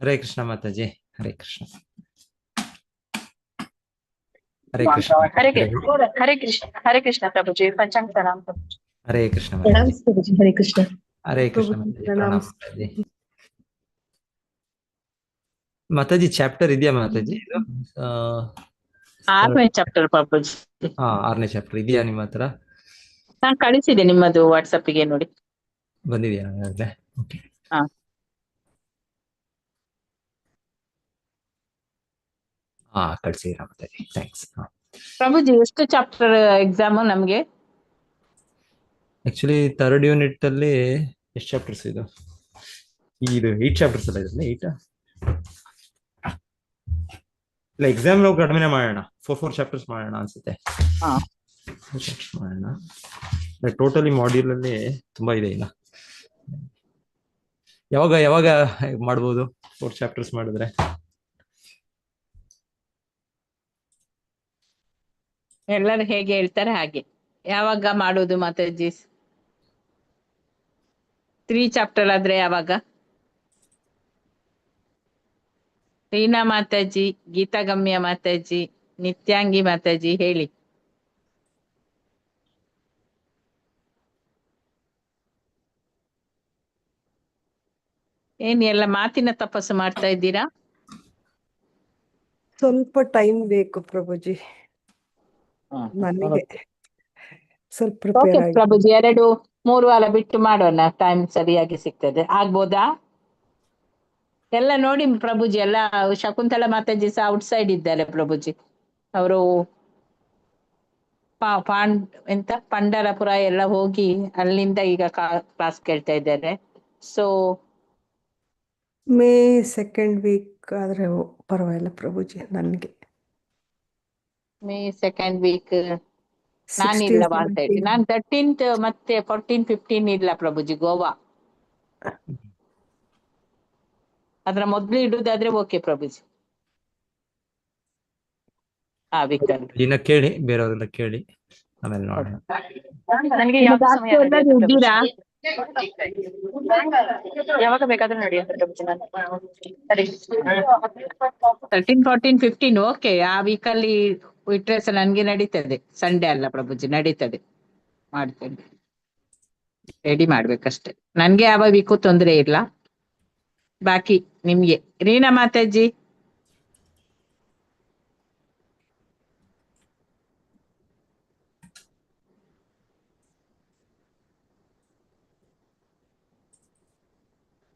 ಹರೇ ಕೃಷ್ಣ ಮಾತಾಜಿ. ಹರೇ ಕೃಷ್ಣ. ಹರೇ ಕೃಷ್ಣ. हरे कृष्ण प्रभु जी। पंचांग प्रणाम प्रभु जी। ಹರೇ ಕೃಷ್ಣ प्रणाम ಮಾತಾಜಿ. प्रभु जी। हरे कृष्ण ಹರೇ ಕೃಷ್ಣ प्रभु जी। ಮಾತಾಜಿ. प्रणाम ಪ್ರಣಾಮ ಮಾತಾಜಿ. ಮಾತಾಜಿ ಚಾಪ್ಟರ್ ಇದೆಯಾ ಮಾತಾಜಿ? ಇದು ಆರನೇ ಚಾಪ್ಟರ್ ಪ್ರಭು जी। ಹಾ, 6ನೇ ಚಾಪ್ಟರ್ ಇದೆಯಾ ನಿಮ್ಮ ಹತ್ರ? ನಾನು ಕಳಿಸಿದೆ ನಿಮ್ಮದು ವಾಟ್ಸಪ್ ಗೆ, ನೋಡಿ. ಬಂದಿದೆಯಾ ಹಾಗಾದ್ರೆ? ಓಕೆ. ಹಾ. ಹಾ, ಕಳಿಸಿರಾ ಮಾತಾಜಿ. ಥ್ಯಾಂಕ್ಸ್. ಪ್ರಭು जी, ಎಷ್ಟು ಚಾಪ್ಟರ್ ಎಕ್ಸಾಮ್ ನಮ್ಗೆ? ಆಕ್ಚುಲಿ 3rd ಯೂನಿಟ್ ಅಲ್ಲಿ ಎಷ್ಟು ಚಾಪ್ಟರ್ಸ್ ಇದು? 8 ಚಾಪ್ಟರ್ಸ್ ಅಲ್ಲ ಇದರಲ್ಲಿ? 8 ಇಲ್ಲ, ಎಕ್ಸಾಮ್ ನಾವು ಕಡಿಮೆ ಮಾಡೋಣ. 4 ಚಾಪ್ಟರ್ಸ್ ಮಾಡೋಣ ಅನ್ಸುತ್ತೆ. ಹಾ. ಮಾಡೋಣ. ಟೋಟಲಿ ಮಾಡ್ಯೂಲ್ ಅಲ್ಲಿ ತುಂಬಾ ಇದೆ. ಇಲ್ಲ, ಯಾವಾಗ ಮಾಡ್ಬೋದು 4 ಚಾಪ್ಟರ್ಸ್ ಮಾಡಿದ್ರೆ? ಎಲ್ಲರೂ ಹೇಗೆ ಹೇಳ್ತಾರೆ ಹಾಗೆ. ಯಾವಾಗ ಮಾಡೋದು ಮಾತಾಜಿ? 3 ಚಾಪ್ಟರ್ ಆದ್ರೆ ಯಾವಾಗ? ರೀನಾ ಮಾತಾಜಿ, ಗೀತಾಗಮ್ಯ ಮಾತಾಜಿ, ನಿತ್ಯಾಂಗಿ ಮಾತಾಜಿ, ಹೇಳಿ. ಏನ್ ಎಲ್ಲ ಮಾತಿನ ತಪಸ್ಸು ಮಾಡ್ತಾ ಇದ್ದೀರಾ? ಸ್ವಲ್ಪ ಟೈಮ್ ಬೇಕು ಪ್ರಭುಜಿ, ನನಗೆ ಸ್ವಲ್ಪ ಪ್ರಿಪೇರ್ ಆಗಿ. ಪ್ರಭುಜಿ, 2-3 ವಾರ ಬಿಟ್ಟು ಮಾಡೋಣ, ಟೈಮ್ ಸರಿಯಾಗಿ ಸಿಗ್ತದೆ. ಆಗ್ಬೋದಾ? ಎಲ್ಲ ನೋಡಿ ಪ್ರಭುಜಿ, ಎಲ್ಲ ಶಕುಂತಲಾ ಮಾತಾಜಿ ಸಹ ಔಟ್ಸೈಡ್ ಇದ್ದಾರೆ ಪ್ರಭುಜಿ. ಅವರು ಪಂಡರಪುರ ಎಲ್ಲ ಹೋಗಿ ಅಲ್ಲಿಂದ ಈಗ ಕ್ಲಾಸ್ ಕೇಳ್ತಾ ಇದ್ದಾರೆ. ಸೊ ಮೇ 2nd ವೀಕ್ ಆದ್ರೆ ಪರವಾಗಿಲ್ಲ ಪ್ರಭುಜಿ. ನನಗೆ ಮೇ 2nd ವೀಕ್ ನಾನಿಲ್ಲ, 130. ನಾನು 13th ಮತ್ತೆ 14, 15 ಇಲ್ಲ ಪ್ರಭುಜಿ, ಗೋವಾ. ಅದ್ರ ಮೊದ್ಲು ಇಡುದಾದ್ರೆ ಓಕೆ ಪ್ರಭುಜಿ. ಆ ವೀಕ್ ಇನ್ನ ಕೇಳಿ, ಬೇರೆಯವ್ರೆಲ್ಲ ಕೇಳಿ, ಆಮೇಲೆ ನೋಡೋಣ. ನನಗೆ ಇದ್ದೀರಾ? ಯಾವಾಗ ಬೇಕಾದ್ರೂ ನಡೆಯುತ್ತೆ ಪ್ರಭುಜಿ. 13, 14, 15 ಓಕೆ. ಆ ವೀಕಲ್ಲಿ ಇಟ್ರೆ ನನ್ಗೆ ನಡೀತದೆ. ಸಂಡೇ ಅಲ್ಲ ಪ್ರಭುಜಿ, ನಡೀತದೆ. ಮಾಡ್ತೇನೆ, ರೆಡಿ ಮಾಡ್ಬೇಕಷ್ಟೆ. ನನ್ಗೆ ಯಾವ ವೀಕು ತೊಂದರೆ ಇಲ್ಲ, ಬಾಕಿ ನಿಮ್ಗೆ. ರೀನಾ ಮಾತಾಜಿ,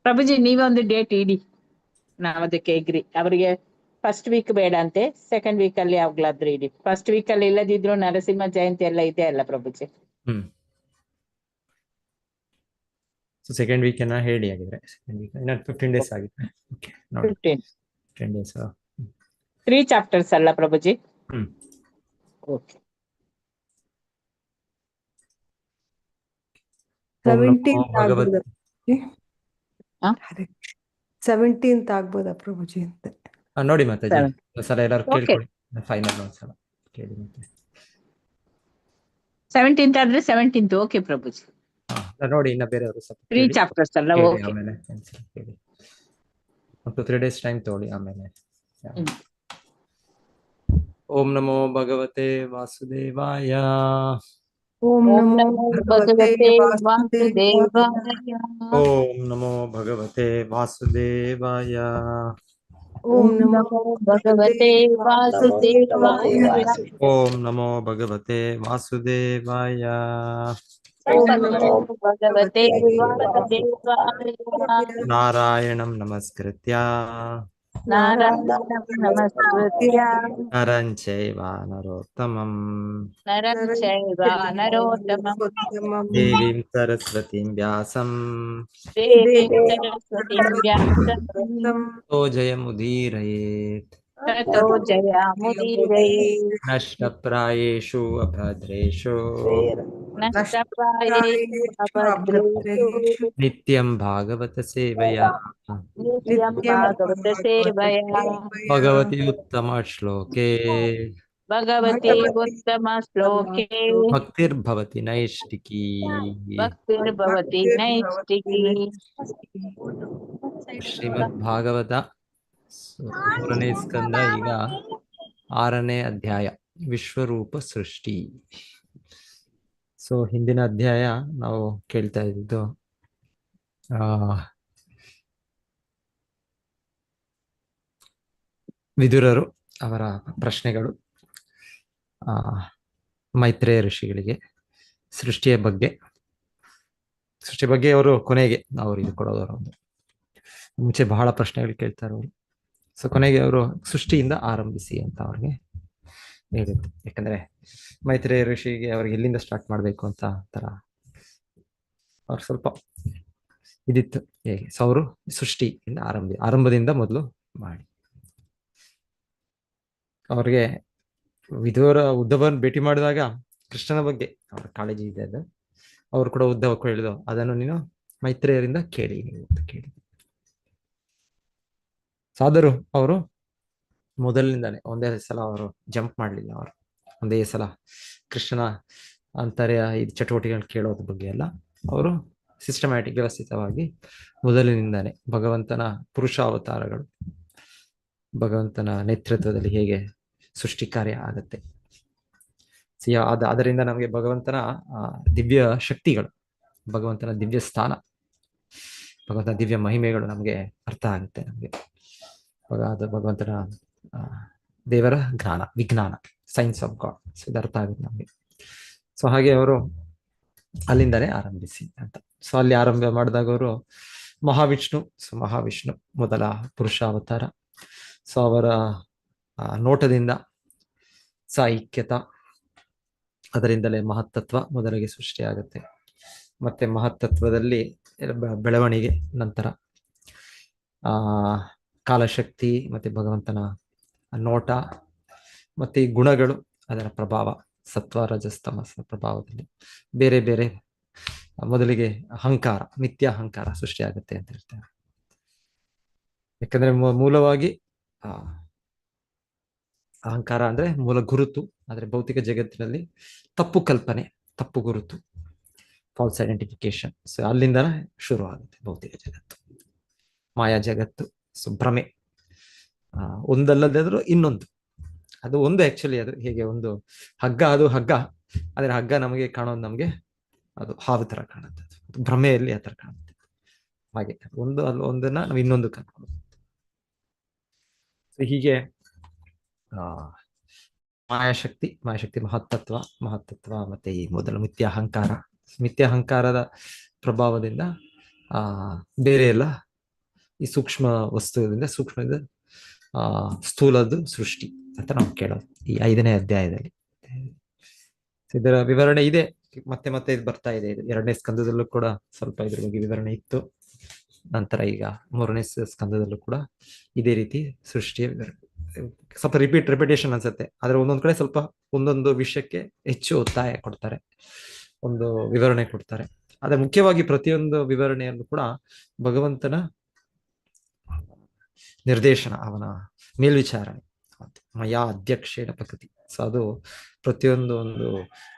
ಪ್ರಭುಜಿ ನೀವೊಂದು ಡೇಟ್ ಇಡಿ, ನಾವು ಅದಕ್ಕೆ ಎಗ್ರಿ. ಅವರಿಗೆ ಫಸ್ಟ್ ವೀಕ್ ಬೇಡ ಅಂತೆ, 2nd ವೀಕ್ ಅಲ್ಲಿ ಯಾವಾಗ್ಲಾದ್ರೂ ಇಡಿ. ಫಸ್ಟ್ ವೀಕ್ ಅಲ್ಲಿ ಇಲ್ಲದಿದ್ರು ನರಸಿಂಹ ಜಯಂತಿ ಎಲ್ಲ ಇದೆ ಅಲ್ಲ ಪ್ರಭುಜಿ. ಸೆಕೆಂಡ್ ವೀಕ್ ಏನ ಹೇಳಿ ಆಗಿದ್ರೆ. ಸೆಕೆಂಡ್ ವೀಕ್ ಇನ್ನ 15 ಡೇಸ್ ಆಗಿದೆ. ಓಕೆ, ನೋಡಿ. 10 ಡೇಸ್. 3 ಚಾಪ್ಟರ್ಸ್ ಅಲ್ಲ ಪ್ರಭುಜಿ? ಓಕೆ. 17th ಆಗ್ಬೋದಾ 17th ಪ್ರಭುಜಿ ಅಂತ ನೋಡಿ ಮಾತಾಜಿ. ಒಂದ್ಸಲ ಎಲ್ಲರೂ ಕೇಳ್ಕೊಳ್ಳಿ, ಫೈನಲ್ ಒಂದ್ಸಲ ಕೇಳಿ ಮತ್ತೆ. 17th ಆದ್ರೆ 17th ಓಕೆ ಪ್ರಭುಜಿ. ನೋಡಿ, ಇನ್ನ ಬೇರೆಯವರು 3 ಚಾಪ್ಟರ್ಸ್ ಅಲ್ಲ, ಓಕೆ. ಆಮೇಲೆ ಕೇಳಿ. ಮತ್ತು 3 ಡೇಸ್ ಟೈಮ್ ತಗೊಳ್ಳಿ ಆಮೇಲೆ. ಓಂ ನಮೋ ಭಗವತೆ ವಾಸುದೇವಾಯ. ಓಂ ನಮೋ ಭಗವತೆ ವಾಸುದೇವಾಯ. ಓಂ ನಮೋ ಭಗವತೆ ವಾಸುದೇವಾಯ. ಓಂ ನಮೋ ಭಗವತೆ ವಾಸುದೇವಾಯ. ಓಂ ನಮೋ ಭಗವತೆ ವಾಸುದೇವಾಯ. ನಾರಾಯಣಂ ನಮಸ್ಕೃತ್ಯ ನರಂ ಚೈವ ನರೋತ್ತಮಂ ದೇವೀಂ ಸರಸ್ವತೀಂ ವ್ಯಾಸಂ ತೋ ಜಯಮುದೀರಯೇತ್. ನಷ್ಟಪ್ರಾಯೇಷು ಅಭದ್ರೇಷು ನಿತ್ಯಂ ಭಾಗವತ ಸೇವಯಾ ಭಗವತಿ ಉತ್ತಮ ಶ್ಲೋಕೆ ಭಕ್ತಿರ್ಭವತಿ ನೈಷ್ಟಿಕೀ. ಶ್ರೀಮದ್ ಭಾಗವತ ಮೂರನೇ ಸ್ಕಂದ, ಈಗ 6ನೇ ಅಧ್ಯಾಯ, ವಿಶ್ವರೂಪ ಸೃಷ್ಟಿ. ಸೊ ಹಿಂದಿನ ಅಧ್ಯಾಯ ನಾವು ಕೇಳ್ತಾ ಇದ್ದಿದ್ದು ವಿದುರರು ಅವರ ಪ್ರಶ್ನೆಗಳು ಮೈತ್ರೇಯ ಋಷಿಗಳಿಗೆ ಸೃಷ್ಟಿಯ ಬಗ್ಗೆ ಅವರು ಕೊನೆಗೆ ಅವರು ಇದು ಕೊಡೋದವರು ಮುಂಚೆ ಬಹಳ ಪ್ರಶ್ನೆಗಳು ಕೇಳ್ತಾರೆ ಅವರು. ಸೊ ಕೊನೆಗೆ ಅವರು ಸೃಷ್ಟಿಯಿಂದ ಆರಂಭಿಸಿ ಅಂತ ಅವ್ರಿಗೆ ಹೇಳಿದ್ರು. ಯಾಕಂದ್ರೆ ಮೈತ್ರೇಯ ಋಷಿಗೆ ಅವ್ರಿಗೆ ಎಲ್ಲಿಂದ ಸ್ಟಾರ್ಟ್ ಮಾಡ್ಬೇಕು ಅಂತ ತರ ಅವ್ರು ಸ್ವಲ್ಪ ಇದಿತ್ತು ಹೇಗೆ. ಸೊ ಅವರು ಸೃಷ್ಟಿಯಿಂದ ಆರಂಭದಿಂದ ಮೊದಲು ಮಾಡಿ. ಅವ್ರಿಗೆ ಉದ್ಧವನ್ ಭೇಟಿ ಮಾಡಿದಾಗ ಕೃಷ್ಣನ ಬಗ್ಗೆ ಅವ್ರ ಕಾಳಜಿ ಇದೆ. ಅದು ಅವ್ರು ಕೂಡ ಉದ್ಧವಕ್ಕೂ ಹೇಳಿದ್ರು, ಅದನ್ನು ನೀನು ಮೈತ್ರೇಯರಿಂದ ಕೇಳಿ ನೀವು ಅಂತ ಕೇಳಿ. ಆದರೂ ಅವರು ಮೊದಲಿನಿಂದಾನೆ ಒಂದೇ ಸಲ ಅವರು ಜಂಪ್ ಮಾಡಲಿಲ್ಲ. ಅವರು ಒಂದೇ ಸಲ ಕೃಷ್ಣನ ಅಂತರ್ಯ ಇದು ಚಟುವಟಿಕೆಗಳು ಕೇಳೋದ್ರ ಬಗ್ಗೆ ಎಲ್ಲ ಅವರು ಸಿಸ್ಟಮ್ಯಾಟಿಕ್ ವ್ಯವಸ್ಥಿತವಾಗಿ ಮೊದಲಿನಿಂದಾನೆ ಭಗವಂತನ ಪುರುಷಾವತಾರಗಳು, ಭಗವಂತನ ನೇತೃತ್ವದಲ್ಲಿ ಹೇಗೆ ಸೃಷ್ಟಿ ಕಾರ್ಯ ಆಗತ್ತೆ, ಅದರಿಂದ ನಮಗೆ ಭಗವಂತನ ದಿವ್ಯ ಶಕ್ತಿಗಳು, ಭಗವಂತನ ದಿವ್ಯ ಸ್ಥಾನ, ಭಗವಂತನ ದಿವ್ಯ ಮಹಿಮೆಗಳು ನಮಗೆ ಅರ್ಥ ಆಗುತ್ತೆ. ನಮಗೆ ಅದು ಭಗವಂತನ ದೇವರ ಜ್ಞಾನ, ವಿಜ್ಞಾನ, ಸೈನ್ಸ್ ಆಫ್ ಗಾಡ್. ಸೊ ಇದು ಅರ್ಥ ಆಗುತ್ತೆ ನಮಗೆ. ಸೊ ಹಾಗೆ ಅವರು ಅಲ್ಲಿಂದಲೇ ಆರಂಭಿಸಿ ಅಂತ. ಸೊ ಅಲ್ಲಿ ಆರಂಭ ಮಾಡಿದಾಗ ಅವರು ಮಹಾವಿಷ್ಣು ಮೊದಲ ಪುರುಷಾವತಾರ. ಸೊ ಅವರ ನೋಟದಿಂದ ಸಾೈಕ್ಯತ, ಅದರಿಂದಲೇ ಮಹತ್ತತ್ವ ಮೊದಲಿಗೆ ಸೃಷ್ಟಿಯಾಗುತ್ತೆ. ಮತ್ತೆ ಮಹತ್ತತ್ವದಲ್ಲಿ ಬೆಳವಣಿಗೆ, ನಂತರ ಕಾಲಶಕ್ತಿ, ಮತ್ತೆ ಭಗವಂತನ ನೋಟ, ಮತ್ತೆ ಈ ಗುಣಗಳು, ಅದರ ಪ್ರಭಾವ, ಸತ್ವ ರಜಸ್ ತಮಸ್ ಪ್ರಭಾವದಲ್ಲಿ ಬೇರೆ ಬೇರೆ, ಮೊದಲಿಗೆ ಅಹಂಕಾರ, ನಿತ್ಯ ಅಹಂಕಾರ ಸೃಷ್ಟಿಯಾಗುತ್ತೆ ಅಂತ ಹೇಳ್ತಾರೆ. ಯಾಕಂದ್ರೆ ಮೂಲವಾಗಿ ಅಹಂಕಾರ ಅಂದ್ರೆ ಮೂಲ ಗುರುತು. ಆದ್ರೆ ಭೌತಿಕ ಜಗತ್ತಿನಲ್ಲಿ ತಪ್ಪು ಕಲ್ಪನೆ, ತಪ್ಪು ಗುರುತು, ಫಾಲ್ಸ್ ಐಡೆಂಟಿಫಿಕೇಶನ್. ಸೊ ಅಲ್ಲಿಂದ ಶುರು ಆಗುತ್ತೆ ಭೌತಿಕ ಜಗತ್ತು, ಮಾಯಾ ಜಗತ್ತು. ಸೊ ಭ್ರಮೆ, ಒಂದಲ್ಲದಾದ್ರೂ ಇನ್ನೊಂದು, ಅದು ಒಂದು ಆಕ್ಚುಲಿ ಅದು ಹೇಗೆ ಒಂದು ಹಗ್ಗ, ಅದು ಹಗ್ಗ, ಆದ್ರೆ ಹಗ್ಗ ನಮಗೆ ಕಾಣೋದು ನಮ್ಗೆ ಅದು ಹಾವು ತರ ಕಾಣುತ್ತೆ. ಅದು ಭ್ರಮೆಯಲ್ಲಿ ಆ ತರ ಕಾಣುತ್ತೆ. ಹಾಗೆ ಒಂದನ್ನ ನಾವು ಇನ್ನೊಂದು ಕರ್ಕೊಂಡು, ಸೊ ಹೀಗೆ ಮಾಯಾಶಕ್ತಿ ಮಹತ್ತತ್ವ ಮತ್ತೆ ಈ ಮೊದಲು ಮಿಥ್ಯಾಹಂಕಾರದ ಪ್ರಭಾವದಿಂದ ಬೇರೆ ಎಲ್ಲ ಈ ಸೂಕ್ಷ್ಮ ವಸ್ತುವಿಂದ ಸ್ಥೂಲದ್ದು ಸೃಷ್ಟಿ ಅಂತ ನಾವು ಕೇಳೋದು ಈ 5ನೇ ಅಧ್ಯಾಯದಲ್ಲಿ. ಇದರ ವಿವರಣೆ ಇದೆ, ಮತ್ತೆ ಇದು ಬರ್ತಾ ಇದೆ. ಇದು 2ನೇ ಸ್ಕಂದದಲ್ಲೂ ಕೂಡ ಸ್ವಲ್ಪ ಇದ್ರ ಬಗ್ಗೆ ವಿವರಣೆ ಇತ್ತು. ನಂತರ ಈಗ 3ನೇ ಸ್ಕಂದದಲ್ಲೂ ಕೂಡ ಇದೇ ರೀತಿ ಸೃಷ್ಟಿಯ ವಿವರಣೆ. ಸ್ವಲ್ಪ ರಿಪಿಟೇಷನ್ ಅನ್ಸುತ್ತೆ, ಆದ್ರೆ ಒಂದೊಂದ್ ಕಡೆ ಸ್ವಲ್ಪ ಒಂದೊಂದು ವಿಷಯಕ್ಕೆ ಹೆಚ್ಚು ಒತ್ತಾಯ ಕೊಡ್ತಾರೆ, ಒಂದು ವಿವರಣೆ ಕೊಡ್ತಾರೆ. ಆದ್ರೆ ಮುಖ್ಯವಾಗಿ ಪ್ರತಿಯೊಂದು ವಿವರಣೆಯಲ್ಲೂ ಕೂಡ ಭಗವಂತನ ನಿರ್ದೇಶನ, ಅವನ ಮೇಲ್ವಿಚಾರಣೆ, ಮಯಾ ಅಧ್ಯಕ್ಷೇಣ ಪ್ರಕೃತಿ. ಸೊ ಅದು ಪ್ರತಿಯೊಂದು ಒಂದು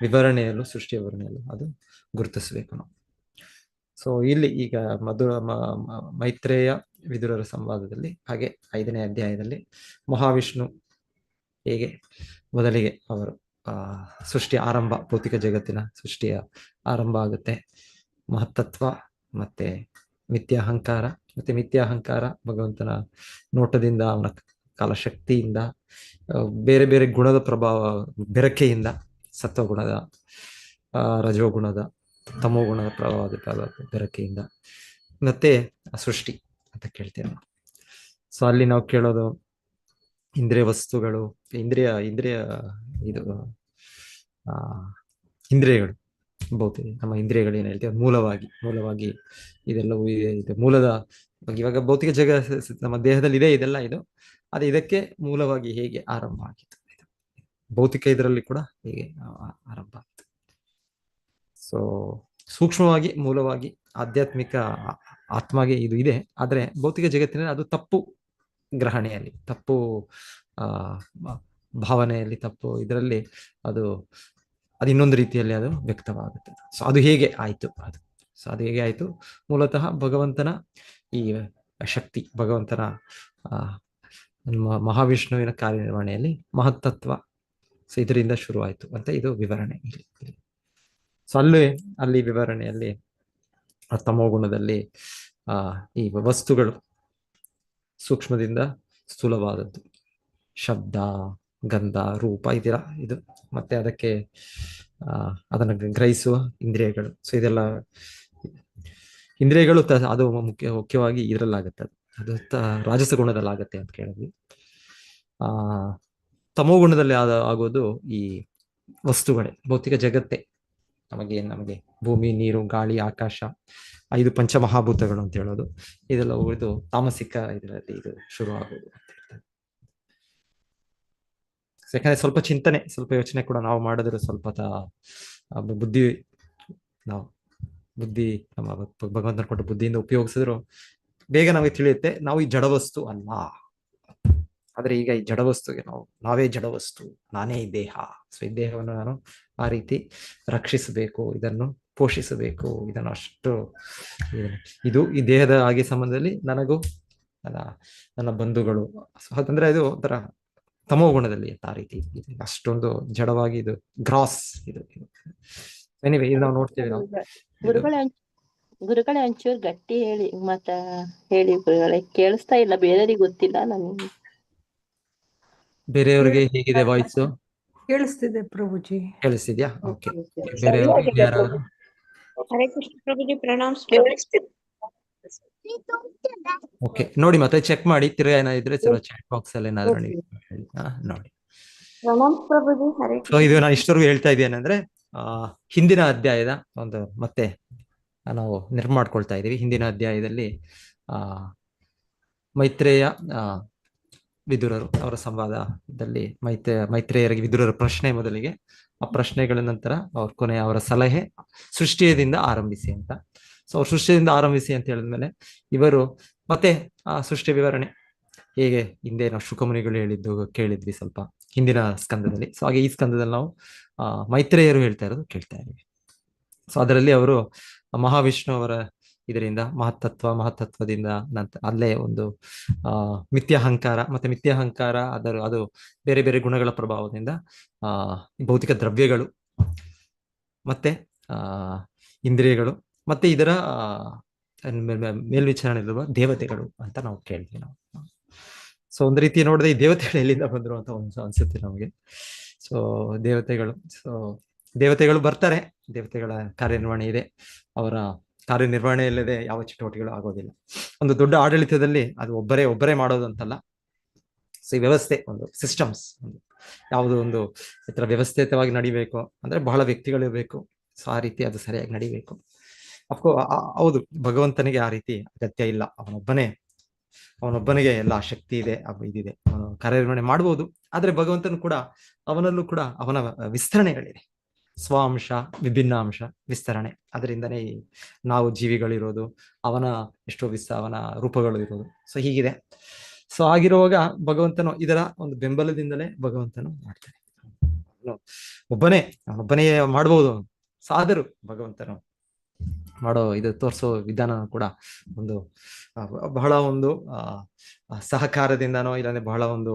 ವಿವರಣೆಯಲ್ಲೂ, ಸೃಷ್ಟಿಯ ವಿವರಣೆಯಲ್ಲೂ ಅದು ಗುರುತಿಸ್ಬೇಕು ನಾವು. ಸೊ ಇಲ್ಲಿ ಈಗ ಮೈತ್ರೇಯ ವಿದುರರ ಸಂವಾದದಲ್ಲಿ ಹಾಗೆ 5ನೇ ಅಧ್ಯಾಯದಲ್ಲಿ ಮಹಾವಿಷ್ಣು ಹೇಗೆ ಮೊದಲಿಗೆ ಅವರು ಸೃಷ್ಟಿಯ ಆರಂಭ, ಭೌತಿಕ ಜಗತ್ತಿನ ಸೃಷ್ಟಿಯ ಆರಂಭ ಆಗುತ್ತೆ. ಮಹತ್ತತ್ವ ಮತ್ತೆ ಮಿಥ್ಯಾಹಂಕಾರ ಭಗವಂತನ ನೋಟದಿಂದ, ಅವನ ಕಾಲಶಕ್ತಿಯಿಂದ, ಬೇರೆ ಬೇರೆ ಗುಣದ ಪ್ರಭಾವ, ಬೆರಕೆಯಿಂದ, ಸತ್ವಗುಣದ, ರಜೋಗುಣದ, ತಮೋಗುಣದ ಪ್ರಭಾವದ ಬೆರಕೆಯಿಂದ, ಮತ್ತೆ ಸೃಷ್ಟಿ ಅಂತ ಕೇಳ್ತೇವೆ ನಾವು. ಸೊ ಅಲ್ಲಿ ನಾವು ಕೇಳೋದು ಇಂದ್ರಿಯ ವಸ್ತುಗಳು, ಇಂದ್ರಿಯಗಳು, ಭೌತಿಕ ನಮ್ಮ ಇಂದ್ರಿಯಗಳು ಏನ್ ಹೇಳ್ತೇವೆ, ಮೂಲವಾಗಿ ಇದೆಲ್ಲವೂ ಇದೆ. ಮೂಲದ ಬಗ್ಗೆ ಇವಾಗ ಭೌತಿಕ ನಮ್ಮ ದೇಹದಲ್ಲಿ ಇದೆ ಇದೆಲ್ಲ, ಅದು ಇದಕ್ಕೆ ಮೂಲವಾಗಿ ಹೇಗೆ ಆರಂಭ ಆಗಿತ್ತು, ಭೌತಿಕ ಇದರಲ್ಲಿ ಕೂಡ ಹೇಗೆ ಆರಂಭ ಆಯಿತು. ಸೊ ಸೂಕ್ಷ್ಮವಾಗಿ, ಮೂಲವಾಗಿ, ಆಧ್ಯಾತ್ಮಿಕ ಆತ್ಮಗೆ ಇದು ಇದೆ. ಆದ್ರೆ ಭೌತಿಕ ಜಗತ್ತಿನಲ್ಲಿ ಅದು ತಪ್ಪು ಗ್ರಹಣೆಯಲ್ಲಿ, ತಪ್ಪು ಭಾವನೆಯಲ್ಲಿ, ತಪ್ಪು ಇದರಲ್ಲಿ ಅದು ಇನ್ನೊಂದು ರೀತಿಯಲ್ಲಿ ಅದು ವ್ಯಕ್ತವಾಗುತ್ತೆ. ಸೊ ಅದು ಹೇಗೆ ಆಯ್ತು, ಅದು ಹೇಗೆ ಆಯ್ತು, ಮೂಲತಃ ಭಗವಂತನ ಈ ಶಕ್ತಿ ಭಗವಂತನ ಮಹಾವಿಷ್ಣುವಿನ ಕಾರ್ಯನಿರ್ವಹಣೆಯಲ್ಲಿ ಮಹತ್ತತ್ವ. ಸೊ ಇದರಿಂದ ಶುರುವಾಯಿತು ಅಂತ ಇದು ವಿವರಣೆ ಇಲ್ಲಿ. ಸೊ ಅಲ್ಲಿ ವಿವರಣೆಯಲ್ಲಿ ತಮೋಗುಣದಲ್ಲಿ ಈ ವಸ್ತುಗಳು ಸೂಕ್ಷ್ಮದಿಂದ ಸ್ಥೂಲವಾದದ್ದು, ಶಬ್ದ, ಗಂಧ, ರೂಪ ಇದೆಲ್ಲ ಇದು, ಮತ್ತೆ ಅದಕ್ಕೆ ಅದನ್ನು ಗ್ರಹಿಸುವ ಇಂದ್ರಿಯಗಳು. ಸೊ ಇದೆಲ್ಲ ಇಂದ್ರಿಯಗಳು ಅದು ಮುಖ್ಯವಾಗಿ ಇದರಲ್ಲಾಗುತ್ತೆ, ಅದು ರಾಜಸ ಗುಣದಲ್ಲಾಗತ್ತೆ ಅಂತ ಕೇಳಿದ್ವಿ. ತಮೋ ಗುಣದಲ್ಲಿ ಆಗೋದು ಈ ವಸ್ತುಗಳೇ, ಭೌತಿಕ ಜಗತ್ತೇ. ನಮಗೆ ಭೂಮಿ, ನೀರು, ಗಾಳಿ, ಆಕಾಶ, 5 ಪಂಚಮಹಾಭೂತಗಳು ಅಂತ ಹೇಳೋದು, ಇದೆಲ್ಲ ಇದು ತಾಮಸಿಕ ಇದರಲ್ಲಿ ಇದು ಶುರು ಆಗೋದು ಅಂತ ಹೇಳ್ತಾರೆ. ಯಾಕಂದ್ರೆ ಸ್ವಲ್ಪ ಚಿಂತನೆ, ಸ್ವಲ್ಪ ಯೋಚನೆ ಕೂಡ ನಾವು ಮಾಡಿದ್ರೆ ಸ್ವಲ್ಪ ಬುದ್ಧಿ ನಮ್ಮ ಭಗವಂತನ ಕೊಟ್ಟ ಬುದ್ಧಿಯಿಂದ ಉಪಯೋಗಿಸಿದ್ರು ಬೇಗ ನಮಗೆ ತಿಳಿಯುತ್ತೆ ನಾವು ಈ ಜಡವಸ್ತು ಅಲ್ಲ. ಆದ್ರೆ ಈಗ ಈ ಜಡವಸ್ತುಗೆ ನಾವೇ ಜಡವಸ್ತು, ನಾನೇ ಈ ದೇಹ. ಸೊ ಈ ದೇಹವನ್ನು ನಾನು ಆ ರೀತಿ ರಕ್ಷಿಸಬೇಕು, ಇದನ್ನು ಪೋಷಿಸಬೇಕು, ಇದನ್ನು ಅಷ್ಟು ಇದು ಈ ದೇಹದ ಹಾಗೆ ಸಂಬಂಧದಲ್ಲಿ ನನಗೂ ನನ್ನ ಬಂಧುಗಳು. ಅಂದ್ರೆ ಇದು ಒಂಥರ ತಮೋ ಗುಣದಲ್ಲಿ ಆ ರೀತಿ ಅಷ್ಟೊಂದು ಜಡವಾಗಿ ಇದು ಗ್ರಾಸ್ ಇದು. ಎನಿವೆ ಇದು ನಾವು ನೋಡ್ತೇವೆ. ನಾವು ಗುರುಗಳೇ ಒಂಚೂರು ಗಟ್ಟಿ ಹೇಳಿ ಹೇಳಿ ಗುರುಗಳೇ, ಕೇಳಿಸ್ತಾ ಇಲ್ಲ, ಬೇರೆಯವ್ರಿಗೆ ಗೊತ್ತಿಲ್ಲ ನನಗೆ. ಬೇರೆಯವ್ರಿಗೆ ಹೇಗಿದೆ ವಾಯ್ಸು? ಕೇಳಿಸ್ತಿದೆ ಪ್ರಭುಜಿ. ಕೇಳಿಸ್ತಿದ್ಯಾ? ಓಕೆ. ಬೇರೆಯವ್ರಿಗೆ ಯಾರಾದ್ರು? ಹರೇ ಕೃಷ್ಣ ಪ್ರಭುಜಿ, ಪ್ರಣಾಮ್. ಓಕೆ, ನೋಡಿ ಮತ್ತೆ ಚೆಕ್ ಮಾಡಿ, ತಿರ್ಗಾ ಏನಾದ್ರೆ ಚಾಟ್ ಬಾಕ್ಸ್ ಅಲ್ಲಿ ಏನಾದ್ರು ನೀವು ಹೇಳಿ ನೋಡಿ. ಪ್ರಣಾಮ್ ಪ್ರಭುಜಿ. ಹರೇ ಸೊ ಇದು ನಾನು ಇಷ್ಟವರೆಗೂ ಹೇಳ್ತಾ ಇದ್ದೇನೆಂದ್ರೆ ಹಿಂದಿನ ಅಧ್ಯಾಯದ ಒಂದು ಮತ್ತೆ ನಾವು ನೆನಪು ಮಾಡ್ಕೊಳ್ತಾ ಇದ್ದೀವಿ. ಹಿಂದಿನ ಅಧ್ಯಾಯದಲ್ಲಿ ಮೈತ್ರೇಯ ವಿದುರರು ಅವರ ಸಂವಾದದಲ್ಲಿ ಮೈತ್ರೇಯರಿಗೆ ವಿದುರರ ಪ್ರಶ್ನೆ ಮೊದಲಿಗೆ, ಆ ಪ್ರಶ್ನೆಗಳ ನಂತರ ಅವ್ರ ಕೊನೆ ಅವರ ಸಲಹೆ ಸೃಷ್ಟಿಯದಿಂದ ಆರಂಭಿಸಿ ಅಂತ. ಸೊ ಅವ್ರು ಸೃಷ್ಟಿಯಿಂದ ಆರಂಭಿಸಿ ಅಂತ ಹೇಳಿದ್ಮೇಲೆ ಇವರು ಮತ್ತೆ ಆ ಸೃಷ್ಟಿ ವಿವರಣೆ ಹೇಗೆ ಹಿಂದೆ ನಾವು ಶುಕಮುನಿಗಳು ಕೇಳಿದ್ವಿ ಸ್ವಲ್ಪ ಹಿಂದಿನ ಸ್ಕಂದದಲ್ಲಿ. ಸೊ ಹಾಗೆ ಈ ಸ್ಕಂದದಲ್ಲಿ ನಾವು ಮೈತ್ರೇಯರು ಹೇಳ್ತಾ ಇರೋದು ಕೇಳ್ತಾ ಇದ್ದೀವಿ. ಸೊ ಅದರಲ್ಲಿ ಅವರು ಮಹಾವಿಷ್ಣು ಅವರ ಇದರಿಂದ ಮಹತ್ತತ್ವದಿಂದ ನಂತರ ಅಲ್ಲೇ ಒಂದು ಮಿಥ್ಯಾಹಂಕಾರ, ಮತ್ತೆ ಮಿಥ್ಯಾಹಂಕಾರ ಅದು ಬೇರೆ ಬೇರೆ ಗುಣಗಳ ಪ್ರಭಾವದಿಂದ ಭೌತಿಕ ದ್ರವ್ಯಗಳು, ಮತ್ತೆ ಇಂದ್ರಿಯಗಳು, ಮತ್ತೆ ಇದರ ಮೇಲ್ವಿಚಾರಣೆಯಲ್ಲಿರುವ ದೇವತೆಗಳು ಅಂತ ನಾವು ಕೇಳ್ತೀವಿ ನಾವು. ಸೊ ಒಂದು ರೀತಿ ನೋಡಿದ್ರೆ ಈ ದೇವತೆಗಳು ಎಲ್ಲಿಂದ ಬಂದ್ರು ಅಂತ ಅನ್ಸುತ್ತೆ ನಮಗೆ. ಸೊ ದೇವತೆಗಳು ಬರ್ತಾರೆ, ದೇವತೆಗಳ ಕಾರ್ಯನಿರ್ವಹಣೆ ಇದೆ, ಅವರ ಕಾರ್ಯನಿರ್ವಹಣೆ ಇಲ್ಲದೆ ಯಾವ ಚಟುವಟಿಕೆಗಳು ಆಗೋದಿಲ್ಲ. ಒಂದು ದೊಡ್ಡ ಆಡಳಿತದಲ್ಲಿ ಅದು ಒಬ್ಬರೇ ಮಾಡೋದು ಅಂತಲ್ಲ. ಸೊ ಈ ವ್ಯವಸ್ಥೆ, ಒಂದು ಸಿಸ್ಟಮ್ಸ್, ಯಾವುದೋ ಒಂದು ವ್ಯವಸ್ಥಿತವಾಗಿ ನಡಿಬೇಕು ಅಂದ್ರೆ ಬಹಳ ವ್ಯಕ್ತಿಗಳಿರ್ಬೇಕು. ಸೊ ಆ ರೀತಿ ಅದು ಸರಿಯಾಗಿ ನಡಿಬೇಕು. ಹೌದು, ಭಗವಂತನಿಗೆ ಆ ರೀತಿ ಅಗತ್ಯ ಇಲ್ಲ. ಅವನೊಬ್ಬನಿಗೆ ಎಲ್ಲ ಶಕ್ತಿ ಇದೆ, ಇದಿದೆ, ಅವನು ಕಾರ್ಯನಿರ್ವಹಣೆ ಮಾಡ್ಬೋದು. ಆದ್ರೆ ಭಗವಂತನು ಕೂಡ ಅವನಲ್ಲೂ ಕೂಡ ಅವನ ವಿಸ್ತರಣೆಗಳಿದೆ, ಸ್ವಾಂಶ, ವಿಭಿನ್ನ ಅಂಶ, ವಿಸ್ತರಣೆ. ಅದರಿಂದನೇ ನಾವು ಜೀವಿಗಳಿರೋದು, ಅವನ ಅವನ ರೂಪಗಳು ಇರೋದು. ಸೊ ಹೀಗಿದೆ. ಸೊ ಆಗಿರುವಾಗ ಭಗವಂತನು ಇದರ ಒಂದು ಬೆಂಬಲದಿಂದಲೇ ಭಗವಂತನು ಮಾಡ್ತಾನೆ. ಅವನೊಬ್ಬನೇ ಮಾಡ್ಬೋದು. ಸಾದರು ಭಗವಂತನು ಮಾಡೋ ಇದು ತೋರಿಸೋ ವಿಧಾನ ಕೂಡ ಒಂದು ಬಹಳ ಒಂದು ಸಹಕಾರದಿಂದನೋ ಇಲ್ಲಾಂದ್ರೆ ಬಹಳ ಒಂದು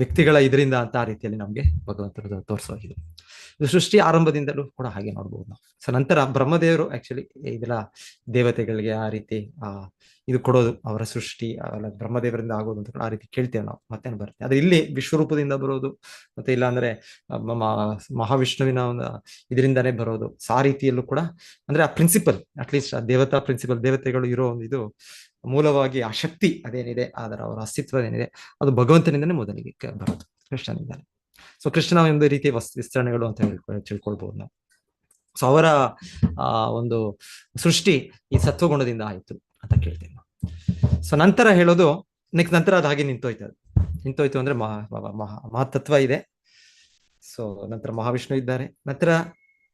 ವ್ಯಕ್ತಿಗಳ ಇದರಿಂದ ಅಂತ ಆ ರೀತಿಯಲ್ಲಿ ನಮ್ಗೆ ಭಗವಂತನ ತೋರಿಸೋ ಇದು ಸೃಷ್ಟಿ ಆರಂಭದಿಂದಲೂ ಕೂಡ ಹಾಗೆ ನೋಡ್ಬೋದು ನಾವು. ಸೊ ನಂತರ ಬ್ರಹ್ಮದೇವರು ಆಕ್ಚುಲಿ ಇದೆಲ್ಲ ದೇವತೆಗಳಿಗೆ ಆ ರೀತಿ ಇದು ಕೊಡೋದು, ಅವರ ಸೃಷ್ಟಿ ಅವೆಲ್ಲ ಬ್ರಹ್ಮದೇವರಿಂದ ಆಗೋದು ಅಂತ ಆ ರೀತಿ ಕೇಳ್ತೇವೆ ನಾವು. ಮತ್ತೇನು ಬರುತ್ತೆ ಆದ್ರೆ ಇಲ್ಲಿ ವಿಶ್ವರೂಪದಿಂದ ಬರೋದು, ಮತ್ತೆ ಇಲ್ಲಾಂದ್ರೆ ಮಹಾವಿಷ್ಣುವಿನ ಒಂದು ಇದರಿಂದಾನೇ ಬರೋದು. ಸೊ ಆ ರೀತಿಯಲ್ಲೂ ಕೂಡ ಅಂದ್ರೆ ಆ ಪ್ರಿನ್ಸಿಪಲ್, ಅಟ್ಲೀಸ್ಟ್ ಆ ದೇವತಾ ಪ್ರಿನ್ಸಿಪಲ್, ದೇವತೆಗಳು ಇರೋ ಒಂದು ಇದು ಮೂಲವಾಗಿ ಆ ಶಕ್ತಿ ಅದೇನಿದೆ, ಅದರ ಅವರ ಅಸ್ತಿತ್ವ ಏನಿದೆ ಅದು ಭಗವಂತನಿಂದನೇ ಮೊದಲಿಗೆ ಬರೋದು, ಕೃಷ್ಣನಿಂದಾನೆ. ಸೊ ಕೃಷ್ಣನ ಒಂದು ರೀತಿಯ ವಿಸ್ತರಣೆಗಳು ಅಂತ ತಿಳ್ಕೊಳ್ಬಹುದು ನಾವು. ಸೊ ಅವರ ಒಂದು ಸೃಷ್ಟಿ ಈ ಸತ್ವಗುಣದಿಂದ ಆಯ್ತು ಅಂತ ಕೇಳ್ತೇವೆ ನಾವು. ಸೊ ನಂತರ ಹೇಳೋದು ನಂತರ ಅದು ಹಾಗೆ ನಿಂತೋಯ್ತು ಅಂದ್ರೆ ಮಹತ್ತತ್ವ ಇದೆ. ಸೊ ನಂತರ ಮಹಾವಿಷ್ಣು ಇದ್ದಾರೆ, ನಂತರ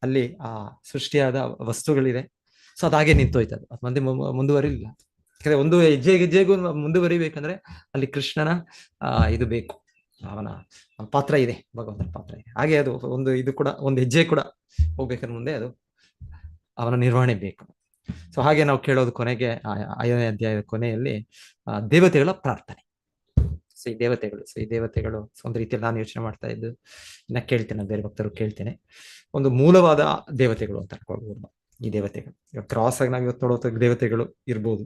ಅಲ್ಲಿ ಆ ಸೃಷ್ಟಿಯಾದ ವಸ್ತುಗಳಿದೆ. ಸೊ ಅದಾಗೆ ನಿಂತೋಯ್ತು, ಅದು ಮಂದಿ ಮುಂದುವರಿಲಿಲ್ಲ. ಯಾಕಂದ್ರೆ ಒಂದು ಹೆಜ್ಜೆಗೂ ಮುಂದುವರಿಬೇಕಂದ್ರೆ ಅಲ್ಲಿ ಕೃಷ್ಣನ ಇದು ಬೇಕು, ಅವನ ಪಾತ್ರ ಇದೆ, ಭಗವಂತನ ಪಾತ್ರ ಇದೆ. ಹಾಗೆ ಅದು ಒಂದು ಇದು ಕೂಡ ಒಂದು ಹೆಜ್ಜೆ ಕೂಡ ಹೋಗ್ಬೇಕಂದ್ರೆ ಮುಂದೆ ಅದು ಅವನ ನಿರ್ವಹಣೆ ಬೇಕು. ಸೊ ಹಾಗೆ ನಾವು ಕೇಳೋದು ಕೊನೆಗೆ 5ನೇ ಅಧ್ಯಾಯದ ಕೊನೆಯಲ್ಲಿ ದೇವತೆಗಳ ಪ್ರಾರ್ಥನೆ. ಸೊ ಈ ದೇವತೆಗಳು ಒಂದು ರೀತಿಯಲ್ಲಿ ನಾನು ಯೋಚನೆ ಮಾಡ್ತಾ ಇದ್ದು, ಇನ್ನ ಕೇಳ್ತೇನೆ, ಬೇರೆ ಭಕ್ತರು ಕೇಳ್ತೇನೆ, ಒಂದು ಮೂಲವಾದ ದೇವತೆಗಳು ಅಂತ ಅನ್ಕೊಳ್ಬಹುದು ಈ ದೇವತೆಗಳು. ಇವಾಗ ಕ್ರಾಸ್ ಆಗಿ ನಾವು ಇವತ್ತು ನೋಡೋ ದೇವತೆಗಳು ಇರ್ಬೋದು,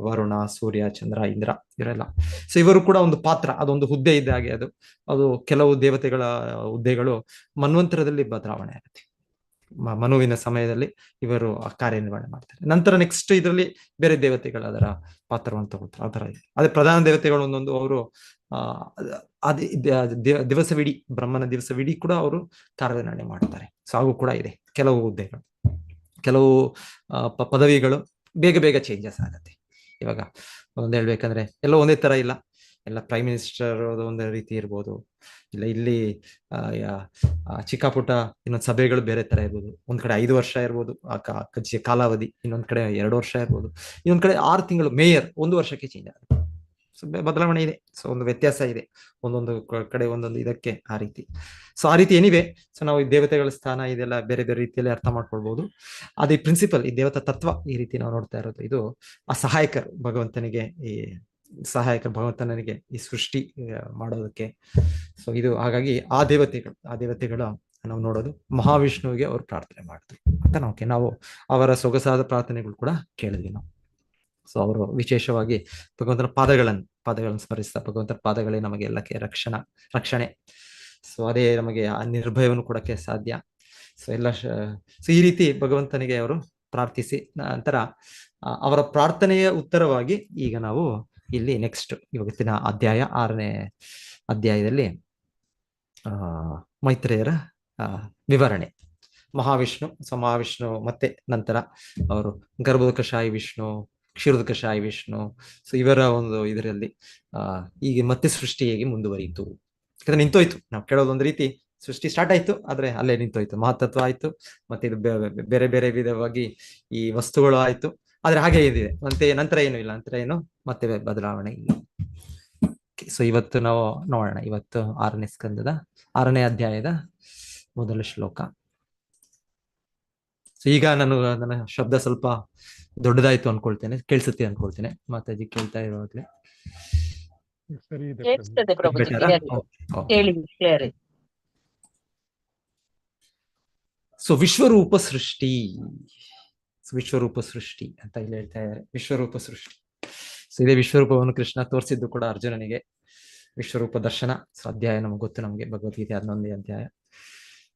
ವರುಣ, ಸೂರ್ಯ, ಚಂದ್ರ, ಇಂದ್ರ, ಇವರೆಲ್ಲ. ಸೊ ಇವರು ಕೂಡ ಒಂದು ಪಾತ್ರ, ಅದೊಂದು ಹುದ್ದೆ ಇದ್ದ ಹಾಗೆ. ಅದು ಕೆಲವು ದೇವತೆಗಳ ಹುದ್ದೆಗಳು ಮನ್ವಂತರದಲ್ಲಿ ಬದಲಾವಣೆ ಆಗುತ್ತೆ. ಮನುವಿನ ಸಮಯದಲ್ಲಿ ಇವರು ಕಾರ್ಯನಿರ್ವಹಣೆ ಮಾಡ್ತಾರೆ. ನಂತರ ನೆಕ್ಸ್ಟ್ ಇದರಲ್ಲಿ ಬೇರೆ ದೇವತೆಗಳು ಅದರ ಪಾತ್ರವನ್ನು ತಗೊಳ್ತಾರೆ. ಆ ತರ ಇದೆ. ಅದೇ ಪ್ರಧಾನ ದೇವತೆಗಳು ಒಂದೊಂದು ಅವರು ದಿವಸವಿಡೀ, ಬ್ರಹ್ಮನ ದಿವಸವಿಡೀ ಕೂಡ ಅವರು ಕಾರ್ಯನಿರ್ವಹಣೆ ಮಾಡ್ತಾರೆ. ಸೊ ಹಾಗೂ ಕೂಡ ಇದೆ ಕೆಲವು ಹುದ್ದೆಗಳು, ಕೆಲವು ಪದವಿಗಳು ಬೇಗ ಬೇಗ ಚೇಂಜಸ್ ಆಗುತ್ತೆ. ಇವಾಗ ಒಂದೊಂದು ಹೇಳ್ಬೇಕಂದ್ರೆ ಎಲ್ಲ ಒಂದೇ ತರ ಇಲ್ಲ. ಎಲ್ಲ ಪ್ರೈಮ್ ಮಿನಿಸ್ಟರ್ ಒಂದೇ ರೀತಿ ಇರ್ಬೋದು, ಇಲ್ಲ ಇಲ್ಲಿ ಚಿಕ್ಕ ಪುಟ್ಟ ಇನ್ನೊಂದು ಸಭೆಗಳು ಬೇರೆ ತರ ಇರ್ಬೋದು. ಒಂದ್ ಕಡೆ 5 ವರ್ಷ ಇರ್ಬೋದು ಕಾಲಾವಧಿ, ಇನ್ನೊಂದ್ ಕಡೆ 2 ವರ್ಷ ಇರ್ಬೋದು, ಇನ್ನೊಂದ್ ಕಡೆ 6 ತಿಂಗಳು, ಮೇಯರ್ 1 ವರ್ಷಕ್ಕೆ ಚೇಂಜ್ ಆಗುತ್ತೆ. ಸೊ ಬದಲಾವಣೆ ಇದೆ. ಸೊ ಒಂದು ವ್ಯತ್ಯಾಸ ಇದೆ ಒಂದೊಂದು ಕಡೆ ಒಂದೊಂದು ಇದಕ್ಕೆ ಆ ರೀತಿ. ಸೊ ಆ ರೀತಿ ಏನಿವೆ. ಸೊ ನಾವು ಈ ದೇವತೆಗಳ ಸ್ಥಾನ ಇದೆಲ್ಲ ಬೇರೆ ಬೇರೆ ರೀತಿಯಲ್ಲಿ ಅರ್ಥ ಮಾಡ್ಕೊಳ್ಬಹುದು. ಅದೇ ಪ್ರಿನ್ಸಿಪಲ್, ಈ ದೇವತಾ ತತ್ವ ಈ ರೀತಿ ನಾವು ನೋಡ್ತಾ ಇರೋದು. ಇದು ಆ ಸಹಾಯಕರು ಭಗವಂತನಿಗೆ, ಭಗವಂತನಿಗೆ ಈ ಸೃಷ್ಟಿ ಮಾಡೋದಕ್ಕೆ. ಸೊ ಇದು ಹಾಗಾಗಿ ಆ ದೇವತೆಗಳ ನಾವು ನೋಡೋದು ಮಹಾವಿಷ್ಣುವಿಗೆ ಅವರು ಪ್ರಾರ್ಥನೆ ಮಾಡಿದ್ರು ಅಂತ ನಾವು ಅವರ ಸೊಗಸಾದ ಪ್ರಾರ್ಥನೆಗಳು ಕೂಡ ಕೇಳಿದ್ವಿ ನಾವು. ಸೊ ಅವರು ವಿಶೇಷವಾಗಿ ಭಗವಂತನ ಪಾದಗಳನ್ನು ಸ್ಮರಿಸ್ತಾ, ಭಗವಂತನ ಪಾದಗಳೇ ನಮಗೆ ಎಲ್ಲಕ್ಕೆ ರಕ್ಷಣೆ. ಸೊ ಅದೇ ನಮಗೆ ಆ ನಿರ್ಭಯವನ್ನು ಕೊಡಕ್ಕೆ ಸಾಧ್ಯ. ಸೊ ಸೊ ಈ ರೀತಿ ಭಗವಂತನಿಗೆ ಅವರು ಪ್ರಾರ್ಥಿಸಿ ನಂತರ ಅವರ ಪ್ರಾರ್ಥನೆಯ ಉತ್ತರವಾಗಿ ಈಗ ನಾವು ಇಲ್ಲಿ ನೆಕ್ಸ್ಟ್ ಇವತ್ತಿನ ಅಧ್ಯಾಯ 6ನೇ ಅಧ್ಯಾಯದಲ್ಲಿ ಮೈತ್ರೇಯರ ವಿವರಣೆ. ಮಹಾವಿಷ್ಣು ಮತ್ತೆ ನಂತರ ಅವರು ಗರ್ಭೋದಕಶಾಹಿ ವಿಷ್ಣು, ಕ್ಷೀರೋದಕಶಾಹಿ ವಿಷ್ಣು. ಸೊ ಇವರ ಒಂದು ಇದರಲ್ಲಿ ಈಗ ಮತ್ತೆ ಸೃಷ್ಟಿ ಹೇಗೆ ಮುಂದುವರಿಯಿತು, ಯಾಕಂದ್ರೆ ನಿಂತೋಯ್ತು. ನಾವು ಕೇಳೋದು ಒಂದು ರೀತಿ ಸೃಷ್ಟಿ ಸ್ಟಾರ್ಟ್ ಆಯ್ತು, ಆದ್ರೆ ಅಲ್ಲೇ ನಿಂತೋಯ್ತು. ಮಹತ್ತತ್ವ ಆಯ್ತು, ಮತ್ತೆ ಇದು ಬೇರೆ ಬೇರೆ ವಿಧವಾಗಿ ಈ ವಸ್ತುಗಳು ಆಯ್ತು, ಆದ್ರೆ ಹಾಗೆ ಇದಿದೆ. ಮತ್ತೆ ನಂತರ ಏನು ಇಲ್ಲ, ನಂತರ ಏನು ಮತ್ತೆ ಬದಲಾವಣೆ ಇಲ್ಲ. ಸೊ ಇವತ್ತು ನಾವು ನೋಡೋಣ, ಇವತ್ತು 6ನೇ ಸ್ಕಂದದ 6ನೇ ಅಧ್ಯಾಯದ ಮೊದಲ ಶ್ಲೋಕ. ಸೊ ಈಗ ನನ್ನ ಶಬ್ದ ಸ್ವಲ್ಪ ದೊಡ್ಡದಾಯ್ತು ಅನ್ಕೊಳ್ತೇನೆ, ಕೇಳಿಸುತ್ತೆ ಅನ್ಕೊಳ್ತೇನೆ. ಮಾತಾಜಿ ಕೇಳ್ತಾ ಇರೋವಾಗ್ಲೇ ಕೇಳಿಸ್ತದೆ ಪ್ರಭುಜಿ, ಹೇಳಿ ಕ್ಲಿಯರ್. ಸೊ ವಿಶ್ವರೂಪ ಸೃಷ್ಟಿ ಅಂತ ಇಲ್ಲಿ ಹೇಳ್ತಾ ಇದ್ದಾರೆ. ವಿಶ್ವರೂಪ ಸೃಷ್ಟಿ. ಸೊ ಇದೇ ವಿಶ್ವರೂಪವನ್ನು ಕೃಷ್ಣ ತೋರಿಸಿದ್ದು ಕೂಡ ಅರ್ಜುನನಿಗೆ, ವಿಶ್ವರೂಪ ದರ್ಶನ. ಸೊ ಅಧ್ಯಾಯ ನಮ್ಗೆ ಗೊತ್ತು, ನಮ್ಗೆ ಭಗವದ್ಗೀತೆ 11ನೇ ಅಧ್ಯಾಯ.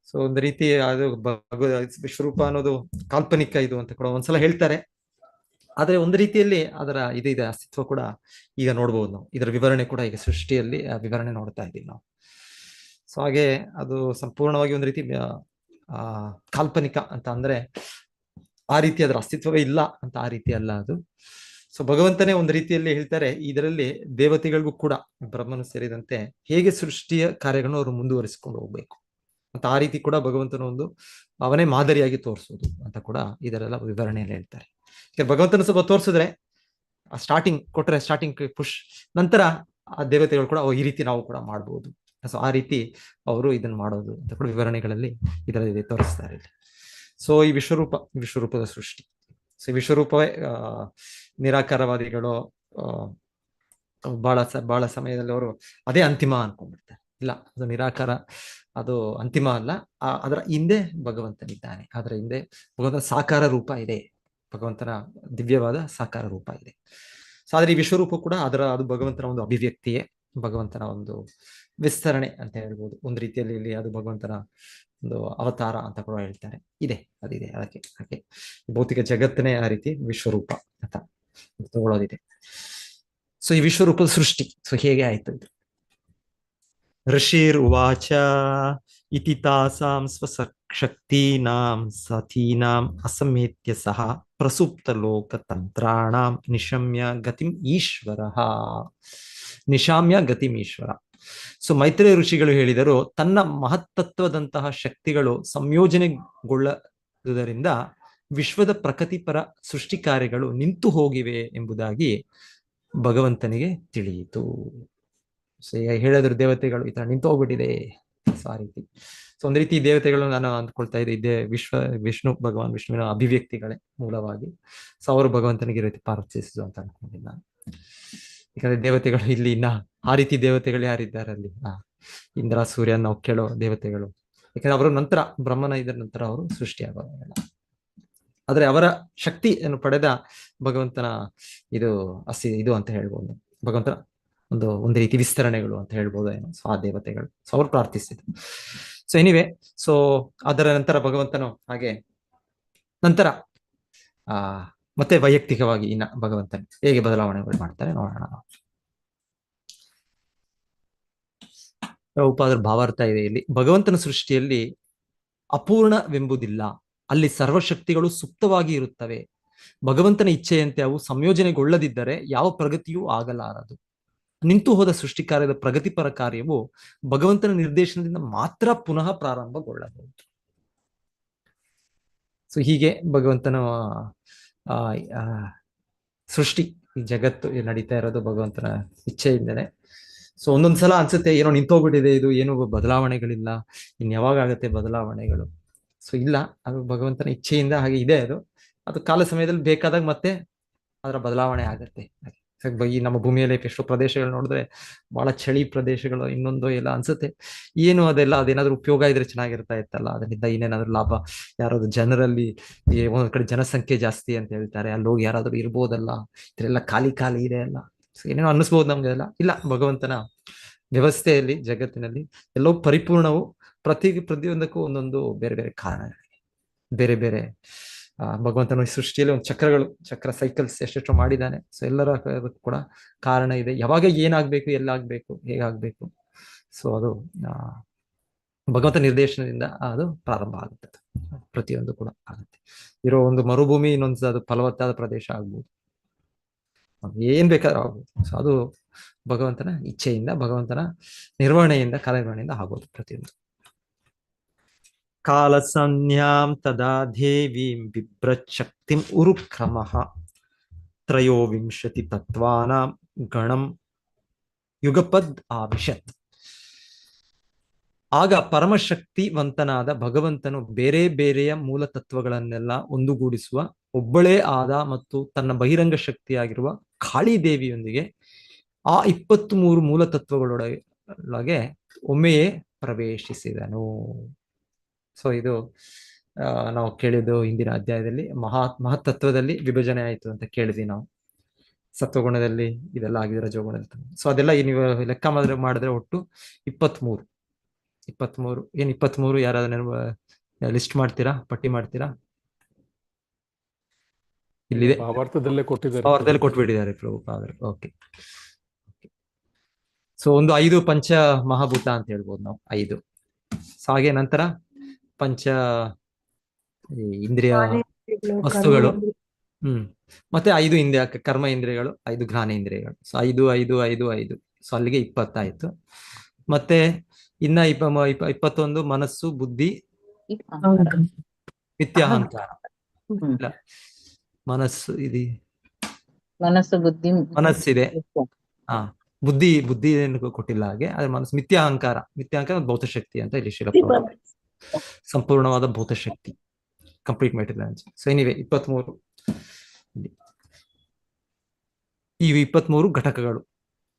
ಸೊ ಒಂದು ರೀತಿ ಅದು ವಿಶ್ವರೂಪ ಅನ್ನೋದು ಕಾಲ್ಪನಿಕ ಇದು ಅಂತ ಕೂಡ ಒಂದ್ಸಲ ಹೇಳ್ತಾರೆ. ಆದ್ರೆ ಒಂದು ರೀತಿಯಲ್ಲಿ ಅದರ ಇದೆ ಅಸ್ತಿತ್ವ ಕೂಡ ಈಗ ನೋಡ್ಬೋದು ನಾವು. ಇದರ ವಿವರಣೆ ಕೂಡ ಈಗ ಸೃಷ್ಟಿಯಲ್ಲಿ ವಿವರಣೆ ನೋಡ್ತಾ ಇದ್ದೀವಿ ನಾವು. ಸೊ ಹಾಗೆ ಅದು ಸಂಪೂರ್ಣವಾಗಿ ಒಂದು ರೀತಿ ಕಾಲ್ಪನಿಕ ಅಂತ ಅಂದ್ರೆ ಆ ರೀತಿ ಅದರ ಅಸ್ತಿತ್ವವೇ ಇಲ್ಲ ಅಂತ ಆ ರೀತಿ ಅಲ್ಲ ಅದು. ಸೊ ಭಗವಂತನೇ ಒಂದು ರೀತಿಯಲ್ಲಿ ಹೇಳ್ತಾರೆ, ಇದರಲ್ಲಿ ದೇವತೆಗಳಿಗೂ ಕೂಡ ಬ್ರಹ್ಮನು ಸೇರಿದಂತೆ ಹೇಗೆ ಸೃಷ್ಟಿಯ ಕಾರ್ಯಗಳನ್ನು ಅವರು ಮುಂದುವರಿಸಿಕೊಂಡು ಹೋಗ್ಬೇಕು ಅಂತ ಆ ರೀತಿ ಕೂಡ ಭಗವಂತನ ಒಂದು ಅವನೇ ಮಾದರಿಯಾಗಿ ತೋರಿಸೋದು ಅಂತ ಕೂಡ ಇದರೆಲ್ಲ ವಿವರಣೆಯಲ್ಲಿ ಹೇಳ್ತಾರೆ. ಭಗವಂತನ ಸ್ವಲ್ಪ ತೋರಿಸಿದ್ರೆ ಸ್ಟಾರ್ಟಿಂಗ್ ಪುಷ್, ನಂತರ ಆ ದೇವತೆಗಳು ಕೂಡ ಈ ರೀತಿ ನಾವು ಕೂಡ ಮಾಡ್ಬೋದು. ಸೊ ಆ ರೀತಿ ಅವರು ಇದನ್ನ ಮಾಡೋದು ಅಂತ ಕೂಡ ವಿವರಣೆಗಳಲ್ಲಿ ಇದರಲ್ಲಿ ತೋರಿಸ್ತಾರೆ. ಸೊ ಈ ವಿಶ್ವರೂಪದ ಸೃಷ್ಟಿ. ಸೊ ವಿಶ್ವರೂಪವೇ ನಿರಾಕಾರವಾದಿಗಳು ಬಹಳ ಸಮಯದಲ್ಲಿ ಅವರು ಅದೇ ಅಂತಿಮ ಅನ್ಕೊಂಡ್ಬಿಡ್ತಾರೆ. ಇಲ್ಲ, ಅದು ನಿರಾಕಾರ, ಅದು ಅಂತಿಮ ಅಲ್ಲ. ಅದರ ಹಿಂದೆ ಭಗವಂತನಿದ್ದಾನೆ, ಅದರ ಹಿಂದೆ ಭಗವಂತನ ಸಾಕಾರ ರೂಪ ಇದೆ, ಭಗವಂತನ ದಿವ್ಯವಾದ ಸಾಕಾರ ರೂಪ ಇದೆ. ಸೊ ಆದ್ರೆ ಈ ವಿಶ್ವರೂಪ ಕೂಡ ಅದು ಭಗವಂತನ ಒಂದು ಅಭಿವ್ಯಕ್ತಿಯೇ, ಭಗವಂತನ ಒಂದು ವಿಸ್ತರಣೆ ಅಂತ ಹೇಳ್ಬೋದು. ಒಂದು ರೀತಿಯಲ್ಲಿ ಇಲ್ಲಿ ಅದು ಭಗವಂತನ ಒಂದು ಅವತಾರ ಅಂತ ಕೂಡ ಹೇಳ್ತಾರೆ. ಅದಿದೆ. ಅದಕ್ಕೆ ಭೌತಿಕ ಜಗತ್ತನೇ ಆ ರೀತಿ ವಿಶ್ವರೂಪ ಅಂತ ತಗೊಳ್ಳೋದಿದೆ. ಸೊ ಈ ವಿಶ್ವರೂಪದ ಸೃಷ್ಟಿ ಸೊ ಹೇಗೆ ಆಯ್ತು ಇದು? ಋಷಿರ್ ಉವಾಚ ಇತಿ ತಾಸಾಂ ಸ್ವಶಕ್ತೀನಾಂ ಸತೀನಾಂ ಅಸಮೇತ್ಯ ಸಹ ಪ್ರಸುಪ್ತ ಲೋಕ ತಂತ್ರಾಣಾಂ ನಿಶಮ್ಯ ಗತಿಂ ಈಶ್ವರ. ಸೊ ಮೈತ್ರೇಯ ಋಷಿಗಳು ಹೇಳಿದರು, ತನ್ನ ಮಹತ್ತತ್ವದಂತಹ ಶಕ್ತಿಗಳು ಸಂಯೋಜನೆಗೊಳ್ಳದುದರಿಂದ ವಿಶ್ವದ ಪ್ರಗತಿಪರ ಸೃಷ್ಟಿ ಕಾರ್ಯಗಳು ನಿಂತು ಹೋಗಿವೆ ಎಂಬುದಾಗಿ ಭಗವಂತನಿಗೆ ತಿಳಿಯಿತು. ಸೊ ಹೇಳಿದ್ರು ದೇವತೆಗಳು, ಈ ತರ ನಿಂತು ಹೋಗ್ಬಿಟ್ಟಿದೆ ಸೊ ಆ ರೀತಿ. ಸೊ ಒಂದ್ ರೀತಿ ಈ ದೇವತೆಗಳು ನಾನು ಅಂದ್ಕೊಳ್ತಾ ಇದ್ದೆ ಇದೇ ವಿಷ್ಣು ಭಗವಾನ್ ವಿಷ್ಣುವಿನ ಅಭಿವ್ಯಕ್ತಿಗಳೇ ಮೂಲವಾಗಿ. ಸೊ ಅವರು ಭಗವಂತನಿಗೆ ಈ ರೀತಿ ಪ್ರಾರ್ಥಿಸಿದ್ರು ಅಂತ ಅನ್ಕೊಂಡಿಲ್ಲ. ಯಾಕಂದ್ರೆ ದೇವತೆಗಳು ಇಲ್ಲಿ ಇನ್ನ ಆ ರೀತಿ ದೇವತೆಗಳು ಯಾರಿದ್ದಾರೆ ಅಲ್ಲಿ, ಇಂದ್ರ ಸೂರ್ಯ ನಾವು ಕೇಳೋ ದೇವತೆಗಳು, ಯಾಕಂದ್ರೆ ಅವರ ನಂತರ ಬ್ರಹ್ಮನ ಇದರ ನಂತರ ಅವರು ಸೃಷ್ಟಿಯಾಗೋಲ್ಲ. ಆದ್ರೆ ಅವರ ಶಕ್ತಿಯನ್ನು ಪಡೆದ ಭಗವಂತನ ಇದು ಇದು ಅಂತ ಹೇಳ್ಬೋದು, ಭಗವಂತನ ಒಂದು ರೀತಿ ವಿಸ್ತರಣೆಗಳು ಅಂತ ಹೇಳ್ಬೋದು ಏನೋ. ಸೊ ಆ ದೇವತೆಗಳು, ಸೊ ಅವ್ರು ಪ್ರಾರ್ಥಿಸಿದ್ರು. ಸೊ ಎನಿವೆ, ಸೊ ಅದರ ನಂತರ ಭಗವಂತನು ಹಾಗೆ ನಂತರ ಮತ್ತೆ ವೈಯಕ್ತಿಕವಾಗಿ ಇನ್ನ ಭಗವಂತನ ಹೇಗೆ ಬದಲಾವಣೆಗಳು ಮಾಡ್ತಾರೆ ನೋಡೋಣ. ಉಪಾದ್ರ ಭಾವಾರ್ಥ ಇದೆ ಇಲ್ಲಿ. ಭಗವಂತನ ಸೃಷ್ಟಿಯಲ್ಲಿ ಅಪೂರ್ಣವೆಂಬುದಿಲ್ಲ, ಅಲ್ಲಿ ಸರ್ವಶಕ್ತಿಗಳು ಸುಪ್ತವಾಗಿ ಇರುತ್ತವೆ. ಭಗವಂತನ ಇಚ್ಛೆಯಂತೆ ಅವು ಸಂಯೋಜನೆಗೊಳ್ಳದಿದ್ದರೆ ಯಾವ ಪ್ರಗತಿಯೂ ಆಗಲಾರದು. ನಿಂತು ಹೋದ ಸೃಷ್ಟಿ ಕಾರ್ಯದ ಪ್ರಗತಿಪರ ಕಾರ್ಯವು ಭಗವಂತನ ನಿರ್ದೇಶನದಿಂದ ಮಾತ್ರ ಪುನಃ ಪ್ರಾರಂಭಗೊಳ್ಳಬಹುದು. ಸೊ ಹೀಗೆ ಭಗವಂತನ ಸೃಷ್ಟಿ, ಈ ಜಗತ್ತು ನಡೀತಾ ಇರೋದು ಭಗವಂತನ ಇಚ್ಛೆಯಿಂದನೇ. ಸೊ ಒಂದೊಂದ್ಸಲ ಅನ್ಸುತ್ತೆ ಏನೋ ನಿಂತೋಗ್ಬಿಟ್ಟಿದೆ, ಇದು ಏನು ಬದಲಾವಣೆಗಳಿಲ್ಲ, ಇನ್ ಯಾವಾಗ ಆಗತ್ತೆ ಬದಲಾವಣೆಗಳು. ಸೊ ಇಲ್ಲ, ಅದು ಭಗವಂತನ ಇಚ್ಛೆಯಿಂದ ಹಾಗೆ ಇದೆ. ಅದು ಕಾಲ ಸಮಯದಲ್ಲಿ ಬೇಕಾದಾಗ ಮತ್ತೆ ಅದರ ಬದಲಾವಣೆ ಆಗತ್ತೆ. ಈ ನಮ್ಮ ಭೂಮಿಯಲ್ಲಿ ಎಷ್ಟೋ ಪ್ರದೇಶಗಳು ನೋಡಿದ್ರೆ ಬಹಳ ಚಳಿ ಪ್ರದೇಶಗಳು, ಇನ್ನೊಂದು ಎಲ್ಲ ಅನ್ಸುತ್ತೆ ಏನು ಅದೆಲ್ಲ ಅದೇನಾದ್ರೂ ಉಪಯೋಗ ಇದ್ರೆ ಚೆನ್ನಾಗಿರ್ತಾ ಇತ್ತಲ್ಲ, ಅದರಿಂದ ಇನ್ನೇನಾದ್ರೂ ಲಾಭ, ಯಾರಾದ್ರೂ ಜನರಲ್ಲಿ ಒಂದೊಂದ್ ಕಡೆ ಜನಸಂಖ್ಯೆ ಜಾಸ್ತಿ ಅಂತ ಹೇಳ್ತಾರೆ, ಅಲ್ಲಿ ಹೋಗಿ ಯಾರಾದ್ರೂ ಇರ್ಬೋದಲ್ಲ, ಇದೆಲ್ಲ ಖಾಲಿ ಇದೆ ಅಲ್ಲ, ಏನೇನೋ ಅನ್ನಿಸ್ಬೋದು ನಮ್ಗೆಲ್ಲ. ಇಲ್ಲ, ಭಗವಂತನ ವ್ಯವಸ್ಥೆಯಲ್ಲಿ ಜಗತ್ತಿನಲ್ಲಿ ಎಲ್ಲವೂ ಪರಿಪೂರ್ಣವು. ಪ್ರತಿಯೊಂದಕ್ಕೂ ಒಂದೊಂದು ಬೇರೆ ಬೇರೆ ಕಾರಣ, ಬೇರೆ ಬೇರೆ ಭಗವಂತನ ಸೃಷ್ಟಿಯಲ್ಲಿ ಒಂದು ಚಕ್ರ ಸೈಕಲ್ಸ್ ಎಷ್ಟೆಷ್ಟೋ ಮಾಡಿದ್ದಾನೆ. ಸೊ ಎಲ್ಲರ ಕೂಡ ಕಾರಣ ಇದೆ, ಯಾವಾಗ ಏನಾಗ್ಬೇಕು, ಎಲ್ಲಾಗ್ಬೇಕು, ಹೇಗಾಗ್ಬೇಕು. ಸೊ ಅದು ಭಗವಂತ ನಿರ್ದೇಶನದಿಂದ ಅದು ಪ್ರಾರಂಭ ಆಗುತ್ತೆ. ಪ್ರತಿಯೊಂದು ಕೂಡ ಆಗುತ್ತೆ. ಇರೋ ಒಂದು ಮರುಭೂಮಿ ಇನ್ನೊಂದು ಅದು ಫಲವತ್ತಾದ ಪ್ರದೇಶ ಆಗ್ಬೋದು, ಏನ್ ಬೇಕಾದ್ರೂ ಆಗ್ಬೋದು. ಸೊ ಅದು ಭಗವಂತನ ಇಚ್ಛೆಯಿಂದ, ಭಗವಂತನ ನಿರ್ವಹಣೆಯಿಂದ, ಕಾರ್ಯನಿರ್ವಹಣೆಯಿಂದ ಆಗೋದು ಪ್ರತಿಯೊಂದು. ಕಾಲ ಸಂಜ್ಞಾಂ ತದಾ ದೇವೀಂ ಬಿಭ್ರಚ್ಛಕ್ತಿಂ ಉರುಕ್ರಮಃ ತ್ರಯೋವಿಂಶತಿ ತತ್ವಾನಾಂ ಗಣಂ ಯುಗಪದ್ ಆವಿಶತ್. ಆಗ ಪರಮಶಕ್ತಿವಂತನಾದ ಭಗವಂತನು ಬೇರೆ ಬೇರೆಯ ಮೂಲ ತತ್ವಗಳನ್ನೆಲ್ಲ ಒಂದುಗೂಡಿಸುವ ಒಬ್ಬಳೇ ಆದ ಮತ್ತು ತನ್ನ ಬಹಿರಂಗ ಶಕ್ತಿಯಾಗಿರುವ ಕಾಳಿ ದೇವಿಯೊಂದಿಗೆ ಆ 23 ಮೂಲ ತತ್ವಗಳೊಳಗೆ ಒಮ್ಮೆಯೇ ಪ್ರವೇಶಿಸಿದನು. ಸೊ ಇದು ನಾವು ಕೇಳಿದ್ದು ಹಿಂದಿನ ಅಧ್ಯಾಯದಲ್ಲಿ ಮಹತ್ತತ್ವದಲ್ಲಿ ವಿಭಜನೆ ಆಯಿತು ಅಂತ ಕೇಳಿದ್ವಿ ನಾವು. ಸತ್ವಗುಣದಲ್ಲಿ ಇದೆಲ್ಲ ಆಗಿದೆ, ರಜೋಗುಣದಲ್ಲಿ. ಸೊ ಅದೆಲ್ಲ ನೀವು ಲೆಕ್ಕ ಮಾಡಿದ್ರೆ ಒಟ್ಟು 23. ಏನ್ 23? ಯಾರಾದ್ರೂ ಲಿಸ್ಟ್ ಮಾಡ್ತೀರಾ, ಪಟ್ಟಿ ಮಾಡ್ತೀರಾ? ಇಲ್ಲಿದೆ, ಭಾವಾರ್ಥದಲ್ಲೇ ಕೊಟ್ಬಿಟ್ಟಿದ್ದಾರೆ ಪ್ರಭುಪಾದರು. ಓಕೆ. ಸೊ ಒಂದು 5 ಪಂಚ ಮಹಾಭೂತ ಅಂತ ಹೇಳ್ಬೋದು ನಾವು, 5. ಸೊ ಹಾಗೆ ನಂತರ ಪಂಚ ಇಂದ್ರಿಯ ವಸ್ತುಗಳು, ಮತ್ತೆ 5 ಇಂದ್ರಿಯ ಕರ್ಮ ಇಂದ್ರಿಯಗಳು, 5 ಘ್ರಾನೇಂದ್ರಿಯಗಳು. ಸೊ 5 5 5 5. ಸೊ ಅಲ್ಲಿಗೆ 20 ಆಯ್ತು. ಮತ್ತೆ ಇನ್ನ 21 ಮನಸ್ಸು, ಬುದ್ಧಿ, ಮಿಥ್ಯಾಹಂಕಾರ. ಇಲ್ಲ, ಮನಸ್ಸು ಇದೆ, ಮನಸ್ಸಿದೆ. ಬುದ್ಧಿ ಏನು ಕೊಟ್ಟಿಲ್ಲ ಹಾಗೆ. ಆದ್ರೆ ಮನಸ್ಸು, ಮಿಥ್ಯಾಹಂಕಾರ ಭೌತಶಕ್ತಿ ಅಂತ ಇಲ್ಲಿ ಸಂಪೂರ್ಣವಾದ ಭೌತಶಕ್ತಿ, ಕಂಪ್ಲೀಟ್ ಮೆಟೀರಿಯಲ್. So anyway 23. ಈ 23 ಘಟಕಗಳು.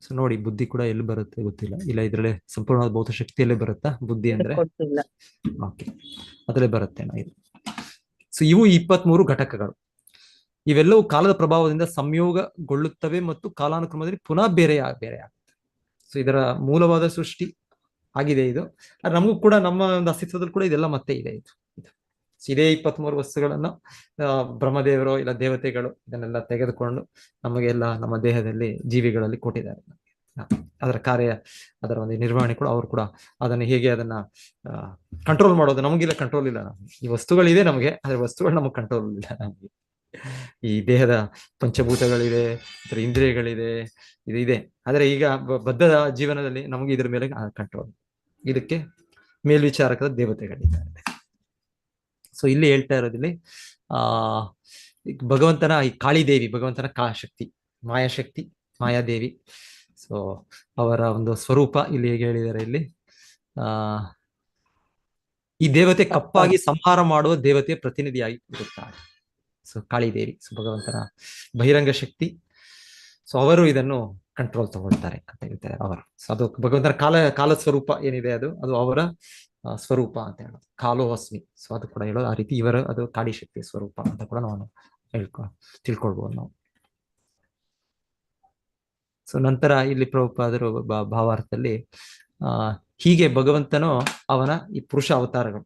ಸೊ ನೋಡಿ, ಬುದ್ಧಿ ಕೂಡ ಎಲ್ಲಿ ಬರುತ್ತೆ ಗೊತ್ತಿಲ್ಲ. ಇಲ್ಲ, ಇದ್ರಲ್ಲೇ ಸಂಪೂರ್ಣವಾದ ಭೌತಶಕ್ತಿಯಲ್ಲೇ ಬರುತ್ತಾ ಬುದ್ಧಿ ಅಂದ್ರೆ? ಓಕೆ, ಅದ್ರಲ್ಲೇ ಬರುತ್ತೆ ಇದು. ಸೊ ಇವು 23 ಘಟಕಗಳು. ಇವೆಲ್ಲವೂ ಕಾಲದ ಪ್ರಭಾವದಿಂದ ಸಂಯೋಗಗೊಳ್ಳುತ್ತವೆ ಮತ್ತು ಕಾಲಾನುಕ್ರಮದಲ್ಲಿ ಪುನಃ ಬೇರೆ ಆಗುತ್ತೆ. ಸೊ ಇದರ ಮೂಲವಾದ ಸೃಷ್ಟಿ ಆಗಿದೆ ಇದು. ನಮಗೂ ಕೂಡ ನಮ್ಮ ಒಂದು ಅಸ್ತಿತ್ವದಲ್ಲಿ ಕೂಡ ಇದೆಲ್ಲ ಮತ್ತೆ ಇದೆ. ಇದೇ 23 ವಸ್ತುಗಳನ್ನು ಬ್ರಹ್ಮದೇವರು ಇಲ್ಲ ದೇವತೆಗಳು ಇದನ್ನೆಲ್ಲ ತೆಗೆದುಕೊಂಡು ನಮಗೆಲ್ಲ ನಮ್ಮ ದೇಹದಲ್ಲಿ, ಜೀವಿಗಳಲ್ಲಿ ಕೊಟ್ಟಿದ್ದಾರೆ. ಅದರ ಕಾರ್ಯ, ಅದರ ಒಂದು ನಿರ್ವಹಣೆ ಕೂಡ ಅವರು ಕೂಡ ಅದನ್ನು ಹೇಗೆ ಅದನ್ನ ಕಂಟ್ರೋಲ್ ಮಾಡೋದು, ನಮಗಿಲ್ಲ ಕಂಟ್ರೋಲ್ ಇಲ್ಲ. ಈ ವಸ್ತುಗಳಿದೆ ನಮಗೆ, ಆದ್ರೆ ವಸ್ತುಗಳು ನಮಗೆ ಕಂಟ್ರೋಲ್ ಇಲ್ಲ. ನಮಗೆ ಈ ದೇಹದ ಪಂಚಭೂತಗಳಿದೆ, ಇದರ ಇಂದ್ರಿಯಗಳಿದೆ, ಇದು ಇದೆ. ಆದ್ರೆ ಈಗ ಬದ್ಧ ಜೀವನದಲ್ಲಿ ನಮಗೆ ಇದ್ರ ಮೇಲೆ ಕಂಟ್ರೋಲ್, ಇದಕ್ಕೆ ಮೇಲ್ವಿಚಾರಕದ ದೇವತೆಗಳಿದ್ದಾರೆ. ಸೊ ಇಲ್ಲಿ ಹೇಳ್ತಾ ಇರೋದಿಲ್ಲಿ ಭಗವಂತನ ಈ ಕಾಳಿದೇವಿ, ಭಗವಂತನ ಶಕ್ತಿ, ಮಾಯಾಶಕ್ತಿ, ಮಾಯಾದೇವಿ. ಸೊ ಅವರ ಒಂದು ಸ್ವರೂಪ ಇಲ್ಲಿ ಹೇಗೆ ಹೇಳಿದ್ದಾರೆ ಇಲ್ಲಿ, ಆ ಈ ದೇವತೆ ಕಪ್ಪಾಗಿ ಸಂಹಾರ ಮಾಡುವ ದೇವತೆಯ ಪ್ರತಿನಿಧಿಯಾಗಿ ಇರುತ್ತಾರೆ. ಸೊ ಕಾಳಿದೇವಿ, ಸೊ ಭಗವಂತನ ಬಹಿರಂಗ ಶಕ್ತಿ. ಸೊ ಅವರು ಇದನ್ನು ಕಂಟ್ರೋಲ್ ತಗೊಳ್ತಾರೆ ಅಂತ ಹೇಳ್ತಾರೆ ಅವರು. ಸೊ ಅದು ಭಗವಂತನ ಕಾಲ ಸ್ವರೂಪ ಏನಿದೆ ಅದು ಅದು ಅವರ ಸ್ವರೂಪ ಅಂತ ಹೇಳೋದು, ಕಾಲೋ ಅಸ್ಮಿ. ಸೊ ಅದು ಕೂಡ ಹೇಳೋದು ಆ ರೀತಿ ಇವರ ಅದು ಕಾಳಿ ಶಕ್ತಿಯ ಸ್ವರೂಪ ಅಂತ ಕೂಡ ನಾವು ತಿಳ್ಕೊಳ್ಬಹುದು ನಾವು. ಸೊ ನಂತರ ಇಲ್ಲಿ ಪ್ರಭುಪಾದರು ಭಾವಾರ್ಥದಲ್ಲಿ ಹೀಗೆ ಭಗವಂತನು ಅವನ ಈ ಪುರುಷ ಅವತಾರಗಳು,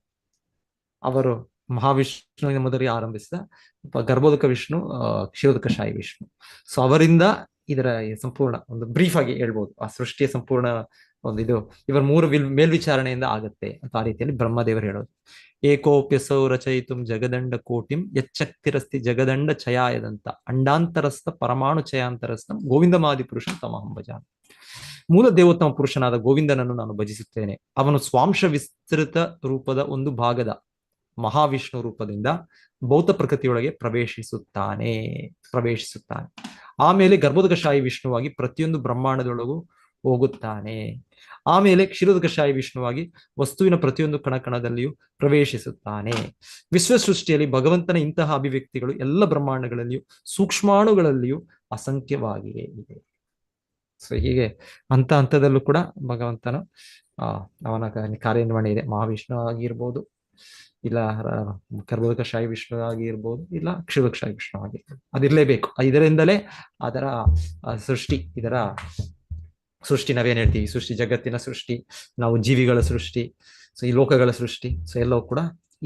ಅವರು ಮಹಾವಿಷ್ಣುವಿನ ಮೊದಲಿಗೆ ಆರಂಭಿಸಿದ ಗರ್ಭೋದಕ ವಿಷ್ಣು, ಕ್ಷೀರೋದಕ ಶಾಹಿ ವಿಷ್ಣು. ಸೊ ಅವರಿಂದ ಇದರ ಸಂಪೂರ್ಣ ಒಂದು ಬ್ರೀಫ್ ಆಗಿ ಹೇಳ್ಬೋದು, ಆ ಸೃಷ್ಟಿಯ ಸಂಪೂರ್ಣ ಒಂದು ಇದು ಇವರ ಮೂರು ಮೇಲ್ವಿಚಾರಣೆಯಿಂದ ಆಗತ್ತೆ ಅಂತ ಆ ರೀತಿಯಲ್ಲಿ ಬ್ರಹ್ಮದೇವರು ಹೇಳೋದು. ಏಕೋಪ್ಯಸೌ ರಚಯಿತುಂ ಜಗದಂಡ ಕೋಟಿಂ ಯಚ್ಚಕ್ತಿರಸ್ತಿ ಜಗದಂಡ ಚಯಾಯದಂತ ಅಂಡಾಂತರಸ್ಥ ಪರಮಾಣು ಚಯಾಂತರಸ್ಥ ಗೋವಿಂದಮಾದಿ ಪುರುಷ ತಮಹಂ ಭಜಾಮಿ. ಮೂಲ ದೇವೋತ್ತಮ ಪುರುಷನಾದ ಗೋವಿಂದನನ್ನು ನಾನು ಭಜಿಸುತ್ತೇನೆ. ಅವನು ಸ್ವಾಂಶ ವಿಸ್ತೃತ ರೂಪದ ಒಂದು ಭಾಗದ ಮಹಾವಿಷ್ಣು ರೂಪದಿಂದ ಭೌತ ಪ್ರಕೃತಿಯೊಳಗೆ ಪ್ರವೇಶಿಸುತ್ತಾನೆ. ಆಮೇಲೆ ಗರ್ಭೋದಕ ಶಾಹಿ ವಿಷ್ಣುವಾಗಿ ಪ್ರತಿಯೊಂದು ಬ್ರಹ್ಮಾಂಡದೊಳಗೂ ಹೋಗುತ್ತಾನೆ. ಆಮೇಲೆ ಕ್ಷೀರೋದಕ ಶಾಹಿ ವಿಷ್ಣುವಾಗಿ ವಸ್ತುವಿನ ಪ್ರತಿಯೊಂದು ಕಣಕಣದಲ್ಲಿಯೂ ಪ್ರವೇಶಿಸುತ್ತಾನೆ. ವಿಶ್ವ ಸೃಷ್ಟಿಯಲ್ಲಿ ಭಗವಂತನ ಇಂತಹ ಅಭಿವ್ಯಕ್ತಿಗಳು ಎಲ್ಲ ಬ್ರಹ್ಮಾಂಡಗಳಲ್ಲಿಯೂ ಸೂಕ್ಷ್ಮಾಣುಗಳಲ್ಲಿಯೂ ಅಸಂಖ್ಯವಾಗಿಯೇ ಇದೆ. ಸೊ ಹೀಗೆ ಹಂತದಲ್ಲೂ ಕೂಡ ಭಗವಂತನು ಅವನ ಕಾರ್ಯನಿರ್ವಹಣೆ ಇದೆ. ಮಹಾವಿಷ್ಣು ಆಗಿರ್ಬೋದು, ಇಲ್ಲ ಗರ್ಭೋದಕ ಶಾಹಿ ವಿಷ್ಣು ಆಗಿರ್ಬೋದು, ಇಲ್ಲ ಕ್ಷೀರೋದಕ ಶಾಹಿ ವಿಷ್ಣು ಆಗಿರ್ಬೋದು, ಅದಿರ್ಲೇಬೇಕು. ಇದರಿಂದಲೇ ಅದರ ಸೃಷ್ಟಿ ನಾವೇನ್ ಹೇಳ್ತೀವಿ, ಸೃಷ್ಟಿ ಜಗತ್ತಿನ ಸೃಷ್ಟಿ, ನಾವು ಜೀವಿಗಳ ಸೃಷ್ಟಿ, ಸೊ ಈ ಲೋಕಗಳ ಸೃಷ್ಟಿ, ಸೊ ಎಲ್ಲವೂ ಕೂಡ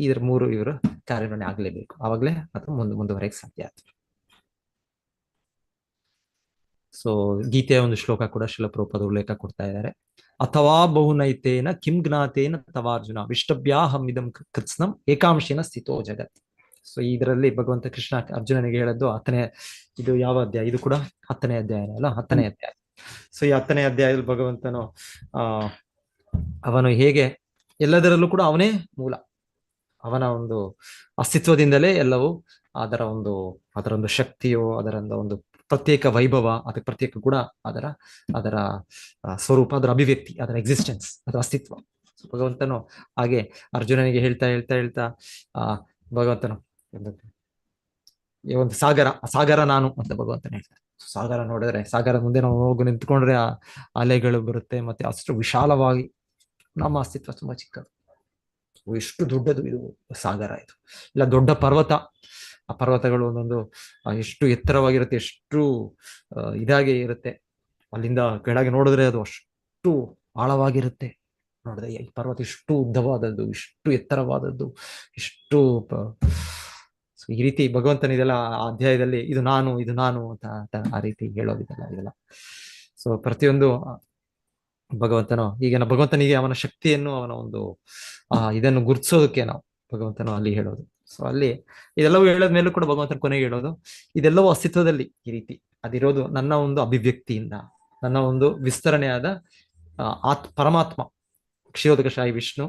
ಇವರ ಕಾರ್ಯನಿರ್ವಹಣೆ ಆಗ್ಲೇಬೇಕು. ಆವಾಗಲೇ ಅದು ಮುಂದುವರೆಯಕ್ಕೆ ಸಾಧ್ಯ ಆಗ್ತದೆ. ಸೊ ಗೀತೆಯ ಒಂದು ಶ್ಲೋಕ ಕೂಡ ಶಿಲ ಪ್ರಭುಪಾದ ಉಲ್ಲೇಖ ಕೊಡ್ತಾ ಇದ್ದಾರೆ. ಅಥವಾ ಬಹುನೈತೇನ ಕಿಂ ಜ್ಞಾತೇನ ತವಾರ್ಜುನ ವಿಷ್ಟಭ್ಯಾಹಂ ಇದಂ ಕೃತ್ಸ್ನಂ ಏಕಾಂಶೇನ ಸ್ಥಿತೋ ಜಗತ್. ಸೊ ಇದರಲ್ಲಿ ಭಗವಂತ ಕೃಷ್ಣ ಅರ್ಜುನನಿಗೆ ಹೇಳದ್ದು ಇದು ಯಾವ ಅಧ್ಯಾಯ? ಇದು ಕೂಡ 10ನೇ ಅಧ್ಯಾಯ ಅಲ್ಲ, 10ನೇ ಅಧ್ಯಾಯ. ಸೊ ಈ 10ನೇ ಅಧ್ಯಾಯದಲ್ಲಿ ಭಗವಂತನು ಅವನು ಹೇಗೆ ಎಲ್ಲದರಲ್ಲೂ ಕೂಡ ಅವನೇ ಮೂಲ, ಅವನ ಒಂದು ಅಸ್ತಿತ್ವದಿಂದಲೇ ಎಲ್ಲವೂ ಅದರ ಒಂದು ಶಕ್ತಿಯೋ, ಅದರ ಒಂದು ಪ್ರತ್ಯೇಕ ವೈಭವ, ಅದಕ್ಕೆ ಪ್ರತ್ಯೇಕ ಗುಣ, ಅದರ ಸ್ವರೂಪ, ಅದರ ಅಭಿವ್ಯಕ್ತಿ, ಅದರ ಎಕ್ಸಿಸ್ಟೆನ್ಸ್, ಅದರ ಅಸ್ತಿತ್ವ. ಭಗವಂತನು ಹಾಗೆ ಅರ್ಜುನನಿಗೆ ಹೇಳ್ತಾ ಭಗವಂತನು ಒಂದು ಸಾಗರ ನಾನು ಅಂತ ಭಗವಂತನ ಹೇಳ್ತಾರೆ. ಸಾಗರ ನೋಡಿದ್ರೆ, ಸಾಗರ ಮುಂದೆ ನಾವು ಹೋಗಿ ನಿಂತ್ಕೊಂಡ್ರೆ ಆ ಅಲೆಗಳು ಬರುತ್ತೆ, ಮತ್ತೆ ಅಷ್ಟು ವಿಶಾಲವಾಗಿ ನಮ್ಮ ಅಸ್ತಿತ್ವ ತುಂಬಾ ಚಿಕ್ಕದು. ಎಷ್ಟು ದೊಡ್ಡದು ಇದು ಸಾಗರ ಇದು. ಇಲ್ಲ ದೊಡ್ಡ ಪರ್ವತ, ಆ ಪರ್ವತಗಳು ಒಂದೊಂದು ಎಷ್ಟು ಎತ್ತರವಾಗಿರುತ್ತೆ, ಎಷ್ಟು ಇದಾಗಿ ಇರುತ್ತೆ. ಅಲ್ಲಿಂದ ಕೆಳಗೆ ನೋಡಿದ್ರೆ ಅದು ಅಷ್ಟು ಆಳವಾಗಿರುತ್ತೆ. ನೋಡಿದ್ರೆ ಈ ಪರ್ವತ ಇಷ್ಟು ಉದ್ದವಾದದ್ದು, ಇಷ್ಟು ಎತ್ತರವಾದದ್ದು, ಇಷ್ಟು ಈ ರೀತಿ ಭಗವಂತನ ಇದೆಲ್ಲ ಆ ಅಧ್ಯಾಯದಲ್ಲಿ ಇದು ನಾನು ಅಂತ ಆ ರೀತಿ ಇದೆಲ್ಲ. ಸೊ ಪ್ರತಿಯೊಂದು ಭಗವಂತನು ಭಗವಂತನಿಗೆ ಅವನ ಶಕ್ತಿಯನ್ನು, ಅವನ ಒಂದು ಇದನ್ನು ಗುರುತಿಸೋದಕ್ಕೆ ನಾವು ಭಗವಂತನು ಅಲ್ಲಿ ಹೇಳೋದು. ಸೊ ಅಲ್ಲಿ ಇದೆಲ್ಲವೂ ಹೇಳೋದ್ ಮೇಲೂ ಕೂಡ ಭಗವಂತನ ಕೊನೆಗೆ ಹೇಳೋದು, ಇದೆಲ್ಲವೂ ಅಸ್ತಿತ್ವದಲ್ಲಿ ಈ ರೀತಿ ಅದಿರೋದು ನನ್ನ ಒಂದು ಅಭಿವ್ಯಕ್ತಿಯಿಂದ, ನನ್ನ ಒಂದು ವಿಸ್ತರಣೆಯಾದ ಪರಮಾತ್ಮ ಕ್ಷೀರೋದಕ ಶಾಹಿ ವಿಷ್ಣು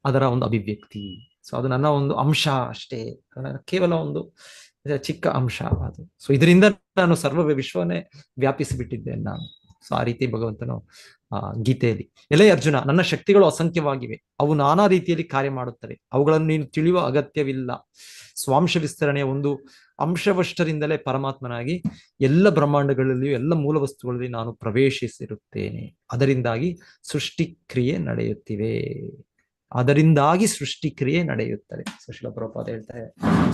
ಅದರ ಒಂದು ಅಭಿವ್ಯಕ್ತಿ. ಸೊ ಅದು ನನ್ನ ಒಂದು ಅಂಶ ಅಷ್ಟೇ, ಕೇವಲ ಒಂದು ಚಿಕ್ಕ ಅಂಶ ಅದು. ಸೊ ಇದರಿಂದ ನಾನು ಸರ್ವ ವಿಶ್ವನೇ ವ್ಯಾಪಿಸಿಬಿಟ್ಟಿದ್ದೇನೆ ನಾನು. ಸೊ ಆ ರೀತಿ ಭಗವಂತನು ಗೀತೆಯಲ್ಲಿ, ಎಲೆ ಅರ್ಜುನ, ನನ್ನ ಶಕ್ತಿಗಳು ಅಸಂಖ್ಯವಾಗಿವೆ, ಅವು ನಾನಾ ರೀತಿಯಲ್ಲಿ ಕಾರ್ಯ ಮಾಡುತ್ತವೆ, ಅವುಗಳನ್ನು ನೀನು ತಿಳಿಯುವ ಅಗತ್ಯವಿಲ್ಲ. ಸ್ವಾಂಶ ವಿಸ್ತರಣೆಯ ಒಂದು ಅಂಶವಷ್ಟರಿಂದಲೇ ಪರಮಾತ್ಮನಾಗಿ ಎಲ್ಲ ಬ್ರಹ್ಮಾಂಡಗಳಲ್ಲಿಯೂ ಎಲ್ಲ ಮೂಲ ವಸ್ತುಗಳಲ್ಲಿ ನಾನು ಪ್ರವೇಶಿಸಿರುತ್ತೇನೆ. ಅದರಿಂದಾಗಿ ಸೃಷ್ಟಿಕ್ರಿಯೆ ನಡೆಯುತ್ತಿವೆ. ಸುಶೀಲ ಪ್ರಭುಪಾದ ಹೇಳ್ತಾರೆ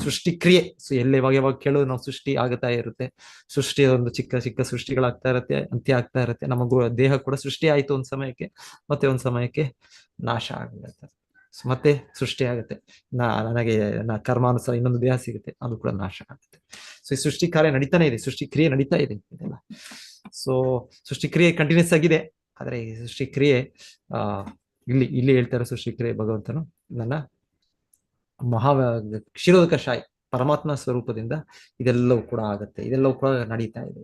ಸೃಷ್ಟಿಕ್ರಿಯೆ. ಸೊ ಯಾವಾಗ ಕೇಳೋದು ನಾವು ಸೃಷ್ಟಿ ಆಗ್ತಾ ಇರುತ್ತೆ, ಸೃಷ್ಟಿಯ ಒಂದು ಚಿಕ್ಕ ಚಿಕ್ಕ ಸೃಷ್ಟಿಗಳಾಗ್ತಾ ಇರುತ್ತೆ, ಅಂತ್ಯ ಆಗ್ತಾ ಇರುತ್ತೆ. ನಮಗೂ ದೇಹ ಕೂಡ ಸೃಷ್ಟಿ ಆಯ್ತು ಒಂದ್ ಸಮಯಕ್ಕೆ, ಮತ್ತೆ ಒಂದ್ ಸಮಯಕ್ಕೆ ನಾಶ ಆಗಿರುತ್ತೆ, ಮತ್ತೆ ಸೃಷ್ಟಿ ಆಗುತ್ತೆ. ನನಗೆ ಕರ್ಮಾನುಸಾರ ಇನ್ನೊಂದು ದೇಹ ಸಿಗುತ್ತೆ, ಅದು ಕೂಡ ನಾಶ ಆಗುತ್ತೆ. ಸೊ ಈ ಸೃಷ್ಟಿ ಕಾರ್ಯ ನಡೀತಾನೆ ಇದೆ, ಸೃಷ್ಟಿ ಕ್ರಿಯೆ ನಡೀತಾ ಇದೆ ಇದೆಲ್ಲ. ಸೊ ಸೃಷ್ಟಿ ಕ್ರಿಯೆ ಕಂಟಿನ್ಯೂಸ್ ಆಗಿದೆ. ಆದ್ರೆ ಈ ಸೃಷ್ಟಿ ಕ್ರಿಯೆ ಇಲ್ಲಿ ಹೇಳ್ತಾರೆ, ಸೃಷ್ಟಿ ಕ್ರಿಯೆ ಭಗವಂತನು ನನ್ನ ಕ್ಷೀರೋದಕ ಶಾಹಿ ಪರಮಾತ್ಮ ಸ್ವರೂಪದಿಂದ ಇದೆಲ್ಲವೂ ಕೂಡ ಆಗತ್ತೆ, ಇದೆಲ್ಲವೂ ಕೂಡ ನಡೀತಾ ಇದೆ.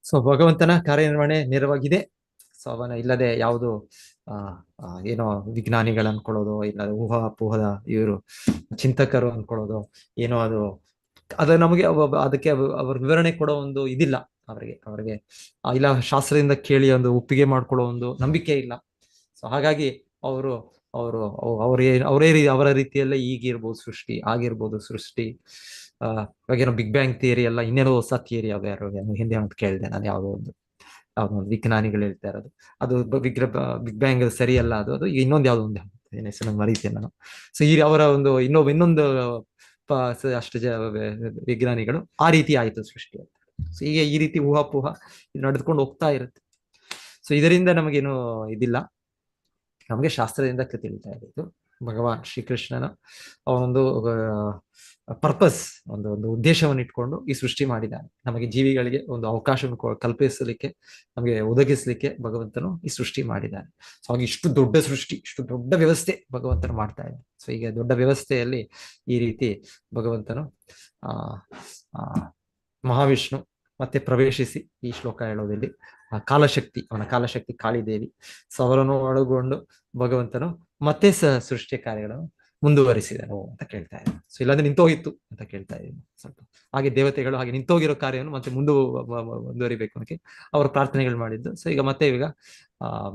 ಸೊ ಭಗವಂತನ ಕಾರ್ಯನಿರ್ವಹಣೆ ನೇರವಾಗಿದೆ. ಸೊ ಅವನ ಇಲ್ಲದೆ ಯಾವುದು ಏನೋ ವಿಜ್ಞಾನಿಗಳು ಅನ್ಕೊಳ್ಳೋದು, ಇಲ್ಲ ಊಹಾಪೋಹದ ಇವರು ಚಿಂತಕರು ಅನ್ಕೊಳ್ಳೋದು ಏನೋ ಅದು ನಮಗೆ ಅದಕ್ಕೆ ಅವ್ರ ವಿವರಣೆ ಕೊಡೋ ಒಂದು ಇದಿಲ್ಲ. ಅವರಿಗೆ ಇಲ್ಲ ಶಾಸ್ತ್ರದಿಂದ ಕೇಳಿ ಒಂದು ಒಪ್ಪಿಗೆ ಮಾಡ್ಕೊಳ್ಳೋ ಒಂದು ನಂಬಿಕೆ ಇಲ್ಲ. ಸೊ ಹಾಗಾಗಿ ಅವರು ಅವರು ಅವರ ರೀತಿಯಲ್ಲೇ ಈಗಿರ್ಬೋದು ಸೃಷ್ಟಿ, ಆಗಿರ್ಬೋದು ಸೃಷ್ಟಿ. ಇವಾಗೇನೋ ಬಿಗ್ ಬ್ಯಾಂಗ್ ಥಿಯರಿ ಎಲ್ಲ ಇನ್ನೇನೋ ಹೊಸ ಥಿಯರಿ ಯಾವ್ಯಾರು ಹಿಂದೆ ಅಂತ ಕೇಳಿದೆ ನಾನು, ಯಾವ್ದೋ ಒಂದು ವಿಜ್ಞಾನಿಗಳು ಹೇಳ್ತಾ ಇರೋದು ಅದು ಬಿಗ್ ಬ್ಯಾಂಗ್ ಸರಿಯಲ್ಲ, ಅದು ಇನ್ನೊಂದು ಯಾವ್ದೋ ಒಂದು ಏನ್ ಹೆಸರು ನಂಗೆ ಮರೀತೇನೆ ನಾನು. ಸೊ ಈ ಅವರ ಒಂದು ಇನ್ನೊಂದು ಅಷ್ಟು ವಿಜ್ಞಾನಿಗಳು ಆ ರೀತಿ ಆಯ್ತು ಸೃಷ್ಟಿ ಅಂತ. ಸೊ ಈಗ ಈ ರೀತಿ ಊಹಾಪೋಹ ನಡೆದುಕೊಂಡು ಹೋಗ್ತಾ ಇರುತ್ತೆ. ಸೊ ಇದರಿಂದ ನಮಗೇನು ಇದಿಲ್ಲ, ನಮಗೆ ಶಾಸ್ತ್ರದಿಂದ ತಿಳಿತಾ ಇದ್ದು ಭಗವಾನ್ ಶ್ರೀಕೃಷ್ಣನ ಅವನೊಂದು ಪರ್ಪಸ್, ಒಂದು ಉದ್ದೇಶವನ್ನು ಇಟ್ಕೊಂಡು ಈ ಸೃಷ್ಟಿ ಮಾಡಿದ್ದಾನೆ. ನಮಗೆ ಜೀವಿಗಳಿಗೆ ಒಂದು ಅವಕಾಶವನ್ನು ಕಲ್ಪಿಸಲಿಕ್ಕೆ, ನಮಗೆ ಒದಗಿಸ್ಲಿಕ್ಕೆ ಭಗವಂತನು ಈ ಸೃಷ್ಟಿ ಮಾಡಿದ್ದಾನೆ. ಸೊ ಹಾಗೆ ಇಷ್ಟು ದೊಡ್ಡ ಸೃಷ್ಟಿ, ಇಷ್ಟು ದೊಡ್ಡ ವ್ಯವಸ್ಥೆ ಭಗವಂತನು ಮಾಡ್ತಾ ಇದ್ದಾನೆ. ಸೊ ಈಗ ದೊಡ್ಡ ವ್ಯವಸ್ಥೆಯಲ್ಲಿ ಈ ರೀತಿ ಭಗವಂತನು ಮಹಾವಿಷ್ಣು ಮತ್ತೆ ಪ್ರವೇಶಿಸಿ ಈ ಶ್ಲೋಕ ಹೇಳೋದಲ್ಲಿ ಕಾಲಶಕ್ತಿ, ಅವನ ಕಾಲಶಕ್ತಿ ಕಾಳಿದೇವಿ, ಸೊ ಅವರನ್ನು ಒಳಗೊಂಡು ಭಗವಂತನು ಮತ್ತೆ ಸೃಷ್ಟಿಯ ಕಾರ್ಯಗಳನ್ನು ಮುಂದುವರಿಸಿದನು ಅಂತ ಕೇಳ್ತಾ ಇದ್ದಾರೆ. ಸೊ ಇಲ್ಲಾಂದ್ರೆ ನಿಂತೋಗಿತ್ತು ಅಂತ ಕೇಳ್ತಾ ಇದ್ದೀನಿ ಸ್ವಲ್ಪ. ಹಾಗೆ ದೇವತೆಗಳು ಹಾಗೆ ನಿಂತೋಗಿರೋ ಕಾರ್ಯವನ್ನು ಮತ್ತೆ ಮುಂದುವರಿಬೇಕು ಅಂತ ಅವರು ಪ್ರಾರ್ಥನೆಗಳು ಮಾಡಿದ್ದು. ಸೊ ಈಗ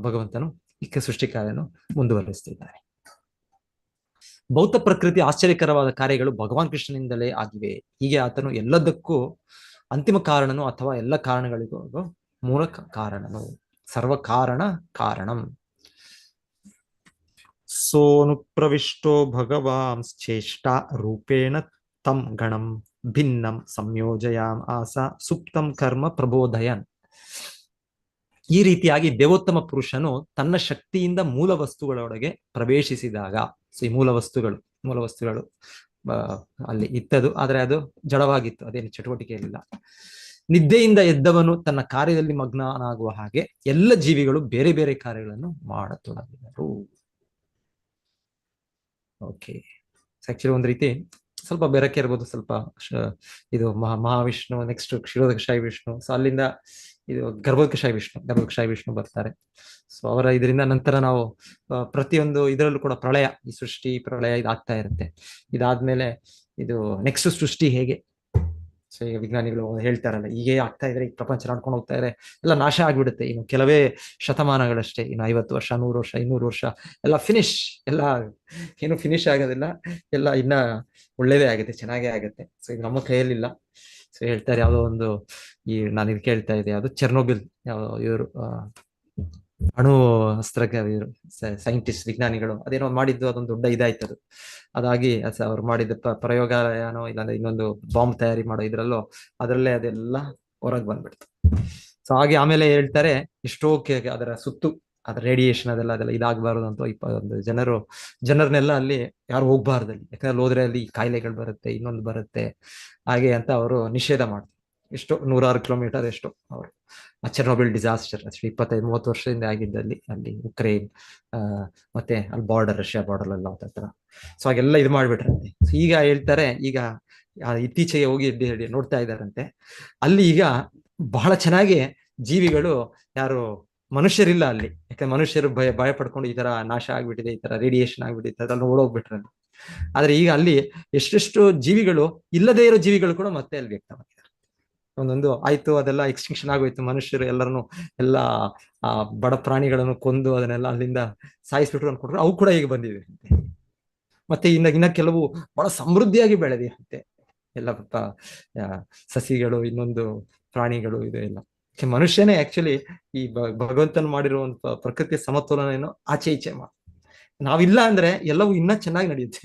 ಭಗವಂತನು ಈ ಸೃಷ್ಟಿ ಕಾರ್ಯವನ್ನು ಮುಂದುವರಿಸ್ತಿದ್ದಾರೆ. ಭೌತ ಪ್ರಕೃತಿ ಆಶ್ಚರ್ಯಕರವಾದ ಕಾರ್ಯಗಳು ಭಗವಾನ್ ಕೃಷ್ಣನಿಂದಲೇ ಆಗಿವೆ. ಹೀಗೆ ಆತನು ಎಲ್ಲದಕ್ಕೂ ಅಂತಿಮ ಕಾರಣನು ಅಥವಾ ಎಲ್ಲ ಕಾರಣಗಳಿಗೂ ಮೂಲ ಕಾರಣನು, ಸರ್ವ ಕಾರಣಂ. ಸೋನುಪ್ರವಿಷ್ಟೋ ಭಗವಾಂಶ್ಚೇಷ್ಟ ರೂಪೇಣ ತಂ ಗಣಂ ಭಿನ್ನಂ ಸಂಯೋಜಯಾಮ್ ಆಸ ಸುಪ್ತಂ ಕರ್ಮ ಪ್ರಬೋಧಯನ್. ಈ ರೀತಿಯಾಗಿ ದೇವೋತ್ತಮ ಪುರುಷನು ತನ್ನ ಶಕ್ತಿಯಿಂದ ಮೂಲ ವಸ್ತುಗಳೊಳಗೆ ಪ್ರವೇಶಿಸಿದಾಗ, ಸೊ ಈ ಮೂಲ ವಸ್ತುಗಳು ಅಲ್ಲಿ ಇತ್ತದು, ಆದ್ರೆ ಅದು ಜಡವಾಗಿತ್ತು, ಅದೇನು ಚಟುವಟಿಕೆ ಇರಲಿಲ್ಲ. ನಿದ್ದೆಯಿಂದ ಎದ್ದವನು ತನ್ನ ಕಾರ್ಯದಲ್ಲಿ ಮಗ್ನನಾಗುವ ಹಾಗೆ ಎಲ್ಲ ಜೀವಿಗಳು ಬೇರೆ ಬೇರೆ ಕಾರ್ಯಗಳನ್ನು ಮಾಡತೊಡಗಿದರು. ಓಕೆ, ಆಕ್ಚುಲಿ ಒಂದ್ ರೀತಿ ಸ್ವಲ್ಪ ಬೆರಕೆ ಇರ್ಬೋದು, ಸ್ವಲ್ಪ ಇದು ಮಹಾವಿಷ್ಣು, ನೆಕ್ಸ್ಟ್ ಕ್ಷೀರೋದಕಶಾಹಿ ವಿಷ್ಣು, ಸೊ ಅಲ್ಲಿಂದ ಇದು ಗರ್ಭೋದಕಶಾಹಿ ವಿಷ್ಣು ಬರ್ತಾರೆ. ಸೊ ಅವರ ಇದರಿಂದ ನಂತರ ನಾವು ಪ್ರತಿಯೊಂದು ಇದರಲ್ಲೂ ಕೂಡ ಪ್ರಳಯ, ಈ ಸೃಷ್ಟಿ ಪ್ರಳಯ ಇದಾಗ್ತಾ ಇರುತ್ತೆ. ಇದಾದ್ಮೇಲೆ ಇದು ನೆಕ್ಸ್ಟ್ ಸೃಷ್ಟಿ ಹೇಗೆ, ಸೊ ಈಗ ವಿಜ್ಞಾನಿಗಳು ಹೇಳ್ತಾರಲ್ಲ, ಹೀಗೆ ಆಗ್ತಾ ಇದ್ರೆ ಈ ಪ್ರಪಂಚ ನಡ್ಕೊಂಡು ಹೋಗ್ತಾ ಇದ್ರೆ ಎಲ್ಲ ನಾಶ ಆಗ್ಬಿಡುತ್ತೆ, ಇನ್ನು ಕೆಲವೇ ಶತಮಾನಗಳಷ್ಟೇ, ಇನ್ನು 50 ವರ್ಷ 100 ವರ್ಷ 200 ವರ್ಷ ಎಲ್ಲ ಫಿನಿಶ್, ಎಲ್ಲ ಏನು ಫಿನಿಶ್ ಆಗೋದಿಲ್ಲ, ಎಲ್ಲ ಇನ್ನ ಒಳ್ಳೇದೇ ಆಗುತ್ತೆ, ಚೆನ್ನಾಗೇ ಆಗುತ್ತೆ. ಸೊ ಇದು ನಮ್ಮ ಕೈಯಲ್ಲಿಲ್ಲ. ಸೊ ಹೇಳ್ತಾರೆ ಯಾವುದೋ ಒಂದು, ನಾನು ಇದು ಕೇಳ್ತಾ ಇದ್ದೆ, ಯಾವುದು ಚೆರ್ನೋಬಿಲ್, ಇವರು ಅಣು ಅಸ್ತ್ರ ಸೈಂಟಿಸ್ಟ್ ವಿಜ್ಞಾನಿಗಳು ಅದೇನೋ ಮಾಡಿದ್ದು, ಅದೊಂದು ದೊಡ್ಡ ಇದಾಯ್ತದು. ಅದಾಗಿ ಅವ್ರು ಮಾಡಿದ ಪ್ರಯೋಗಾಲಯನೋ ಇಲ್ಲಾಂದ್ರೆ ಇನ್ನೊಂದು ಬಾಂಬ್ ತಯಾರಿ ಮಾಡೋ ಇದ್ರಲ್ಲೋ ಅದರಲ್ಲೇ ಅದೆಲ್ಲ ಹೊರಗೆ ಬಂದ್ಬಿಡ್ತು. ಸೊ ಹಾಗೆ ಆಮೇಲೆ ಹೇಳ್ತಾರೆ ಎಷ್ಟೋ ಅದರ ಸುತ್ತು ಅದ್ರ ರೇಡಿಯೇಷನ್ ಅದೆಲ್ಲ ಇದಾಗಬಾರದು ಅಂತ ಒಂದು ಜನರನ್ನೆಲ್ಲ ಅಲ್ಲಿ ಯಾರು ಹೋಗ್ಬಾರ್ದಲ್ಲಿ, ಯಾಕಂದ್ರೆ ಹೋದ್ರೆ ಅಲ್ಲಿ ಕಾಯಿಲೆಗಳು ಬರುತ್ತೆ, ಇನ್ನೊಂದು ಬರುತ್ತೆ ಹಾಗೆ ಅಂತ ಅವರು ನಿಷೇಧ ಮಾಡ್ತಾರೆ. ಎಷ್ಟೋ 100 ಕಿಲೋಮೀಟರ್ ಎಷ್ಟೋ ಅವರು ಚೆರ್ನೋಬಿಲ್ ಡಿಸಾಸ್ಟರ್ 25-30 ವರ್ಷದಿಂದ ಆಗಿದ್ದಲ್ಲಿ, ಅಲ್ಲಿ ಉಕ್ರೇನ್ ಮತ್ತೆ ಅಲ್ಲಿ ಬಾರ್ಡರ್, ರಷ್ಯಾ ಬಾರ್ಡರ್ ಎಲ್ಲ ಹತ್ರ. ಸೊ ಹಾಗೆಲ್ಲ ಇದು ಮಾಡ್ಬಿಟ್ರಂತೆ. ಸೊ ಈಗ ಹೇಳ್ತಾರೆ, ಈಗ ಇತ್ತೀಚೆಗೆ ಹೋಗಿ ನೋಡ್ತಾ ಇದ್ದಾರಂತೆ, ಅಲ್ಲಿ ಈಗ ಬಹಳ ಚೆನ್ನಾಗಿ ಜೀವಿಗಳು, ಯಾರು ಮನುಷ್ಯರಿಲ್ಲ ಅಲ್ಲಿ, ಯಾಕಂದ್ರೆ ಮನುಷ್ಯರು ಭಯ ಪಡ್ಕೊಂಡು ಈ ತರ ನಾಶ ಆಗ್ಬಿಟ್ಟಿದೆ, ಈ ತರ ರೇಡಿಯೇಷನ್ ಆಗ್ಬಿಟ್ಟಿದೆ, ಅದೆಲ್ಲ ಓಡೋಗ್ಬಿಟ್ರಂತೆ. ಆದ್ರೆ ಈಗ ಅಲ್ಲಿ ಎಷ್ಟೆಷ್ಟು ಜೀವಿಗಳು, ಇಲ್ಲದೇ ಇರೋ ಜೀವಿಗಳು ಕೂಡ ಮತ್ತೆ ಅಲ್ಲಿ ವ್ಯಕ್ತವಾಗಿದ್ದಾರೆ. ಒಂದೊಂದು ಆಯ್ತು, ಅದೆಲ್ಲ ಎಕ್ಸ್ಟಿಂಕ್ಷನ್ ಆಗೋಯ್ತು, ಮನುಷ್ಯರು ಎಲ್ಲರನ್ನು ಎಲ್ಲ ಬಡ ಪ್ರಾಣಿಗಳನ್ನು ಕೊಂದು ಅದನ್ನೆಲ್ಲ ಅಲ್ಲಿಂದ ಸಾಯಿಸ್ಬಿಟ್ರು ಅನ್ಕೊಂಡ್ರು, ಅವು ಕೂಡ ಈಗ ಬಂದಿವೆ ಅಂತೆ. ಮತ್ತೆ ಇನ್ನ ಕೆಲವು ಬಹಳ ಸಮೃದ್ಧಿಯಾಗಿ ಬೆಳೆದಿರುತ್ತೆ ಎಲ್ಲ ಸಸಿಗಳು, ಇನ್ನೊಂದು ಪ್ರಾಣಿಗಳು, ಇದು ಎಲ್ಲ. ಮನುಷ್ಯನೇ ಆಕ್ಚುಲಿ ಈ ಭಗವಂತನ ಮಾಡಿರುವಂತ ಪ್ರಕೃತಿಯ ಸಮತೋಲನ ಏನೋ ಆಚೆ ಈಚೆ ನಾವಿಲ್ಲ ಅಂದ್ರೆ ಎಲ್ಲವೂ ಇನ್ನ ಚೆನ್ನಾಗಿ ನಡೆಯುತ್ತೆ.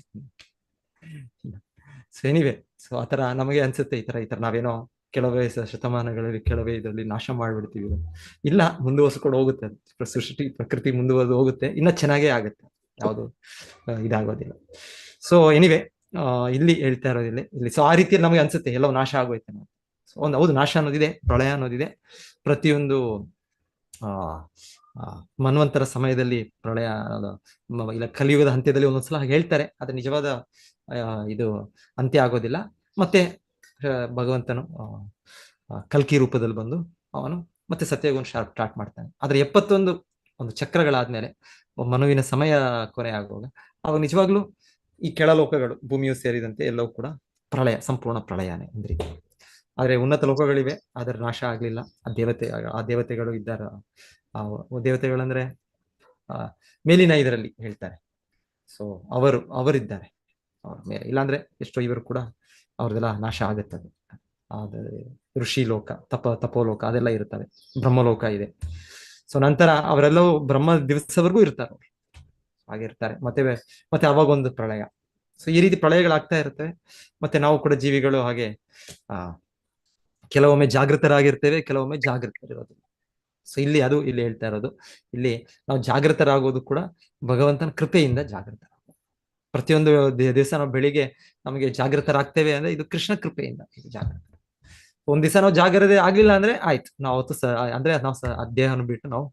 ಸೊ ಎನಿವೆ, ಸೊ ಆತರ ನಮಗೆ ಅನ್ಸುತ್ತೆ, ಈ ತರ ನಾವೇನೋ ಕೆಲವೇ ಶತಮಾನಗಳಲ್ಲಿ ಕೆಲವೇ ಇದರಲ್ಲಿ ನಾಶ ಮಾಡ್ಬಿಡ್ತೀವಿ. ಇಲ್ಲ, ಮುಂದುವರ್ಸ್ಕೊಂಡು ಹೋಗುತ್ತೆ ಸೃಷ್ಟಿ, ಪ್ರಕೃತಿ ಮುಂದುವರೆದು ಹೋಗುತ್ತೆ, ಇನ್ನ ಚೆನ್ನಾಗೇ ಆಗುತ್ತೆ, ಯಾವುದು ಇದಾಗೋದಿಲ್ಲ. ಸೊ ಎನಿವೆ, ಇಲ್ಲಿ ಹೇಳ್ತಾ ಇರೋದಿಲ್ಲ ಇಲ್ಲಿ. ಸೊ ಆ ರೀತಿಯಲ್ಲಿ ನಮಗೆ ಅನ್ಸುತ್ತೆ ಎಲ್ಲವೂ ನಾಶ ಆಗೋಯ್ತೆ. ಸೊ ಹೌದು, ನಾಶ ಅನ್ನೋದಿದೆ, ಪ್ರಳಯ ಅನ್ನೋದಿದೆ. ಪ್ರತಿಯೊಂದು ಮನ್ವಂತರ ಸಮಯದಲ್ಲಿ ಪ್ರಳಯ, ಇಲ್ಲ ಕಲಿಯುಗದ ಅಂತ್ಯದಲ್ಲಿ ಒಂದೊಂದ್ಸಲ ಹೇಳ್ತಾರೆ, ಅದ್ರ ನಿಜವಾದ ಇದು ಅಂತ್ಯ ಆಗೋದಿಲ್ಲ. ಮತ್ತೆ ಭಗವಂತನು ಕಲ್ಕಿ ರೂಪದಲ್ಲಿ ಬಂದು ಅವನು ಮತ್ತೆ ಸತ್ಯಯುಗವನ್ನು ಸ್ಟಾರ್ಟ್ ಮಾಡ್ತಾನೆ. ಆದ್ರೆ 71 ಒಂದು ಚಕ್ರಗಳಾದ್ಮೇಲೆ ಮನುವಿನ ಸಮಯ ಕೊನೆ ಆಗುವಾಗ ಅವಾಗ ನಿಜವಾಗ್ಲೂ ಈ ಕೆಳಲೋಕಗಳು, ಭೂಮಿಯು ಸೇರಿದಂತೆ ಎಲ್ಲವೂ ಕೂಡ ಪ್ರಳಯ, ಸಂಪೂರ್ಣ ಪ್ರಳಯನೇ ಅಂದ್ರೆ. ಆದ್ರೆ ಉನ್ನತ ಲೋಕಗಳಿವೆ, ಅದರ ನಾಶ ಆಗ್ಲಿಲ್ಲ. ಆ ದೇವತೆಗಳು ಇದ್ದಾರ. ಆ ದೇವತೆಗಳಂದ್ರೆ ಆ ಮೇಲಿನ ಇದರಲ್ಲಿ ಹೇಳ್ತಾರೆ. ಸೊ ಅವರಿದ್ದಾರೆ ಅವ್ರ ಮೇಲೆ. ಇಲ್ಲಾಂದ್ರೆ ಎಷ್ಟೋ ಇವರು ಕೂಡ ಅವ್ರದೆಲ್ಲ ನಾಶ ಆಗುತ್ತದೆ. ಆದರೆ ಋಷಿ ಲೋಕ, ತಪೋಲೋಕ ಅದೆಲ್ಲ ಇರುತ್ತವೆ, ಬ್ರಹ್ಮಲೋಕ ಇದೆ. ಸೊ ನಂತರ ಅವರೆಲ್ಲವೂ ಬ್ರಹ್ಮ ದಿವಸವರೆಗೂ ಇರ್ತಾರೆ, ಹಾಗಿರ್ತಾರೆ. ಮತ್ತೆ ಅವಾಗೊಂದು ಪ್ರಳಯ. ಸೊ ಈ ರೀತಿ ಪ್ರಳಯಗಳಾಗ್ತಾ ಇರ್ತವೆ. ಮತ್ತೆ ನಾವು ಕೂಡ ಜೀವಿಗಳು ಹಾಗೆ ಕೆಲವೊಮ್ಮೆ ಜಾಗೃತರಾಗಿರ್ತೇವೆ, ಕೆಲವೊಮ್ಮೆ ಜಾಗೃತರಿರೋದಿಲ್ಲ. ಸೊ ಇಲ್ಲಿ ಹೇಳ್ತಾ ಇರೋದು, ಇಲ್ಲಿ ನಾವು ಜಾಗೃತರಾಗೋದು ಕೂಡ ಭಗವಂತನ ಕೃಪೆಯಿಂದ ಜಾಗೃತ. ಪ್ರತಿಯೊಂದು ದಿವಸ ನಾವು ಬೆಳಿಗ್ಗೆ ನಮಗೆ ಜಾಗೃತರಾಗ್ತೇವೆ ಅಂದ್ರೆ ಇದು ಕೃಷ್ಣ ಕೃಪೆಯಿಂದ ಜಾಗೃತ. ಒಂದ್ ದಿವಸ ನಾವು ಜಾಗ್ರತೆ ಆಗ್ಲಿಲ್ಲ ಅಂದ್ರೆ ಆಯ್ತು, ನಾವು ನಾವು ದೇಹವನ್ನು ಬಿಟ್ಟು ನಾವು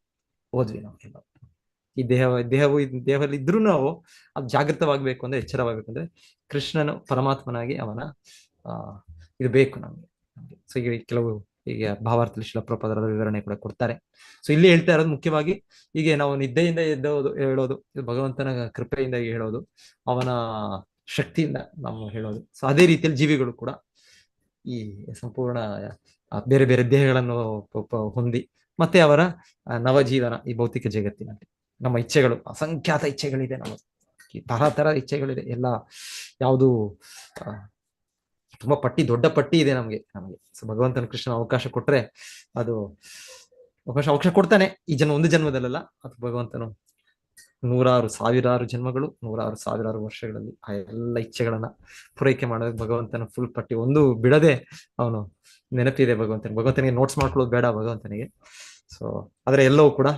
ಹೋದ್ವಿ. ನಾವು ಈ ದೇಹದಲ್ಲಿ ಇದ್ರೂ ನಾವು ಅದು ಜಾಗೃತವಾಗ್ಬೇಕು ಅಂದ್ರೆ, ಎಚ್ಚರವಾಗ್ಬೇಕು ಅಂದ್ರೆ ಕೃಷ್ಣನು ಪರಮಾತ್ಮನಾಗಿ ಅವನ ಇದು ಬೇಕು ನಮ್ಗೆ. ಸೊ ಈಗ ಕೆಲವು ಈಗ ಭಾವಾರ್ಥದಲ್ಲಿ ಶಿಲ ಪ್ರಪದರದ ವಿವರಣೆ ಕೂಡ ಕೊಡ್ತಾರೆ. ಸೊ ಇಲ್ಲಿ ಹೇಳ್ತಾ ಇರೋದು ಮುಖ್ಯವಾಗಿ ಹೀಗೆ ನಾವು ನಿದ್ದೆಯಿಂದ ಹೇಳೋದು, ಇದು ಭಗವಂತನ ಕೃಪೆಯಿಂದ ಹೇಳೋದು, ಅವನ ಶಕ್ತಿಯಿಂದ ನಾವು ಹೇಳೋದು. ಸೊ ಅದೇ ರೀತಿಯಲ್ಲಿ ಜೀವಿಗಳು ಕೂಡ ಈ ಸಂಪೂರ್ಣ ಬೇರೆ ಬೇರೆ ದೇಹಗಳನ್ನು ಹೊಂದಿ ಮತ್ತೆ ಅವರ ನವಜೀವನ ಈ ಭೌತಿಕ ಜಗತ್ತಿನಲ್ಲಿ. ನಮ್ಮ ಇಚ್ಛೆಗಳು ಅಸಂಖ್ಯಾತ ಇಚ್ಛೆಗಳಿದೆ, ನಮ್ಮ ತರ ಇಚ್ಛೆಗಳಿದೆ ಎಲ್ಲ. ಯಾವುದು ತುಂಬಾ ದೊಡ್ಡ ಪಟ್ಟಿ ಇದೆ ನಮಗೆ. ಸೊ ಭಗವಂತನ ಕೃಷ್ಣ ಅವಕಾಶ ಕೊಟ್ರೆ ಅದು ಅವಕಾಶ ಕೊಡ್ತಾನೆ. ಈ ಒಂದು ಜನ್ಮದಲ್ಲ, ಅದು ಭಗವಂತನು ನೂರಾರು ಸಾವಿರಾರು ಜನ್ಮಗಳು, ನೂರಾರು ಸಾವಿರಾರು ವರ್ಷಗಳಲ್ಲಿ ಆ ಎಲ್ಲ ಇಚ್ಛೆಗಳನ್ನ ಪೂರೈಕೆ ಮಾಡೋದಕ್ಕೆ ಭಗವಂತನ ಫುಲ್ ಪಟ್ಟಿ ಒಂದು ಬಿಡದೆ ಅವನು ನೆನಪಿದೆ ಭಗವಂತನಿಗೆ ನೋಟ್ಸ್ ಮಾಡ್ಕೊಳ್ಳೋದು ಬೇಡ ಭಗವಂತನಿಗೆ. ಸೊ ಆದ್ರೆ ಎಲ್ಲವೂ ಕೂಡ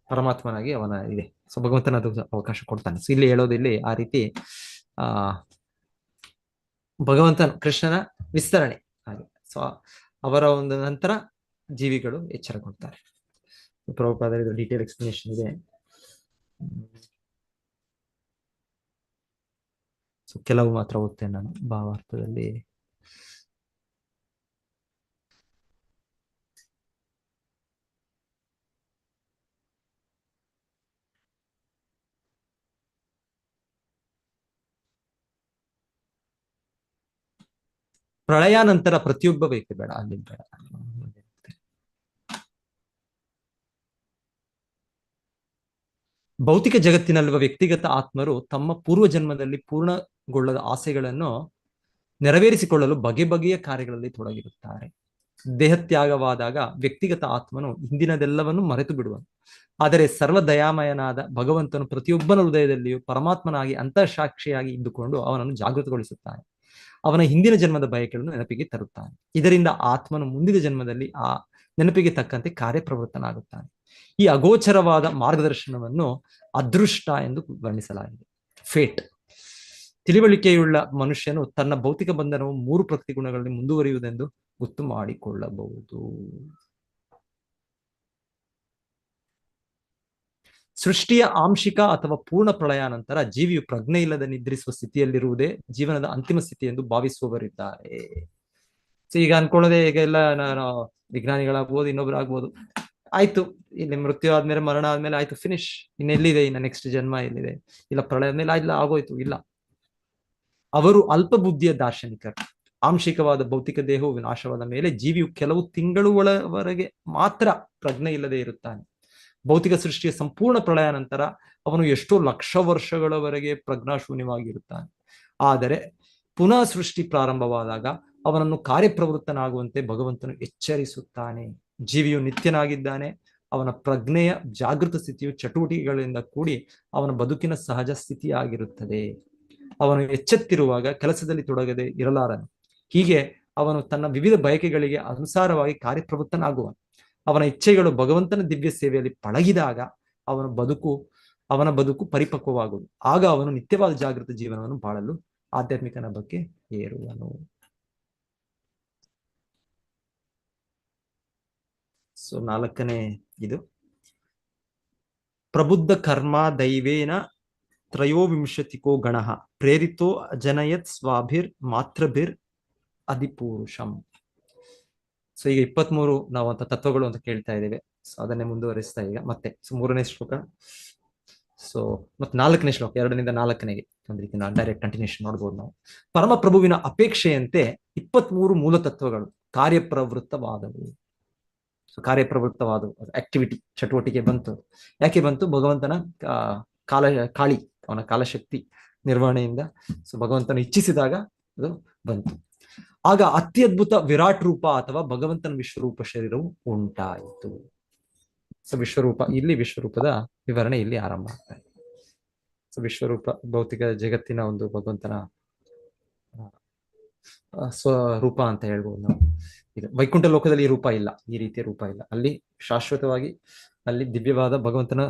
ಪರಮಾತ್ಮನಾಗಿ ಅವನ ಇದೆ. ಸೊ ಭಗವಂತನ ಅದು ಅವಕಾಶ ಕೊಡ್ತಾನೆ. ಸೊ ಇಲ್ಲಿ ಹೇಳೋದು, ಇಲ್ಲಿ ಆ ರೀತಿ ಭಗವಂತನ ಕೃಷ್ಣನ ವಿಸ್ತರಣೆ ಹಾಗೆ. ಸೊ ಅವರ ಒಂದು ನಂತರ ಜೀವಿಗಳು ಎಚ್ಚರಗೊಳ್ತಾರೆ. ಪ್ರಭುಪಾದರ ಇದು ಡೀಟೇಲ್ ಎಕ್ಸ್ಪ್ಲನೇಷನ್ ಇದೆ. ಸೊ ಕೆಲವು ಮಾತ್ರ ಓದ್ತೇನೆ ನಾನು ಭಾವಾರ್ಥದಲ್ಲಿ. ಪ್ರಳಯ ನಂತರ ಪ್ರತಿಯೊಬ್ಬ ವ್ಯಕ್ತಿ ಬೇಡ, ಅಲ್ಲಿ ಬೇಡ. ಭೌತಿಕ ಜಗತ್ತಿನಲ್ಲಿರುವ ವ್ಯಕ್ತಿಗತ ಆತ್ಮರು ತಮ್ಮ ಪೂರ್ವ ಜನ್ಮದಲ್ಲಿ ಪೂರ್ಣಗೊಳ್ಳದ ಆಸೆಗಳನ್ನು ನೆರವೇರಿಸಿಕೊಳ್ಳಲು ಬಗೆಯ ಕಾರ್ಯಗಳಲ್ಲಿ ತೊಡಗಿರುತ್ತಾರೆ. ದೇಹತ್ಯಾಗವಾದಾಗ ವ್ಯಕ್ತಿಗತ ಆತ್ಮನು ಹಿಂದಿನದೆಲ್ಲವನ್ನು ಮರೆತು ಬಿಡುವನು. ಆದರೆ ಸರ್ವದಯಾಮಯನಾದ ಭಗವಂತನು ಪ್ರತಿಯೊಬ್ಬನ ಹೃದಯದಲ್ಲಿಯೂ ಪರಮಾತ್ಮನಾಗಿ ಅಂತಃಸಾಕ್ಷಿಯಾಗಿ ಇದ್ದುಕೊಂಡು ಅವನನ್ನು ಜಾಗೃತಗೊಳಿಸುತ್ತಾನೆ. ಅವನ ಹಿಂದಿನ ಜನ್ಮದ ಬಯಕೆಗಳನ್ನು ನೆನಪಿಗೆ ತರುತ್ತಾನೆ. ಇದರಿಂದ ಆತ್ಮನು ಮುಂದಿನ ಜನ್ಮದಲ್ಲಿ ಆ ನೆನಪಿಗೆ ತಕ್ಕಂತೆ ಕಾರ್ಯಪ್ರವೃತ್ತನಾಗುತ್ತಾನೆ. ಈ ಅಗೋಚರವಾದ ಮಾರ್ಗದರ್ಶನವನ್ನು ಅದೃಷ್ಟ ಎಂದು ವರ್ಣಿಸಲಾಗಿದೆ, ಫೇಟ್. ತಿಳಿವಳಿಕೆಯುಳ್ಳ ಮನುಷ್ಯನು ತನ್ನ ಭೌತಿಕ ಬಂಧನವು 3 ಪ್ರಕೃತಿ ಗುಣಗಳಲ್ಲಿ ಮುಂದುವರಿಯುವುದೆಂದು ಗೊತ್ತು ಮಾಡಿಕೊಳ್ಳಬಹುದು. ಸೃಷ್ಟಿಯ ಆಂಶಿಕ ಅಥವಾ ಪೂರ್ಣ ಪ್ರಳಯ ನಂತರ ಜೀವಿಯು ಪ್ರಜ್ಞೆ ಇಲ್ಲದೆ ನಿದ್ರಿಸುವ ಸ್ಥಿತಿಯಲ್ಲಿರುವುದೇ ಜೀವನದ ಅಂತಿಮ ಸ್ಥಿತಿ ಎಂದು ಭಾವಿಸುವವರಿದ್ದಾರೆ. ಸೊ ಈಗ ಅನ್ಕೊಳ್ಳೋದೇ, ಈಗ ಎಲ್ಲ ನಾನು ವಿಜ್ಞಾನಿಗಳಾಗ್ಬೋದು, ಇನ್ನೊಬ್ರು ಆಗ್ಬೋದು, ಆಯ್ತು ಇಲ್ಲಿ ಮೃತ್ಯು ಆದ್ಮೇಲೆ ಮರಣ ಆದ್ಮೇಲೆ ಆಯ್ತು ಫಿನಿಶ್, ಇನ್ನೆಲ್ಲಿದೆ ಇನ್ನ ನೆಕ್ಸ್ಟ್ ಜನ್ಮ ಎಲ್ಲಿದೆ, ಇಲ್ಲ ಪ್ರಳಯ ಆದ್ಮೇಲೆ ಇಲ್ಲ ಆಗೋಯ್ತು, ಇಲ್ಲ. ಅವರು ಅಲ್ಪ ಬುದ್ಧಿಯ ದಾರ್ಶನಿಕರು. ಆಂಶಿಕವಾದ ಭೌತಿಕ ದೇಹವು ವಿನಾಶವಾದ ಮೇಲೆ ಜೀವಿಯು ಕೆಲವು ತಿಂಗಳುಗಳವರೆಗೆ ಮಾತ್ರ ಪ್ರಜ್ಞೆ ಇಲ್ಲದೆ ಇರುತ್ತಾನೆ. ಭೌತಿಕ ಸೃಷ್ಟಿಯ ಸಂಪೂರ್ಣ ಪ್ರಳಯ ನಂತರ ಅವನು ಎಷ್ಟೋ ಲಕ್ಷ ವರ್ಷಗಳವರೆಗೆ ಪ್ರಜ್ಞಾಶೂನ್ಯವಾಗಿರುತ್ತಾನೆ. ಆದರೆ ಪುನಃ ಸೃಷ್ಟಿ ಪ್ರಾರಂಭವಾದಾಗ ಅವನನ್ನು ಕಾರ್ಯಪ್ರವೃತ್ತನಾಗುವಂತೆ ಭಗವಂತನು ಎಚ್ಚರಿಸುತ್ತಾನೆ. ಜೀವಿಯು ನಿತ್ಯನಾಗಿದ್ದಾನೆ. ಅವನ ಪ್ರಜ್ಞೆಯ ಜಾಗೃತ ಸ್ಥಿತಿಯು ಚಟುವಟಿಕೆಗಳಿಂದ ಕೂಡಿ ಅವನ ಬದುಕಿನ ಸಹಜ ಸ್ಥಿತಿಯಾಗಿರುತ್ತದೆ. ಅವನು ಎಚ್ಚೆತ್ತಿರುವಾಗ ಕೆಲಸದಲ್ಲಿ ತೊಡಗದೆ ಇರಲಾರನು. ಹೀಗೆ ಅವನು ತನ್ನ ವಿವಿಧ ಬಯಕೆಗಳಿಗೆ ಅನುಸಾರವಾಗಿ ಕಾರ್ಯಪ್ರವೃತ್ತನಾಗುವನು. ಅವನ ಇಚ್ಛೆಗಳು ಭಗವಂತನ ದಿವ್ಯ ಸೇವೆಯಲ್ಲಿ ಪಳಗಿದಾಗ ಅವನ ಬದುಕು ಪರಿಪಕ್ವವಾಗುವುದು. ಆಗ ಅವನು ನಿತ್ಯವಾದ ಜಾಗೃತ ಜೀವನವನ್ನು ಬಾಳಲು ಆಧ್ಯಾತ್ಮಿಕನ ಬಗ್ಗೆ ಏರುವನು. ಸೊ 4ನೇ ಇದು ಪ್ರಬುದ್ಧ ಕರ್ಮ ದೈವೇನ ತ್ರಯೋವಿಂಶತಿಕೋ ಗಣಃ ಪ್ರೇರಿತೋ ಅಜನಯತ್ ಸ್ವಾಭಿರ್ ಮಾತ್ರಭಿರ್ ಅಧಿಪುರುಷಂ. ಸೊ ಈಗ 23 ನಾವು ಅಂತ ತತ್ವಗಳು ಅಂತ ಕೇಳ್ತಾ ಇದ್ದೇವೆ. ಸೊ ಅದನ್ನೇ ಮುಂದುವರಿಸ್ತಾ ಈಗ ಮತ್ತೆ 3ನೇ ಶ್ಲೋಕ. ಸೊ ಮತ್ತೆ 4ನೇ ಶ್ಲೋಕ, 2ರಿಂದ 4ನೇಗೆ ಒಂದು ರೀತಿ ಡೈರೆಕ್ಟ್ ಕಂಟಿನ್ಯೂಷನ್ ನೋಡ್ಬೋದು ನಾವು. ಪರಮಪ್ರಭುವಿನ ಅಪೇಕ್ಷೆಯಂತೆ 23 ಮೂಲ ತತ್ವಗಳು ಕಾರ್ಯಪ್ರವೃತ್ತವಾದವು. ಸೊ ಕಾರ್ಯಪ್ರವೃತ್ತವಾದವು, ಆಕ್ಟಿವಿಟಿ, ಚಟುವಟಿಕೆ ಬಂತು. ಯಾಕೆ ಬಂತು? ಭಗವಂತನ ಕಾಳಿ, ಅವನ ಕಾಲಶಕ್ತಿ ನಿರ್ವಹಣೆಯಿಂದ, ಸೊ ಭಗವಂತನ ಇಚ್ಛಿಸಿದಾಗ ಅದು ಬಂತು. ಆಗ ಅತ್ಯದ್ಭುತ ವಿರಾಟ್ ರೂಪ ಅಥವಾ ಭಗವಂತನ ವಿಶ್ವರೂಪ ಶರೀರವು ಉಂಟಾಯಿತು. ಸೊ ವಿಶ್ವರೂಪ, ಇಲ್ಲಿ ವಿಶ್ವರೂಪದ ವಿವರಣೆ ಇಲ್ಲಿ ಆರಂಭ ಆಗ್ತಾ ಇದೆ. ಸೊ ವಿಶ್ವರೂಪ ಭೌತಿಕ ಜಗತ್ತಿನ ಒಂದು ಭಗವಂತನ ಸ್ವರೂಪ ಅಂತ ಹೇಳ್ಬೋದು ನಾವು. ಇದು ವೈಕುಂಠ ಲೋಕದಲ್ಲಿ ಈ ರೂಪ ಇಲ್ಲ, ಈ ರೀತಿಯ ರೂಪ ಇಲ್ಲ. ಅಲ್ಲಿ ಶಾಶ್ವತವಾಗಿ ಅಲ್ಲಿ ದಿವ್ಯವಾದ ಭಗವಂತನ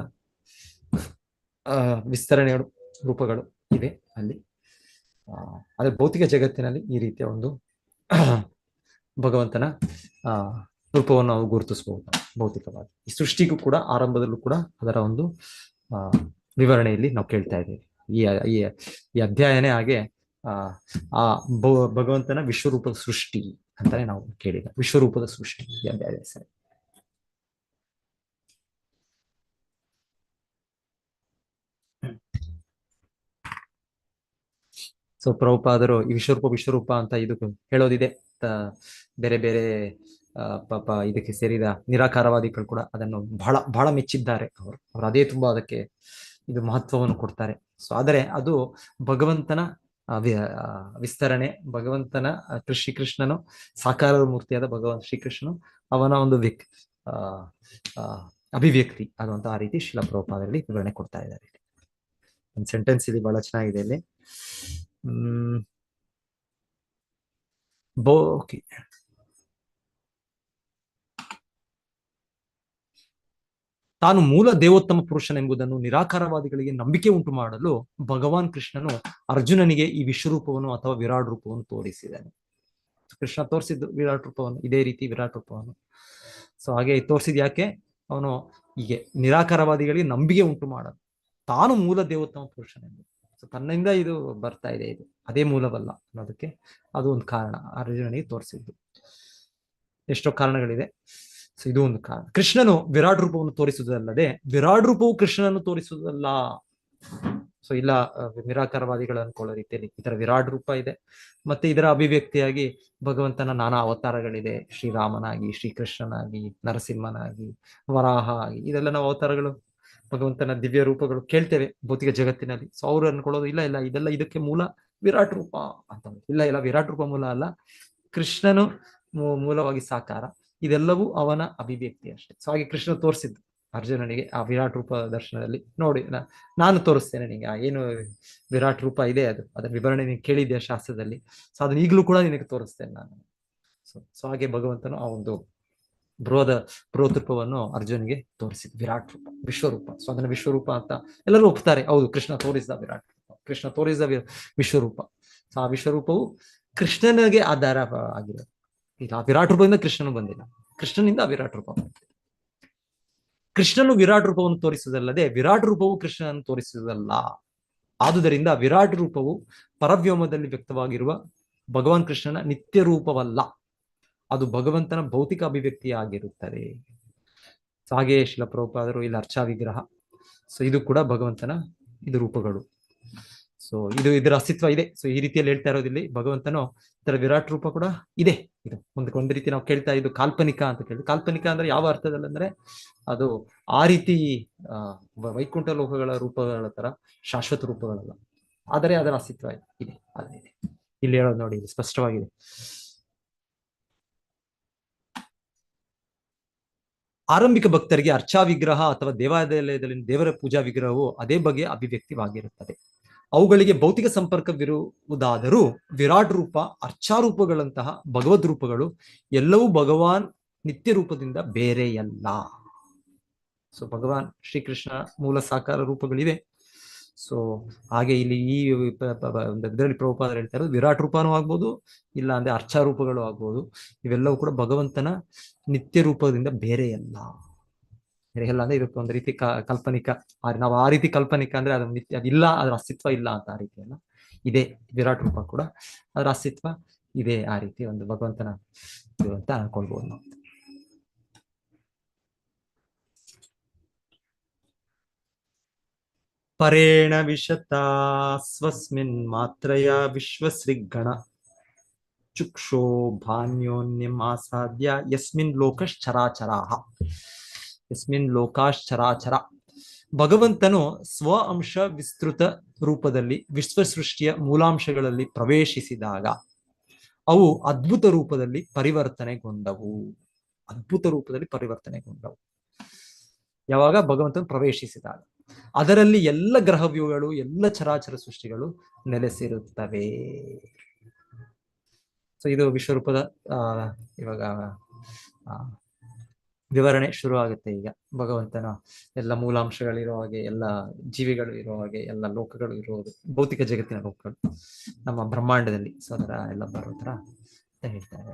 ವಿಸ್ತರಣೆಗಳು, ರೂಪಗಳು ಇವೆ ಅಲ್ಲಿ. ಅದ್ರ ಭೌತಿಕ ಜಗತ್ತಿನಲ್ಲಿ ಈ ರೀತಿಯ ಒಂದು ಭಗವಂತನ ರೂಪವನ್ನು ನಾವು ಗುರುತಿಸಬಹುದು ಭೌತಿಕವಾಗಿ. ಈ ಸೃಷ್ಟಿಗೂ ಕೂಡ ಆರಂಭದಲ್ಲೂ ಕೂಡ ಅದರ ಒಂದು ವಿವರಣೆಯಲ್ಲಿ ನಾವು ಕೇಳ್ತಾ ಇದ್ದೇವೆ. ಈ ಅಧ್ಯಾಯನೇ ಹಾಗೆ ಆ ಭಗವಂತನ ವಿಶ್ವರೂಪದ ಸೃಷ್ಟಿ ಅಂತಾನೆ ನಾವು ಕೇಳಿದ. ವಿಶ್ವರೂಪದ ಸೃಷ್ಟಿ ಈ ಅಧ್ಯಾಯ ಸರಿ. ಸೊ ಪ್ರಭುಪಾದರು ಈ ವಿಶ್ವರೂಪ ಅಂತ ಇದಕ್ಕೆ ಹೇಳೋದಿದೆ. ಬೇರೆ ಬೇರೆ ಪಾಪ ಇದಕ್ಕೆ ಸೇರಿದ ನಿರಾಕಾರವಾದಿಗಳು ಕೂಡ ಅದನ್ನು ಬಹಳ ಬಹಳ ಮೆಚ್ಚಿದ್ದಾರೆ. ಅವರು ಅದೇ ತುಂಬಾ ಅದಕ್ಕೆ ಇದು ಮಹತ್ವವನ್ನು ಕೊಡ್ತಾರೆ. ಸೊ ಆದರೆ ಅದು ಭಗವಂತನ ವಿಸ್ತರಣೆ, ಭಗವಂತನ ಶ್ರೀಕೃಷ್ಣನು ಸಾಕಾರ ಮೂರ್ತಿಯಾದ ಭಗವಂತ ಶ್ರೀಕೃಷ್ಣನು ಅವನ ಒಂದು ಅಭಿವ್ಯಕ್ತಿ ಅದು ಆ ರೀತಿ ಶಿಲಾ ಪ್ರಭುಪಾದರಲ್ಲಿ ವಿವರಣೆ ಕೊಡ್ತಾ ಇದ್ದಾರೆ. ಒಂದು ಸೆಂಟೆನ್ಸ್ ಇದೆ, ಬಹಳ ಚೆನ್ನಾಗಿದೆ ಇಲ್ಲಿ. ಓಕೆ, ತಾನು ಮೂಲ ದೇವೋತ್ತಮ ಪುರುಷನೆಂಬುದನ್ನು ನಿರಾಕಾರವಾದಿಗಳಿಗೆ ನಂಬಿಕೆ ಉಂಟು ಮಾಡಲು ಭಗವಾನ್ ಕೃಷ್ಣನು ಅರ್ಜುನನಿಗೆ ಈ ವಿಶ್ವರೂಪವನ್ನು ಅಥವಾ ವಿರಾಟ್ ರೂಪವನ್ನು ತೋರಿಸಿದ್ದಾನೆ. ಕೃಷ್ಣ ತೋರಿಸಿದ್ದು ವಿರಾಟ್ ರೂಪವನ್ನು, ಇದೇ ರೀತಿ ವಿರಾಟ್ ರೂಪವನ್ನು. ಸೊ ಹಾಗೆ ತೋರಿಸಿದ್ ಯಾಕೆ? ಅವನು ಹೀಗೆ ನಿರಾಕಾರವಾದಿಗಳಿಗೆ ನಂಬಿಕೆ ಉಂಟು ಮಾಡಲು, ತಾನು ಮೂಲ ದೇವೋತ್ತಮ ಪುರುಷನೆಂದು. ಸೊ ತನ್ನಿಂದ ಇದು ಬರ್ತಾ ಇದೆ, ಇದು ಅದೇ ಮೂಲವಲ್ಲ ಅನ್ನೋದಕ್ಕೆ ಅದು ಒಂದು ಕಾರಣ. ಅರ್ಜುನನಿಗೆ ತೋರಿಸಿದ್ದು ಎಷ್ಟೋ ಕಾರಣಗಳಿದೆ. ಸೊ ಇದು ಒಂದು ಕಾರಣ. ಕೃಷ್ಣನು ವಿರಾಟ್ ರೂಪವನ್ನು ತೋರಿಸುವುದಲ್ಲದೆ ವಿರಾಟ್ ರೂಪವು ಕೃಷ್ಣನನ್ನು ತೋರಿಸುವುದಲ್ಲ. ಸೊ ಇಲ್ಲ, ನಿರಾಕಾರವಾದಿಗಳು ಅನ್ಕೊಳ್ಳೋ ರೀತಿಯಲ್ಲಿ ಇದರ ವಿರಾಟ್ ರೂಪ ಇದೆ, ಮತ್ತೆ ಇದರ ಅಭಿವ್ಯಕ್ತಿಯಾಗಿ ಭಗವಂತನ ನಾನಾ ಅವತಾರಗಳಿದೆ. ಶ್ರೀರಾಮನಾಗಿ, ಶ್ರೀಕೃಷ್ಣನಾಗಿ, ನರಸಿಂಹನಾಗಿ, ವರಾಹ ಆಗಿ, ಇದೆಲ್ಲ ನಾವು ಅವತಾರಗಳು, ಭಗವಂತನ ದಿವ್ಯ ರೂಪಗಳು ಕೇಳ್ತೇವೆ ಭೌತಿಕ ಜಗತ್ತಿನಲ್ಲಿ. ಸೊ ಅವ್ರು ಅನ್ಕೊಳ್ಳೋದು ಇಲ್ಲ ಇಲ್ಲ ಇದೆಲ್ಲ ಇದಕ್ಕೆ ಮೂಲ ವಿರಾಟ್ ರೂಪ ಅಂತ. ಇಲ್ಲ ವಿರಾಟ್ ರೂಪ ಮೂಲ ಅಲ್ಲ, ಕೃಷ್ಣನು ಮೂಲವಾಗಿ ಸಾಕಾರ, ಇದೆಲ್ಲವೂ ಅವನ ಅಭಿವ್ಯಕ್ತಿ ಅಷ್ಟೇ. ಸೊ ಹಾಗೆ ಕೃಷ್ಣ ತೋರಿಸಿದ್ದು ಅರ್ಜುನನಿಗೆ ಆ ವಿರಾಟ್ ರೂಪ ದರ್ಶನದಲ್ಲಿ, ನೋಡಿ ನಾನು ತೋರಿಸ್ತೇನೆ ನಿನಗೆ ಏನು ವಿರಾಟ್ ರೂಪ ಇದೆ, ಅದರ ವಿವರಣೆ ನೀನು ಕೇಳಿದ್ಯಾ ಶಾಸ್ತ್ರದಲ್ಲಿ, ಸೊ ಅದನ್ನ ಈಗಲೂ ಕೂಡ ನಿನಗೆ ತೋರಿಸ್ತೇನೆ ನಾನು. ಸೊ ಹಾಗೆ ಭಗವಂತನು ಆ ಒಂದು ಬೃಹತ್ ರೂಪವನ್ನು ಅರ್ಜುನಿಗೆ ತೋರಿಸಿದ ವಿರಾಟ್ ರೂಪ, ವಿಶ್ವರೂಪ. ಸೊ ಅದನ್ನ ವಿಶ್ವರೂಪ ಅಂತ ಎಲ್ಲರೂ ಒಪ್ತಾರೆ. ಹೌದು, ಕೃಷ್ಣ ತೋರಿಸಿದ ವಿರಾಟ್ ರೂಪ, ಕೃಷ್ಣ ತೋರಿಸಿದ ವಿಶ್ವರೂಪ. ಸೊ ಆ ವಿಶ್ವರೂಪವು ಕೃಷ್ಣನಿಗೆ ಆಧಾರ ಆಗಿರೋದು. ಇಲ್ಲ, ವಿರಾಟ್ ರೂಪದಿಂದ ಕೃಷ್ಣನು ಬಂದಿಲ್ಲ, ಕೃಷ್ಣನಿಂದ ವಿರಾಟ್ ರೂಪ ಬಂದಿದೆ. ಕೃಷ್ಣನು ವಿರಾಟ್ ರೂಪವನ್ನು ತೋರಿಸುವುದಲ್ಲದೆ ವಿರಾಟ್ ರೂಪವು ಕೃಷ್ಣನನ್ನು ತೋರಿಸುವುದಲ್ಲ. ಆದುದರಿಂದ ವಿರಾಟ್ ರೂಪವು ಪರವ್ಯೋಮದಲ್ಲಿ ವ್ಯಕ್ತವಾಗಿರುವ ಭಗವಾನ್ ಕೃಷ್ಣನ ನಿತ್ಯ ರೂಪವಲ್ಲ, ಅದು ಭಗವಂತನ ಭೌತಿಕ ಅಭಿವ್ಯಕ್ತಿಯಾಗಿರುತ್ತದೆ. ಹಾಗೆಯೇ ಶಿಲ ಪ್ರಭುಪಾದರು ಇಲ್ಲಿ ಅರ್ಚಾ ವಿಗ್ರಹ, ಸೊ ಇದು ಕೂಡ ಭಗವಂತನ ಇದು ರೂಪಗಳು. ಸೊ ಇದರ ಅಸ್ತಿತ್ವ ಇದೆ. ಸೊ ಈ ರೀತಿಯಲ್ಲಿ ಹೇಳ್ತಾ ಇರೋದಿಲ್ಲಿ ಭಗವಂತನು ಇದರ ವಿರಾಟ್ ರೂಪ ಕೂಡ ಇದೆ. ಇದು ಒಂದು ರೀತಿ ನಾವು ಕೇಳ್ತಾ ಇದು ಕಾಲ್ಪನಿಕ ಅಂತ ಕೇಳಿ. ಕಾಲ್ಪನಿಕ ಅಂದ್ರೆ ಯಾವ ಅರ್ಥದಲ್ಲಿ ಅಂದ್ರೆ ಅದು ಆ ರೀತಿ ವೈಕುಂಠ ಲೋಕಗಳ ರೂಪಗಳ ತರ ಶಾಶ್ವತ ರೂಪಗಳಲ್ಲ, ಆದರೆ ಅದರ ಅಸ್ತಿತ್ವ ಇದೆ. ಅದೇ ಇಲ್ಲಿ ಹೇಳೋದು ನೋಡಿ, ಸ್ಪಷ್ಟವಾಗಿದೆ. ಆರಂಭಿಕ ಭಕ್ತರಿಗೆ ಅರ್ಚಾ ವಿಗ್ರಹ ಅಥವಾ ದೇವಾಲಯದಲ್ಲಿ ದೇವರ ಪೂಜಾ ವಿಗ್ರಹವು ಅದೇ ಬಗೆಯ ಅಭಿವ್ಯಕ್ತಿವಾಗಿರುತ್ತದೆ. ಅವುಗಳಿಗೆ ಭೌತಿಕ ಸಂಪರ್ಕವಿರುವುದಾದರೂ ವಿರಾಟ್ ರೂಪ, ಅರ್ಚಾರೂಪಗಳಂತಹ ಭಗವದ್ ರೂಪಗಳು ಎಲ್ಲವೂ ಭಗವಾನ್ ನಿತ್ಯ ರೂಪದಿಂದ ಬೇರೆಯಲ್ಲ. ಸೊ ಭಗವಾನ್ ಶ್ರೀಕೃಷ್ಣ ಮೂಲ ಸಾಕಾರ ರೂಪಗಳಿವೆ. ಸೊ ಹಾಗೆ ಇಲ್ಲಿ ಈ ಇದರಲ್ಲಿ ಪ್ರಭುಪಾದರು ಹೇಳ್ತಾ ಇರೋದು ವಿರಾಟ್ ರೂಪನೂ ಆಗ್ಬೋದು, ಇಲ್ಲ ಅಂದ್ರೆ ಅರ್ಚಾರೂಪಗಳು ಆಗ್ಬೋದು. ಇವೆಲ್ಲವೂ ಕೂಡ ಭಗವಂತನ ನಿತ್ಯ ರೂಪದಿಂದ ಬೇರೆಯಲ್ಲ. ಬೇರೆಯಲ್ಲ ಅಂದ್ರೆ ಇದಕ್ಕೆ ಒಂದು ರೀತಿ ಕಾಲ್ಪನಿಕ. ನಾವು ಆ ರೀತಿ ಕಾಲ್ಪನಿಕ ಅಂದ್ರೆ ಅದು ನಿತ್ಯ, ಅದಿಲ್ಲ, ಅದರ ಅಸ್ತಿತ್ವ ಇಲ್ಲ ಅಂತ ಆ ರೀತಿ ಅಲ್ಲ. ಇದೆ, ವಿರಾಟ್ ರೂಪ ಕೂಡ ಅದರ ಅಸ್ತಿತ್ವ ಇದೆ. ಆ ರೀತಿ ಒಂದು ಭಗವಂತನ ಇದು ಅಂತ ಅನ್ಕೊಳ್ಬಹುದು ನಾವು. ಪರೇಣ ವಿಶತಾ ಸ್ವಸ್ಮಿನ್ ಮಾತ್ರಯ ವಿಶ್ವಸೃಗ್ಗಣ ಚುಕ್ಷೋ ಭಾನ್ಯೋನ್ಯಂ ಆಸಾದ್ಯ ಯಸ್ಮಿನ್ ಲೋಕಶ್ಚರಾಚರಾಹ. ಯಸ್ಮಿನ್ ಲೋಕಾಶ್ಚರಾಚರ. ಭಗವಂತನು ಸ್ವ ಅಂಶ ವಿಸ್ತೃತ ರೂಪದಲ್ಲಿ ವಿಶ್ವ ಸೃಷ್ಟಿಯ ಮೂಲಾಂಶಗಳಲ್ಲಿ ಪ್ರವೇಶಿಸಿದಾಗ ಅವು ಅದ್ಭುತ ರೂಪದಲ್ಲಿ ಪರಿವರ್ತನೆಗೊಂಡವು. ಅದ್ಭುತ ರೂಪದಲ್ಲಿ ಪರಿವರ್ತನೆಗೊಂಡವು ಯಾವಾಗ ಭಗವಂತನು ಪ್ರವೇಶಿಸಿದಾಗ. ಅದರಲ್ಲಿ ಎಲ್ಲ ಗ್ರಹವ್ಯೂಹಗಳು, ಎಲ್ಲ ಚರಾಚರ ಸೃಷ್ಟಿಗಳು ನೆಲೆಸಿರುತ್ತವೆ. ಸೊ ಇದು ವಿಶ್ವರೂಪದ ಇವಾಗ ವಿವರಣೆ ಶುರು ಆಗುತ್ತೆ. ಈಗ ಭಗವಂತನ ಎಲ್ಲ ಮೂಲಾಂಶಗಳಿರೋ ಹಾಗೆ, ಎಲ್ಲ ಜೀವಿಗಳು ಇರೋ ಹಾಗೆ, ಎಲ್ಲ ಲೋಕಗಳು ಇರೋದು, ಭೌತಿಕ ಜಗತ್ತಿನ ಲೋಕಗಳು ನಮ್ಮ ಬ್ರಹ್ಮಾಂಡದಲ್ಲಿ. ಸೊ ಅದರ ಎಲ್ಲ ಬರೋ ತರ ಅಂತ ಹೇಳ್ತಾರೆ.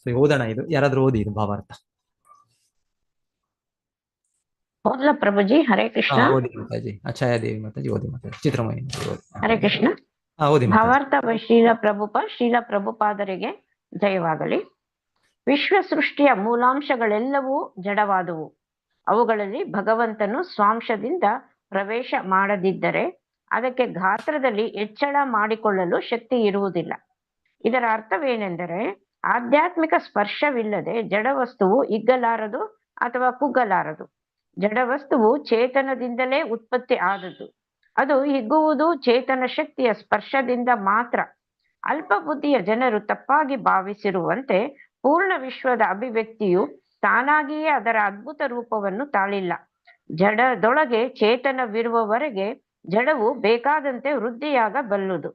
ಸೊ ಓದೋಣ, ಇದು ಯಾರಾದ್ರೂ ಓದಿ ಇದು ಭಾವಾರ್ಥ. ಓದ್ಲಾ ಪ್ರಭುಜಿ? ಹರೇ ಕೃಷ್ಣ. ಓದಿ ಮಾತಾಜಿ. ಛಾಯಾದೇವಿ ಮಾತಾಜಿ ಓದಿ ಮಾತಾಜಿ. ಚಿತ್ರಮಯಿ ಓದಿ. ಹರೇ ಕೃಷ್ಣ. ಓದಿ ಮಾತಾಜಿ. ಭಾವಾರ್ಥ ಶ್ರೀಲ ಪ್ರಭುಪಾದರಿಗೆ ಜಯವಾಗಲಿ. ವಿಶ್ವ ಸೃಷ್ಟಿಯ ಮೂಲಾಂಶಗಳೆಲ್ಲವೂ ಜಡವಾದುವು. ಅವುಗಳಲ್ಲಿ ಭಗವಂತನು ಸ್ವಾಂಶದಿಂದ ಪ್ರವೇಶ ಮಾಡದಿದ್ದರೆ ಅದಕ್ಕೆ ಗಾತ್ರದಲ್ಲಿ ಹೆಚ್ಚಳ ಮಾಡಿಕೊಳ್ಳಲು ಶಕ್ತಿ ಇರುವುದಿಲ್ಲ. ಇದರ ಅರ್ಥವೇನೆಂದರೆ, ಆಧ್ಯಾತ್ಮಿಕ ಸ್ಪರ್ಶವಿಲ್ಲದೆ ಜಡವಸ್ತುವು ಹಿಗ್ಗಲಾರದು ಅಥವಾ ಕುಗ್ಗಲಾರದು. ಜಡವಸ್ತುವು ಚೇತನದಿಂದಲೇ ಉತ್ಪತ್ತಿ ಆದದ್ದು. ಅದು ಹಿಗ್ಗುವುದು ಚೇತನ ಶಕ್ತಿಯ ಸ್ಪರ್ಶದಿಂದ ಮಾತ್ರ. ಅಲ್ಪ ಬುದ್ಧಿಯ ಜನರು ತಪ್ಪಾಗಿ ಭಾವಿಸಿರುವಂತೆ ಪೂರ್ಣ ವಿಶ್ವದ ಅಭಿವ್ಯಕ್ತಿಯು ತಾನಾಗಿಯೇ ಅದರ ಅದ್ಭುತ ರೂಪವನ್ನು ತಾಳಿಲ್ಲ. ಜಡದೊಳಗೆ ಚೇತನವಿರುವವರೆಗೆ ಜಡವು ಬೇಕಾದಂತೆ ವೃದ್ಧಿಯಾಗಬಲ್ಲುದು.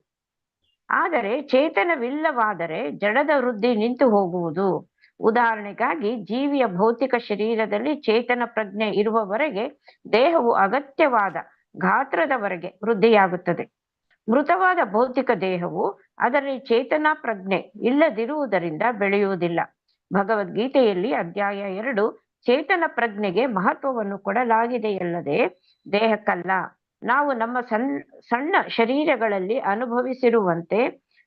ಆದರೆ ಚೇತನವಿಲ್ಲವಾದರೆ ಜಡದ ವೃದ್ಧಿ ನಿಂತು ಹೋಗುವುದು. ಉದಾಹರಣೆಗಾಗಿ, ಜೀವಿಯ ಭೌತಿಕ ಶರೀರದಲ್ಲಿ ಚೇತನ ಪ್ರಜ್ಞೆ ಇರುವವರೆಗೆ ದೇಹವು ಅಗತ್ಯವಾದ ಗಾತ್ರದವರೆಗೆ ವೃದ್ಧಿಯಾಗುತ್ತದೆ. ಮೃತವಾದ ಭೌತಿಕ ದೇಹವು ಅದರಲ್ಲಿ ಚೇತನ ಪ್ರಜ್ಞೆ ಇಲ್ಲದಿರುವುದರಿಂದ ಬೆಳೆಯುವುದಿಲ್ಲ. ಭಗವದ್ಗೀತೆಯಲ್ಲಿ ಅಧ್ಯಾಯ 2 ಚೇತನ ಪ್ರಜ್ಞೆಗೆ ಮಹತ್ವವನ್ನು ಕೊಡಲಾಗಿದೆಯಲ್ಲದೆ ದೇಹಕ್ಕಲ್ಲ. ನಾವು ನಮ್ಮ ಸಣ್ಣ ಶರೀರಗಳಲ್ಲಿ ಅನುಭವಿಸಿರುವಂತೆ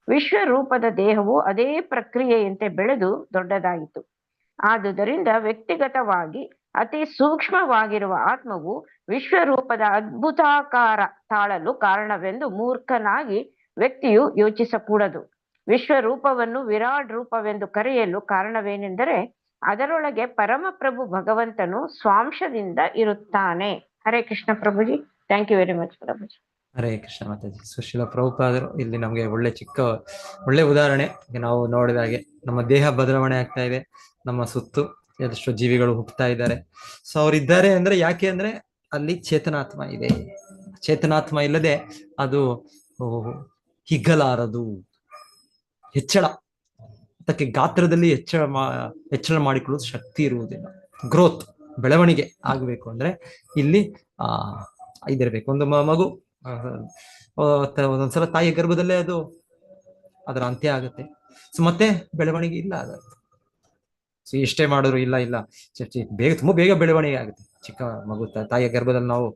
ವಿಶ್ವರೂಪದ ದೇಹವು ಅದೇ ಪ್ರಕ್ರಿಯೆಯಂತೆ ಬೆಳೆದು ದೊಡ್ಡದಾಯಿತು. ಆದುದರಿಂದ ವ್ಯಕ್ತಿಗತವಾಗಿ ಅತಿ ಸೂಕ್ಷ್ಮವಾಗಿರುವ ಆತ್ಮವು ವಿಶ್ವರೂಪದ ಅದ್ಭುತಾಕಾರ ತಾಳಲು ಕಾರಣವೆಂದು ಮೂರ್ಖನಾಗಿ ವ್ಯಕ್ತಿಯು ಯೋಚಿಸಕೂಡದು. ವಿಶ್ವರೂಪವನ್ನು ವಿರಾಟ್ ರೂಪವೆಂದು ಕರೆಯಲು ಕಾರಣವೇನೆಂದರೆ, ಅದರೊಳಗೆ ಪರಮಪ್ರಭು ಭಗವಂತನು ಸ್ವಾಂಶದಿಂದ ಇರುತ್ತಾನೆ. Hare Krishna Prabhuji. Thank you very much Prabhuji. Hare Krishna Mataji. Sushila ಪ್ರಭುಪಾದರು ಇಲ್ಲಿ ನಮ್ಗೆ ಒಳ್ಳೆ ಉದಾಹರಣೆ. ನಾವು ನೋಡಿದಾಗೆ ನಮ್ಮ ದೇಹ ಬದಲಾವಣೆ ಆಗ್ತಾ ಇದೆ, ನಮ್ಮ ಸುತ್ತು ಎಷ್ಟೋ ಜೀವಿಗಳು ಹುಟ್ಟುತ್ತಾ ಇದ್ದಾರೆ. ಸೊ ಅವ್ರಿದ್ದಾರೆ ಅಂದ್ರೆ ಯಾಕೆ ಅಂದ್ರೆ ಅಲ್ಲಿ ಚೇತನಾತ್ಮ ಇದೆ. ಚೇತನಾತ್ಮ ಇಲ್ಲದೆ ಅದು ಹಿಗ್ಗಲಾರದು. ಹೆಚ್ಚಳ, ಅದಕ್ಕೆ ಗಾತ್ರದಲ್ಲಿ ಹೆಚ್ಚಳ ಮಾಡಿಕೊಳ್ಳೋದು ಶಕ್ತಿ ಇರುವುದಿಲ್ಲ. ಗ್ರೋತ್, ಬೆಳವಣಿಗೆ ಆಗಬೇಕು ಅಂದ್ರೆ ಇಲ್ಲಿ ಇದಿರ್ಬೇಕು. ಒಂದು ಮಗು ಒಂದೊಂದ್ಸಲ ತಾಯಿಯ ಗರ್ಭದಲ್ಲೇ ಅದು ಅದರ ಅಂತ್ಯ ಆಗುತ್ತೆ. ಸೊ ಮತ್ತೆ ಬೆಳವಣಿಗೆ ಇಲ್ಲ ಆಗತ್ತೆ. ಸೊ ಎಷ್ಟೇ ಮಾಡಿದ್ರು ಇಲ್ಲ ತುಂಬಾ ಬೇಗ ಬೆಳವಣಿಗೆ ಆಗುತ್ತೆ. ಚಿಕ್ಕ ಮಗು ತಾಯಿಯ ಗರ್ಭದಲ್ಲಿ ನಾವು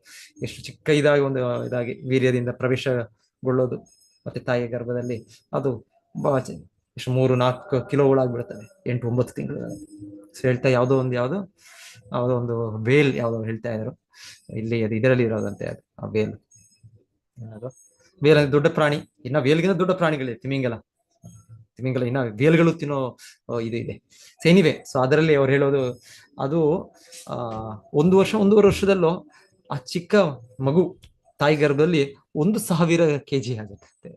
ಎಷ್ಟು ಚಿಕ್ಕ ಇದಾಗಿ ವೀರ್ಯದಿಂದ ಪ್ರವೇಶಗೊಳ್ಳೋದು, ಮತ್ತೆ ತಾಯಿಯ ಗರ್ಭದಲ್ಲಿ ಅದು ಎಷ್ಟು 3-4 ಕಿಲೋಗಳಾಗ್ಬಿಡ್ತವೆ 8-9 ತಿಂಗಳು. ಸೊ ಹೇಳ್ತಾ ಯಾವುದೋ ಒಂದು ವೇಲ್ ಹೇಳ್ತಾ ಇದ್ರು ಇಲ್ಲಿ. ಅದು ಇದರಲ್ಲಿ ಇರೋದಂತೆ ಅದು ಆ ವೇಲ್. ವೇಲ್ ಅಂದ್ರೆ ದೊಡ್ಡ ಪ್ರಾಣಿ. ಇನ್ನ ವೇಲ್ಗಿಂತ ದೊಡ್ಡ ಪ್ರಾಣಿಗಳಿವೆ. ತಿಮಿಂಗಲ ಇನ್ನ ವೇಲ್ಗಳು ತಿನ್ನೋ ಇದು ಇದೆ. ಸೊ ಎನಿವೆ, ಸೊ ಅದರಲ್ಲಿ ಅವ್ರು ಹೇಳೋದು ಅದು 1-1.5 ವರ್ಷದಲ್ಲೂ ಆ ಚಿಕ್ಕ ಮಗು ತಾಯಿ ಗರ್ಭದಲ್ಲಿ 1,000 kg ಆಗುತ್ತೆ.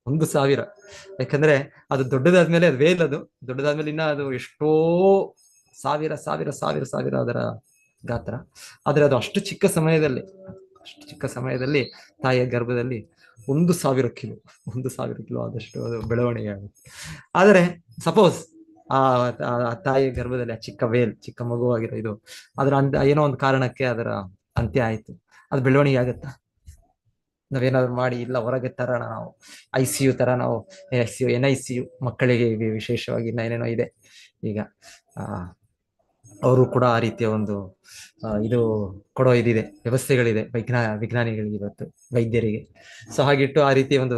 1,000. ಯಾಕಂದ್ರೆ ಅದು ದೊಡ್ಡದಾದ್ಮೇಲೆ ಅದು ವೇಲ್, ಅದು ದೊಡ್ಡದಾದ್ಮೇಲೆ ಇನ್ನ ಅದು ಎಷ್ಟೋ ಸಾವಿರ ಅದರ ಗಾತ್ರ. ಆದ್ರೆ ಅದು ಅಷ್ಟು ಚಿಕ್ಕ ಸಮಯದಲ್ಲಿ ತಾಯಿಯ ಗರ್ಭದಲ್ಲಿ 1,000 ಕಿಲೋ ಆದಷ್ಟು ಅದು ಬೆಳವಣಿಗೆ ಆಗುತ್ತೆ. ಆದರೆ ಸಪೋಸ್ ಆ ತಾಯಿಯ ಗರ್ಭದಲ್ಲಿ ಆ ಚಿಕ್ಕ ಮಗುವಾಗಿರೋ ಇದು ಅದರ ಏನೋ ಒಂದು ಕಾರಣಕ್ಕೆ ಅದರ ಅಂತ್ಯ ಆಯ್ತು. ಅದು ಬೆಳವಣಿಗೆ ಆಗುತ್ತಾ? ನಾವೇನಾದ್ರು ಮಾಡಿ ಇಲ್ಲ ಹೊರಗೆ ತರೋಣ, ನಾವು ICU ತರ, ನಾವು NICU ಮಕ್ಕಳಿಗೆ ವಿಶೇಷವಾಗಿ ಇನ್ನ ಏನೇನೋ ಇದೆ ಈಗ. ಅವರು ಕೂಡ ಆ ರೀತಿಯ ಒಂದು ಇದು ಕೊಡೋ ಇದಿದೆ, ವ್ಯವಸ್ಥೆಗಳಿದೆ ವಿಜ್ಞಾನಿಗಳಿಗೆ, ಇವತ್ತು ವೈದ್ಯರಿಗೆ. ಸೊ ಹಾಗಿಟ್ಟು ಆ ರೀತಿಯ ಒಂದು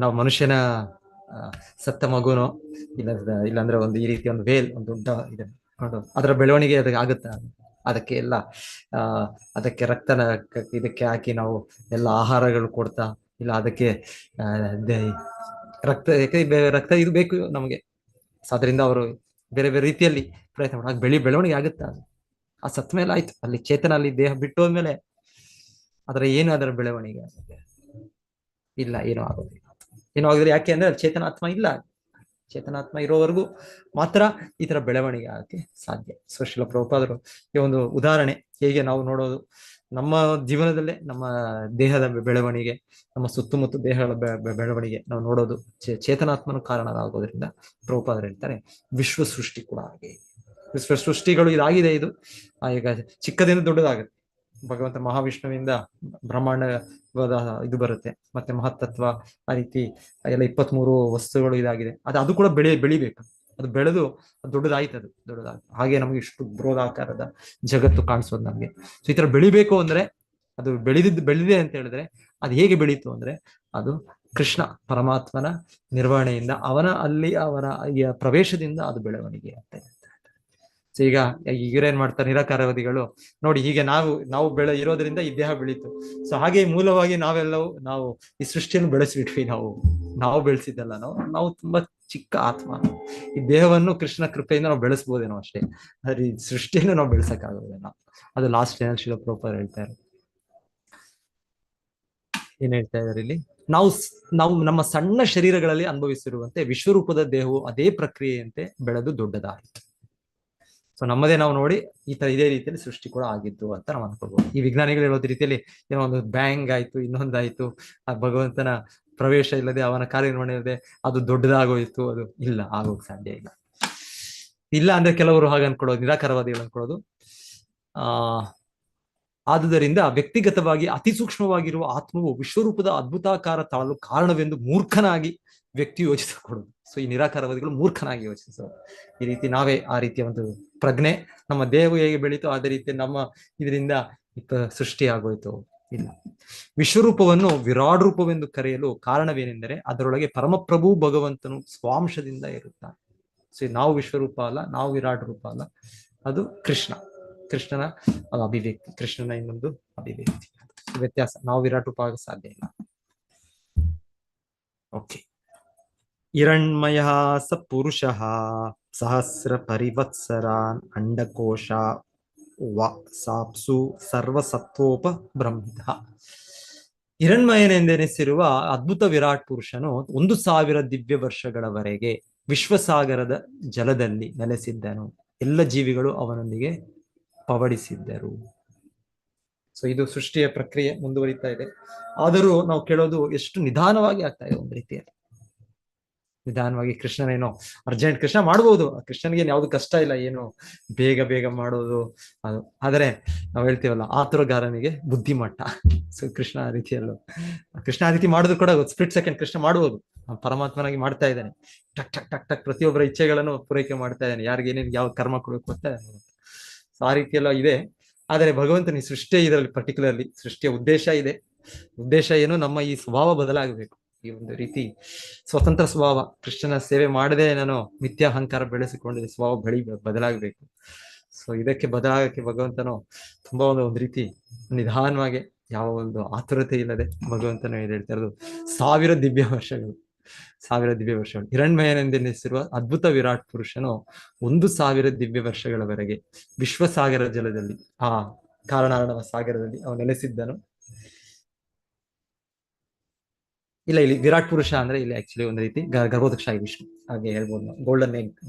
ನಾವು ಮನುಷ್ಯನ ಸತ್ತ ಮಗುನೋ ಇಲ್ಲಾಂದ್ರೆ ಒಂದು ಈ ರೀತಿಯ ಒಂದು ವೇಲ್, ಒಂದು ದೊಡ್ಡ ಇದೆ ಅದರ ಬೆಳವಣಿಗೆ ಅದಕ್ಕೆ ಆಗುತ್ತಾ? ಅದಕ್ಕೆ ಎಲ್ಲ ಅದಕ್ಕೆ ರಕ್ತನ ಇದಕ್ಕೆ ಹಾಕಿ ನಾವು ಎಲ್ಲ ಆಹಾರಗಳು ಕೊಡ್ತಾ, ಇಲ್ಲ ಅದಕ್ಕೆ ರಕ್ತ, ಯಾಕೆ ರಕ್ತ ಇದು ಬೇಕು ನಮಗೆ. ಅದರಿಂದ ಅವರು ಬೇರೆ ಬೇರೆ ರೀತಿಯಲ್ಲಿ ಪ್ರಯತ್ನ ಮಾಡಿ ಬೆಳವಣಿಗೆ ಆಗುತ್ತಾ. ಆ ಸತ್ ಮೇಲೆ ಆಯ್ತು, ಅಲ್ಲಿ ಚೇತನ ಅಲ್ಲಿ ದೇಹ ಬಿಟ್ಟು ಹೋದ್ಮೇಲೆ ಅದರ ಬೆಳವಣಿಗೆ ಆಗುತ್ತೆ? ಇಲ್ಲ, ಏನೂ ಆಗೋದಿಲ್ಲ. ಏನೂ ಆಗೋದಿಲ್ಲ. ಯಾಕೆ ಅಂದ್ರೆ ಅಲ್ಲಿ ಚೇತನಾತ್ಮ ಇಲ್ಲ. ಚೇತನಾತ್ಮ ಇರೋವರೆಗೂ ಮಾತ್ರ ಈ ತರ ಬೆಳವಣಿಗೆ ಆಗಕ್ಕೆ ಸಾಧ್ಯ. ಶ್ರೀಲ ಪ್ರಭುಪಾದರು ಈ ಒಂದು ಉದಾಹರಣೆ ಹೇಗೆ ನಾವು ನೋಡೋದು, ನಮ್ಮ ಜೀವನದಲ್ಲೇ ನಮ್ಮ ದೇಹದ ಬೆಳವಣಿಗೆ, ನಮ್ಮ ಸುತ್ತಮುತ್ತ ದೇಹಗಳ ಬೆಳವಣಿಗೆ ನಾವು ನೋಡೋದು ಚೇತನಾತ್ಮನ ಕಾರಣವಾಗೋದ್ರಿಂದ ಪ್ರಭುಪಾದರು ಹೇಳ್ತಾರೆ ವಿಶ್ವ ಸೃಷ್ಟಿ ಕೂಡ ಹಾಗೆ. ವಿಶ್ವ ಸೃಷ್ಟಿಗಳು ಇದಾಗಿದೆ. ಇದು ಈಗ ಚಿಕ್ಕದಿಂದ ದೊಡ್ಡದಾಗುತ್ತೆ. ಭಗವಂತ ಮಹಾವಿಷ್ಣುವಿಂದ ಬ್ರಹ್ಮಾಂಡವಾದ ಇದು ಬರುತ್ತೆ, ಮತ್ತೆ ಮಹತ್ತತ್ವ, ಆ ರೀತಿ ಎಲ್ಲ 23 ವಸ್ತುಗಳು ಇದಾಗಿದೆ. ಅದು ಕೂಡ ಬೆಳಿಬೇಕು. ಅದು ಬೆಳೆದು ದೊಡ್ಡದಾಯ್ತು. ಅದು ದೊಡ್ಡದಾಗ ಹಾಗೆ ನಮ್ಗೆ ಇಷ್ಟು ಬೃಹದಾಕಾರದ ಜಗತ್ತು ಕಾಣಿಸೋದು ನಮ್ಗೆ. ಸೊ ಈ ತರ ಬೆಳಿಬೇಕು ಅಂದ್ರೆ ಅದು ಬೆಳೆದಿದೆ ಅಂತ ಹೇಳಿದ್ರೆ ಅದು ಹೇಗೆ ಬೆಳೀತು ಅಂದ್ರೆ ಅದು ಕೃಷ್ಣ ಪರಮಾತ್ಮನ ನಿರ್ವಹಣೆಯಿಂದ, ಅವನ ಪ್ರವೇಶದಿಂದ ಅದು ಬೆಳವಣಿಗೆ ಆಗ್ತಾ ಇದೆ. ಸೊ ಈಗ ಇವರೇನ್ ಮಾಡ್ತಾರೆ ನಿರಾಕಾರವಾದಿಗಳು, ನೋಡಿ ಹೀಗೆ ನಾವು ಇರೋದ್ರಿಂದ ಈ ದೇಹ ಬೆಳೀತು. ಸೊ ಹಾಗೆ ಮೂಲವಾಗಿ ನಾವು ಈ ಸೃಷ್ಟಿಯನ್ನು ಬೆಳೆಸ್ಬಿಟ್ವಿ. ನಾವು ಬೆಳೆಸಿದ್ದಲ್ಲ, ನಾವು ತುಂಬಾ ಚಿಕ್ಕ ಆತ್ಮ. ಈ ದೇಹವನ್ನು ಕೃಷ್ಣ ಕೃಪೆಯಿಂದ ನಾವು ಬೆಳೆಸ್ಬೋದೇನೋ ಅಷ್ಟೇ, ಆದ್ರೆ ಈ ಸೃಷ್ಟಿಯನ್ನು ನಾವು ಬೆಳೆಸಕ್ಕಾಗೋದೇನೋ. ಅದು ಲಾಸ್ಟ್ ಏನ್ ಶ್ರೀಲ ಪ್ರಭುಪಾದರು ಹೇಳ್ತಾರೆ. ಏನ್ ಹೇಳ್ತಾ ಇದಾರೆ ಇಲ್ಲಿ, ನಾವು ನಮ್ಮ ಸಣ್ಣ ಶರೀರಗಳಲ್ಲಿ ಅನುಭವಿಸಿರುವಂತೆ ವಿಶ್ವರೂಪದ ದೇಹವು ಅದೇ ಪ್ರಕ್ರಿಯೆಯಂತೆ ಬೆಳೆದು ದೊಡ್ಡದಾಯಿತು. ಸೊ ನಮ್ಮದೇ ನಾವು ನೋಡಿ ಇದೇ ರೀತಿಯಲ್ಲಿ ಸೃಷ್ಟಿ ಕೂಡ ಆಗಿದ್ದು ಅಂತ ನಾವು ಅನ್ಕೋಬಹುದು. ಈ ವಿಜ್ಞಾನಿಗಳು ಹೇಳೋದ್ ರೀತಿಯಲ್ಲಿ ಏನೋ ಒಂದು ಬ್ಯಾಂಗ್ ಆಯ್ತು, ಇನ್ನೊಂದಾಯ್ತು, ಆ ಭಗವಂತನ ಪ್ರವೇಶ ಇಲ್ಲದೆ, ಅವನ ಕಾರ್ಯನಿರ್ವಹಣೆ ಇಲ್ಲದೆ ಅದು ದೊಡ್ಡದಾಗೋಯ್ತು. ಅದು ಇಲ್ಲ, ಆಗೋಕ್ ಸಾಧ್ಯ ಇಲ್ಲ ಅಂದ್ರೆ ಕೆಲವರು ಹಾಗೆ ಅನ್ಕೊಳ್ಳೋದು, ನಿರಾಕಾರವಾದಿಗಳು ಅನ್ಕೊಳ್ಳೋದು ಆದುದರಿಂದ ವ್ಯಕ್ತಿಗತವಾಗಿ ಅತಿ ಸೂಕ್ಷ್ಮವಾಗಿರುವ ಆತ್ಮವು ವಿಶ್ವರೂಪದ ಅದ್ಭುತಾಕಾರ ತಾಳಲು ಕಾರಣವೆಂದು ಮೂರ್ಖನಾಗಿ ವ್ಯಕ್ತಿ ಯೋಚಿಸಿಕೊಡೋದು. ಸೊ ಈ ನಿರಾಕಾರವಾದಿಗಳು ಮೂರ್ಖನಾಗಿ ಯೋಚಿಸೋದು. ಈ ರೀತಿ ನಾವೇ ಆ ರೀತಿಯ ಒಂದು ಪ್ರಜ್ಞೆ, ನಮ್ಮ ದೇಹವು ಹೇಗೆ ಬೆಳೀತೋ ಅದೇ ರೀತಿ ನಮ್ಮ ಇದರಿಂದ ಸೃಷ್ಟಿ ಆಗೋಯ್ತು. ಇಲ್ಲ, ವಿಶ್ವರೂಪವನ್ನು ವಿರಾಟ್ ರೂಪವೆಂದು ಕರೆಯಲು ಕಾರಣವೇನೆಂದರೆ ಅದರೊಳಗೆ ಪರಮಪ್ರಭು ಭಗವಂತನು ಸ್ವಾಂಶದಿಂದ ಇರುತ್ತಾನೆ. ಸೊ ನಾವು ವಿಶ್ವರೂಪ ಅಲ್ಲ, ನಾವು ವಿರಾಟ್ ರೂಪ ಅಲ್ಲ, ಅದು ಕೃಷ್ಣನ ಅಭಿವ್ಯಕ್ತಿ, ಕೃಷ್ಣನ ಇನ್ನೊಂದು ಅಭಿವ್ಯಕ್ತಿ. ವ್ಯತ್ಯಾಸ. ನಾವು ವಿರಾಟ್ ರೂಪ ಆಗ ಸಾಧ್ಯ ಇಲ್ಲ. ಓಕೆ. ಹಿರಣ್ಮಯ ಸ ಪುರುಷ ಸಹಸ್ರ ಪರಿವತ್ಸರಾನ್ ಅಂಡಕೋಶ ಸಾಪ್ಸು ಸರ್ವಸತ್ವೋಪ ಬ್ರಹ್ಮಿತ. ಹಿರಣ್ಮಯನೆಂದೆನಿಸಿರುವ ಅದ್ಭುತ ವಿರಾಟ್ ಪುರುಷನು 1000 ದಿವ್ಯ ವರ್ಷಗಳವರೆಗೆ ವಿಶ್ವಸಾಗರದ ಜಲದಲ್ಲಿ ನೆಲೆಸಿದ್ದನು. ಎಲ್ಲ ಜೀವಿಗಳು ಅವನೊಂದಿಗೆ ಪವಡಿಸಿದ್ದರು. ಸೊ ಇದು ಸೃಷ್ಟಿಯ ಪ್ರಕ್ರಿಯೆ ಮುಂದುವರಿತಾ ಇದೆ. ಆದರೂ ನಾವು ಕೇಳೋದು ಎಷ್ಟು ನಿಧಾನವಾಗಿ ಆಗ್ತಾ ಇದೆ. ಒಂದು ರೀತಿಯಲ್ಲಿ ನಿಧಾನವಾಗಿ. ಕೃಷ್ಣನೇನೋ ಅರ್ಜೆಂಟ್, ಕೃಷ್ಣ ಮಾಡ್ಬೋದು, ಕೃಷ್ಣನಿಗೆ ಯಾವ್ದು ಕಷ್ಟ ಇಲ್ಲ, ಏನು ಬೇಗ ಮಾಡೋದು ಅದು. ಆದರೆ ನಾವು ಹೇಳ್ತೀವಲ್ಲ, ಆತುರಗಾರನಿಗೆ ಬುದ್ಧಿಮಟ್ಟ. ಸೊ ಕೃಷ್ಣ ಆ ರೀತಿ ಮಾಡೋದು ಕೂಡ ಸ್ಪ್ಲಿಟ್ ಸೆಕೆಂಡ್ ಕೃಷ್ಣ ಮಾಡ್ಬೋದು. ಪರಮಾತ್ಮನಾಗಿ ಮಾಡ್ತಾ ಇದ್ದಾನೆ. ಟಕ್ ಟಕ್ ಟಕ್ ಟಕ್ ಪ್ರತಿಯೊಬ್ಬರ ಇಚ್ಛೆಗಳನ್ನು ಪೂರೈಕೆ ಮಾಡ್ತಾ ಇದ್ದಾನೆ. ಯಾರಿಗೆ ಏನೇನು ಯಾವ ಕರ್ಮ ಕೊಡಬೇಕು ಅಂತ. ಸೊ ಆ ರೀತಿಯೆಲ್ಲ ಇದೆ. ಆದರೆ ಭಗವಂತನ ಈ ಸೃಷ್ಟಿ, ಇದರಲ್ಲಿ ಪರ್ಟಿಕ್ಯುಲರ್ಲಿ ಸೃಷ್ಟಿಯ ಉದ್ದೇಶ ಏನು, ನಮ್ಮ ಈ ಸ್ವಭಾವ ಬದಲಾಗಬೇಕು. ಈ ಒಂದು ರೀತಿ ಸ್ವತಂತ್ರ ಸ್ವಭಾವ, ಕೃಷ್ಣನ ಸೇವೆ ಮಾಡದೆ ನಾನು ಮಿಥ್ಯಾಹಂಕಾರ ಬೆಳೆಸಿಕೊಂಡಿದ್ದ ಸ್ವಭಾವ ಬದಲಾಗಬೇಕು. ಸೊ ಇದಕ್ಕೆ ಬದಲಾಗಕ್ಕೆ ಭಗವಂತನು ತುಂಬಾ ಒಂದು ರೀತಿ ನಿಧಾನವಾಗಿ, ಯಾವ ಒಂದು ಆತುರತೆ ಇಲ್ಲದೆ ಭಗವಂತನು ಹೇಳ್ತಾ ಇರೋದು 1000 ದಿವ್ಯ ವರ್ಷಗಳು. ಹಿರಣ್ಮಯನೆಂದೆನಿಸಿರುವ ಅದ್ಭುತ ವಿರಾಟ್ ಪುರುಷನು 1000 ದಿವ್ಯ ವರ್ಷಗಳವರೆಗೆ ವಿಶ್ವಸಾಗರ ಜಲದಲ್ಲಿ, ಆ ಕಾರಣಾರ್ಣವ ಸಾಗರದಲ್ಲಿ ಅವನು ನೆಲೆಸಿದ್ದನು. ಇಲ್ಲ, ಇಲ್ಲಿ ವಿರಾಟ್ ಪುರುಷ ಅಂದ್ರೆ ಇಲ್ಲಿ ಆಕ್ಚುಲಿ ಒಂದು ರೀತಿ ಗರ್ಭೋದಕ್ಷಾಯಿ ವಿಷ್ಣು ಹಾಗೆ ಹೇಳ್ಬೋದು. ಗೋಲ್ಡನ್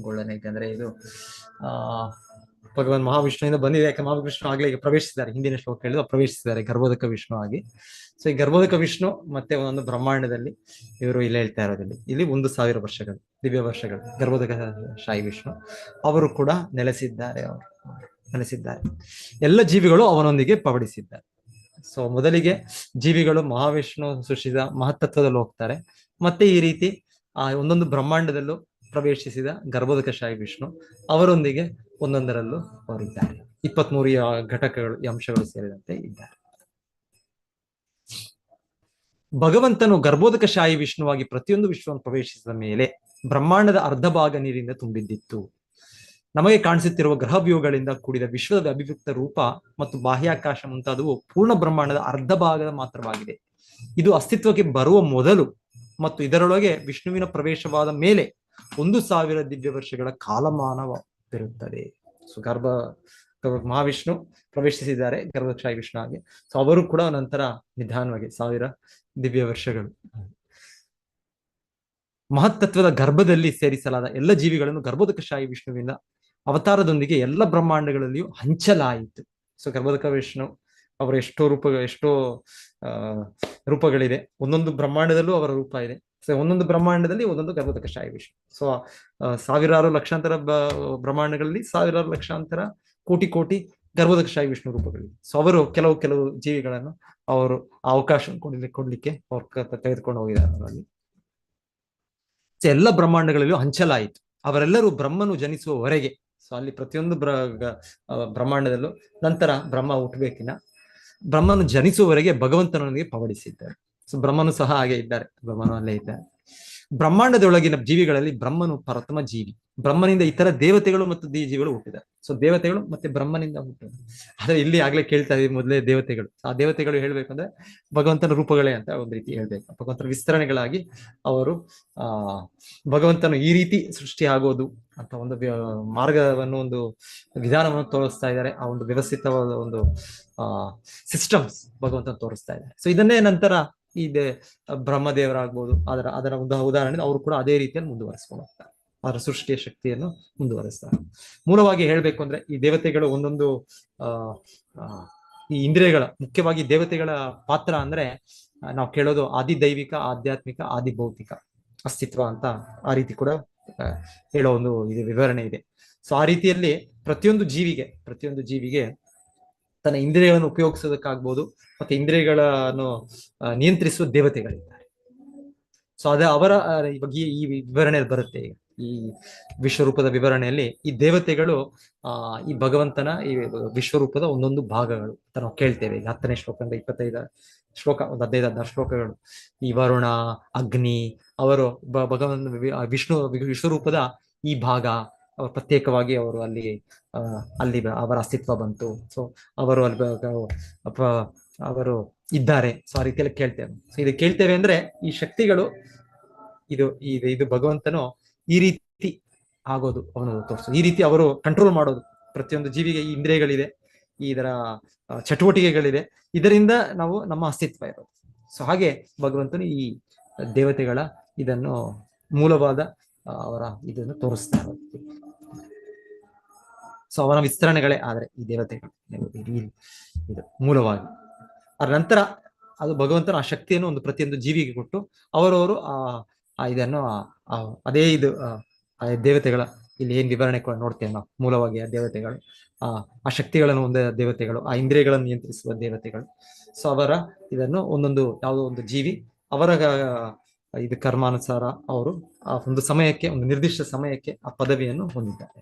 ಎಗ್ ಅಂದ್ರೆ ಇದು ಭಗವಾನ್ ಮಹಾವಿಷ್ಣುವಿಂದ ಬಂದಿದೆ. ಯಾಕೆ ಮಹಾವಿಷ್ಣು ಆಗ್ಲೇ ಈಗ ಪ್ರವೇಶಿಸಿದ್ದಾರೆ, ಹಿಂದಿನ ಶ್ಲೋಕ ಹೇಳಿದ್ರು ಪ್ರವೇಶಿಸಿದ್ದಾರೆ ಗರ್ಭೋದಕ ವಿಷ್ಣು ಆಗಿ. ಸೊ ಈ ಗರ್ಭೋದಕ ವಿಷ್ಣು ಮತ್ತೆ ಒಂದೊಂದು ಬ್ರಹ್ಮಾಂಡದಲ್ಲಿ ಇವರು ಇಲ್ಲಿ ಹೇಳ್ತಾ ಇರೋದಿಲ್ಲ, ಇಲ್ಲಿ 1000 ವರ್ಷಗಳು ದಿವ್ಯ ವರ್ಷಗಳು ಗರ್ಭೋದಕ ಶಾಹಿ ವಿಷ್ಣು ಅವರು ಕೂಡ ನೆಲೆಸಿದ್ದಾರೆ. ಎಲ್ಲ ಜೀವಿಗಳು ಅವನೊಂದಿಗೆ ಪವಡಿಸಿದ್ದಾರೆ. ಸೊ ಮೊದಲಿಗೆ ಜೀವಿಗಳು ಮಹಾವಿಷ್ಣು ಸೃಷ್ಟಿಸಿದ ಮಹತ್ತತ್ವದಲ್ಲಿ ಹೋಗ್ತಾರೆ. ಮತ್ತೆ ಈ ರೀತಿ ಆ ಒಂದೊಂದು ಬ್ರಹ್ಮಾಂಡದಲ್ಲೂ ಪ್ರವೇಶಿಸಿದ ಗರ್ಭೋದಕ ಶಾಹಿ ವಿಷ್ಣು ಅವರೊಂದಿಗೆ ಒಂದೊಂದರಲ್ಲೂ ಅವರಿದ್ದಾರೆ. 23 ಘಟಕಗಳು, ಈ ಅಂಶಗಳು ಸೇರಿದಂತೆ ಇದ್ದಾರೆ. ಭಗವಂತನು ಗರ್ಭೋದಕ ಶಾಹಿ ವಿಷ್ಣುವಾಗಿ ಪ್ರತಿಯೊಂದು ವಿಶ್ವವನ್ನು ಪ್ರವೇಶಿಸಿದ ಮೇಲೆ ಬ್ರಹ್ಮಾಂಡದ ಅರ್ಧ ಭಾಗ ನೀರಿನಿಂದ ತುಂಬಿದ್ದಿತ್ತು. ನಮಗೆ ಕಾಣಿಸುತ್ತಿರುವ ಗ್ರಹವ್ಯೂಹಗಳಿಂದ ಕೂಡಿದ ವಿಶ್ವದ ಅಭಿವ್ಯಕ್ತ ರೂಪ ಮತ್ತು ಬಾಹ್ಯಾಕಾಶ ಮುಂತಾದವು ಪೂರ್ಣ ಬ್ರಹ್ಮಾಂಡದ ಅರ್ಧ ಭಾಗದ ಮಾತ್ರವಾಗಿದೆ. ಇದು ಅಸ್ತಿತ್ವಕ್ಕೆ ಬರುವ ಮೊದಲು ಮತ್ತು ಇದರೊಳಗೆ ವಿಷ್ಣುವಿನ ಪ್ರವೇಶವಾದ ಮೇಲೆ 1000 ದಿವ್ಯ ವರ್ಷಗಳ ಕಾಲಮಾನವಿರುತ್ತದೆ. ಸೊ ಮಹಾವಿಷ್ಣು ಪ್ರವೇಶಿಸಿದ್ದಾರೆ ಗರ್ಭಕ್ಷಾಯಿ ವಿಷ್ಣು ಆಗಿ. ಸೊ ಅವರು ಕೂಡ ನಂತರ ನಿಧಾನವಾಗಿ 1000 ದಿವ್ಯ ವರ್ಷಗಳು. ಮಹತ್ತತ್ವದ ಗರ್ಭದಲ್ಲಿ ಸೇರಿಸಲಾದ ಎಲ್ಲ ಜೀವಿಗಳನ್ನು ಗರ್ಭೋದಕಶಾಹಿ ವಿಷ್ಣುವಿನ ಅವತಾರದೊಂದಿಗೆ ಎಲ್ಲ ಬ್ರಹ್ಮಾಂಡಗಳಲ್ಲಿಯೂ ಹಂಚಲಾಯಿತು. ಸೊ ಗರ್ಭೋದಕ ವಿಷ್ಣು ಅವರ ಎಷ್ಟೋ ರೂಪಗಳಿದೆ. ಒಂದೊಂದು ಬ್ರಹ್ಮಾಂಡದಲ್ಲೂ ಅವರ ರೂಪ ಇದೆ. ಸೊ ಒಂದೊಂದು ಬ್ರಹ್ಮಾಂಡದಲ್ಲಿ ಒಂದೊಂದು ಗರ್ಭೋದಕಶಾಹಿ ವಿಷ್ಣು. ಸೊ ಸಾವಿರಾರು ಲಕ್ಷಾಂತರ ಬ್ರಹ್ಮಾಂಡಗಳಲ್ಲಿ ಸಾವಿರಾರು ಲಕ್ಷಾಂತರ ಕೋಟಿ ಗರ್ಭೋದಕಶಾಹಿ ವಿಷ್ಣು ರೂಪಗಳಿವೆ. ಸೊ ಅವರು ಕೆಲವು ಜೀವಿಗಳನ್ನು ಅವರು ಅವಕಾಶ ಕೊಡ್ಲಿಕ್ಕೆ ಅವ್ರು ತೆಗೆದುಕೊಂಡು ಹೋಗಿದ್ದಾರೆ ಅವರಲ್ಲಿ. ಎಲ್ಲ ಬ್ರಹ್ಮಾಂಡಗಳಲ್ಲೂ ಹಂಚಲಾಯಿತು. ಅವರೆಲ್ಲರೂ ಬ್ರಹ್ಮನು ಜನಿಸುವವರೆಗೆ. ಸೊ ಅಲ್ಲಿ ಪ್ರತಿಯೊಂದು ಬ್ರಹ್ಮಾಂಡದಲ್ಲೂ ನಂತರ ಬ್ರಹ್ಮ ಹುಟ್ಟಬೇಕಿನ ಬ್ರಹ್ಮನು ಜನಿಸುವವರೆಗೆ ಭಗವಂತನೊಂದಿಗೆ ಪವಡಿಸಿದ್ದಾರೆ. ಸೊ ಬ್ರಹ್ಮನು ಸಹ ಹಾಗೆ ಇದ್ದಾರೆ, ಬ್ರಹ್ಮನು ಅಲ್ಲೇ ಇದ್ದಾರೆ. ಬ್ರಹ್ಮಾಂಡದೊಳಗಿನ ಜೀವಿಗಳಲ್ಲಿ ಬ್ರಹ್ಮನು ಪ್ರಥಮ ಜೀವಿ. ಬ್ರಹ್ಮನಿಂದ ಇತರ ದೇವತೆಗಳು ಮತ್ತು ಜೀವಿಗಳು ಹುಟ್ಟಿದ್ದಾರೆ. ಸೊ ದೇವತೆಗಳು ಮತ್ತೆ ಬ್ರಹ್ಮನಿಂದ ಹುಟ್ಟಿದ್ದಾರೆ. ಆದ್ರೆ ಇಲ್ಲಿ ಆಗ್ಲೇ ಕೇಳ್ತಾ ಇದೀವಿ ಮೊದಲೇ ದೇವತೆಗಳು. ಆ ದೇವತೆಗಳು ಹೇಳ್ಬೇಕಂದ್ರೆ ಭಗವಂತನ ರೂಪಗಳೇ ಅಂತ ಒಂದು ರೀತಿ ಹೇಳ್ಬೇಕು. ಭಗವಂತನ ವಿಸ್ತರಣೆಗಳಾಗಿ ಅವರು ಭಗವಂತನು ಈ ರೀತಿ ಸೃಷ್ಟಿ ಆಗೋದು ಅಂತ ಒಂದು ಮಾರ್ಗವನ್ನು, ಒಂದು ವಿಧಾನವನ್ನು ತೋರಿಸ್ತಾ ಇದ್ದಾರೆ. ಆ ಒಂದು ವ್ಯವಸ್ಥಿತವಾದ ಒಂದು ಸಿಸ್ಟಮ್ಸ್ ಭಗವಂತನ ತೋರಿಸ್ತಾ ಇದ್ದಾರೆ. ಸೊ ಇದನ್ನೇ ನಂತರ ಇದೆ ಬ್ರಹ್ಮದೇವರಾಗ್ಬೋದು, ಅದರ ಒಂದು ಉದಾಹರಣೆ ಅವರು ಕೂಡ ಅದೇ ರೀತಿಯಲ್ಲಿ ಮುಂದುವರಿಸ್ಕೊಂಡು ಹೋಗ್ತಾರೆ. ಅವರ ಸೃಷ್ಟಿಯ ಶಕ್ತಿಯನ್ನು ಮುಂದುವರಿಸ್ತಾರೆ. ಮೂಲವಾಗಿ ಹೇಳ್ಬೇಕು ಅಂದ್ರೆ ಈ ದೇವತೆಗಳು ಒಂದೊಂದು ಈ ಇಂದ್ರಿಯಗಳ, ಮುಖ್ಯವಾಗಿ ದೇವತೆಗಳ ಪಾತ್ರ ಅಂದ್ರೆ ನಾವು ಕೇಳೋದು ಆದಿ ದೈವಿಕ, ಆಧ್ಯಾತ್ಮಿಕ, ಆದಿ ಭೌತಿಕ ಅಸ್ತಿತ್ವ ಅಂತ ಆ ರೀತಿ ಕೂಡ ಹೇಳೋ ಒಂದು ಇದು ವಿವರಣೆ ಇದೆ. ಸೊ ಆ ರೀತಿಯಲ್ಲಿ ಪ್ರತಿಯೊಂದು ಜೀವಿಗೆ ತನ್ನ ಇಂದ್ರಿಯಗಳನ್ನು ಉಪಯೋಗಿಸೋದಕ್ಕಾಗ್ಬೋದು, ಮತ್ತೆ ಇಂದ್ರಿಯಗಳನ್ನು ನಿಯಂತ್ರಿಸುವ ದೇವತೆಗಳಿದ್ದಾರೆ. ಸೊ ಅದೇ ಅವರ ಇವಾಗ ಈ ವಿವರಣೆಯಲ್ಲಿ ಬರುತ್ತೆ. ಈ ವಿಶ್ವರೂಪದ ವಿವರಣೆಯಲ್ಲಿ ಈ ದೇವತೆಗಳು ಈ ಭಗವಂತನ ಈ ವಿಶ್ವರೂಪದ ಒಂದೊಂದು ಭಾಗಗಳು ಅಂತ ನಾವು ಕೇಳ್ತೇವೆ. ಈಗ 10ನೇ ಶ್ಲೋಕದಿಂದ 25 ಶ್ಲೋಕ, ಒಂದು 15-16 ಶ್ಲೋಕಗಳು. ಈ ವರುಣ, ಅಗ್ನಿ ಅವರು ವಿಶ್ವರೂಪದ ಈ ಭಾಗ ಪ್ರತ್ಯೇಕವಾಗಿ ಅವರು ಅಲ್ಲಿ ಅವರ ಅಸ್ತಿತ್ವ ಬಂತು. ಸೊ ಅವರು ಅವರು ಇದ್ದಾರೆ. ಸೊ ಆ ರೀತಿಯಲ್ಲಿ ಕೇಳ್ತೇವೆ. ಸೊ ಇದು ಕೇಳ್ತೇವೆ ಅಂದ್ರೆ ಈ ಶಕ್ತಿಗಳು ಇದು ಭಗವಂತನು ಈ ರೀತಿ ಆಗೋದು ಅವನು ತೋರಿಸೋದು, ಈ ರೀತಿ ಅವರು ಕಂಟ್ರೋಲ್ ಮಾಡೋದು. ಪ್ರತಿಯೊಂದು ಜೀವಿಗೆ ಈ ಇಂದ್ರಿಯಗಳಿದೆ, ಇದರ ಚಟುವಟಿಕೆಗಳಿದೆ, ಇದರಿಂದ ನಾವು ನಮ್ಮ ಅಸ್ತಿತ್ವ ಇರೋದು. ಸೊ ಹಾಗೆ ಭಗವಂತನು ಈ ದೇವತೆಗಳ ಇದನ್ನು ಮೂಲವಾದ ಅವರ ಇದನ್ನು ತೋರಿಸ್ತಾ ಇರೋದು. ಸೊ ಅವನ ವಿಸ್ತರಣೆಗಳೇ ಆದ್ರೆ ಈ ದೇವತೆಗಳು ಇದು ಮೂಲವಾಗಿ. ಅದ್ರ ನಂತರ ಅದು ಭಗವಂತನ ಆ ಶಕ್ತಿಯನ್ನು ಒಂದು ಪ್ರತಿಯೊಂದು ಜೀವಿಗೆ ಕೊಟ್ಟು ಅವರವರು ಇದನ್ನು ಅದೇ ದೇವತೆಗಳ ಇಲ್ಲಿ ಏನ್ ವಿವರಣೆ ನೋಡ್ತೇವೆ ನಾವು. ಮೂಲವಾಗಿ ಆ ದೇವತೆಗಳು ಆ ಶಕ್ತಿಗಳನ್ನು ಹೊಂದಿದ ದೇವತೆಗಳು, ಆ ಇಂದ್ರಿಯಗಳನ್ನು ನಿಯಂತ್ರಿಸುವ ದೇವತೆಗಳು. ಸೊ ಅವರ ಇದನ್ನು ಒಂದೊಂದು ಯಾವುದೋ ಒಂದು ಜೀವಿ ಅವರ ಇದು ಕರ್ಮಾನುಸಾರ ಅವರು ಆ ಒಂದು ಸಮಯಕ್ಕೆ, ಒಂದು ನಿರ್ದಿಷ್ಟ ಸಮಯಕ್ಕೆ ಆ ಪದವಿಯನ್ನು ಹೊಂದಿದ್ದಾರೆ.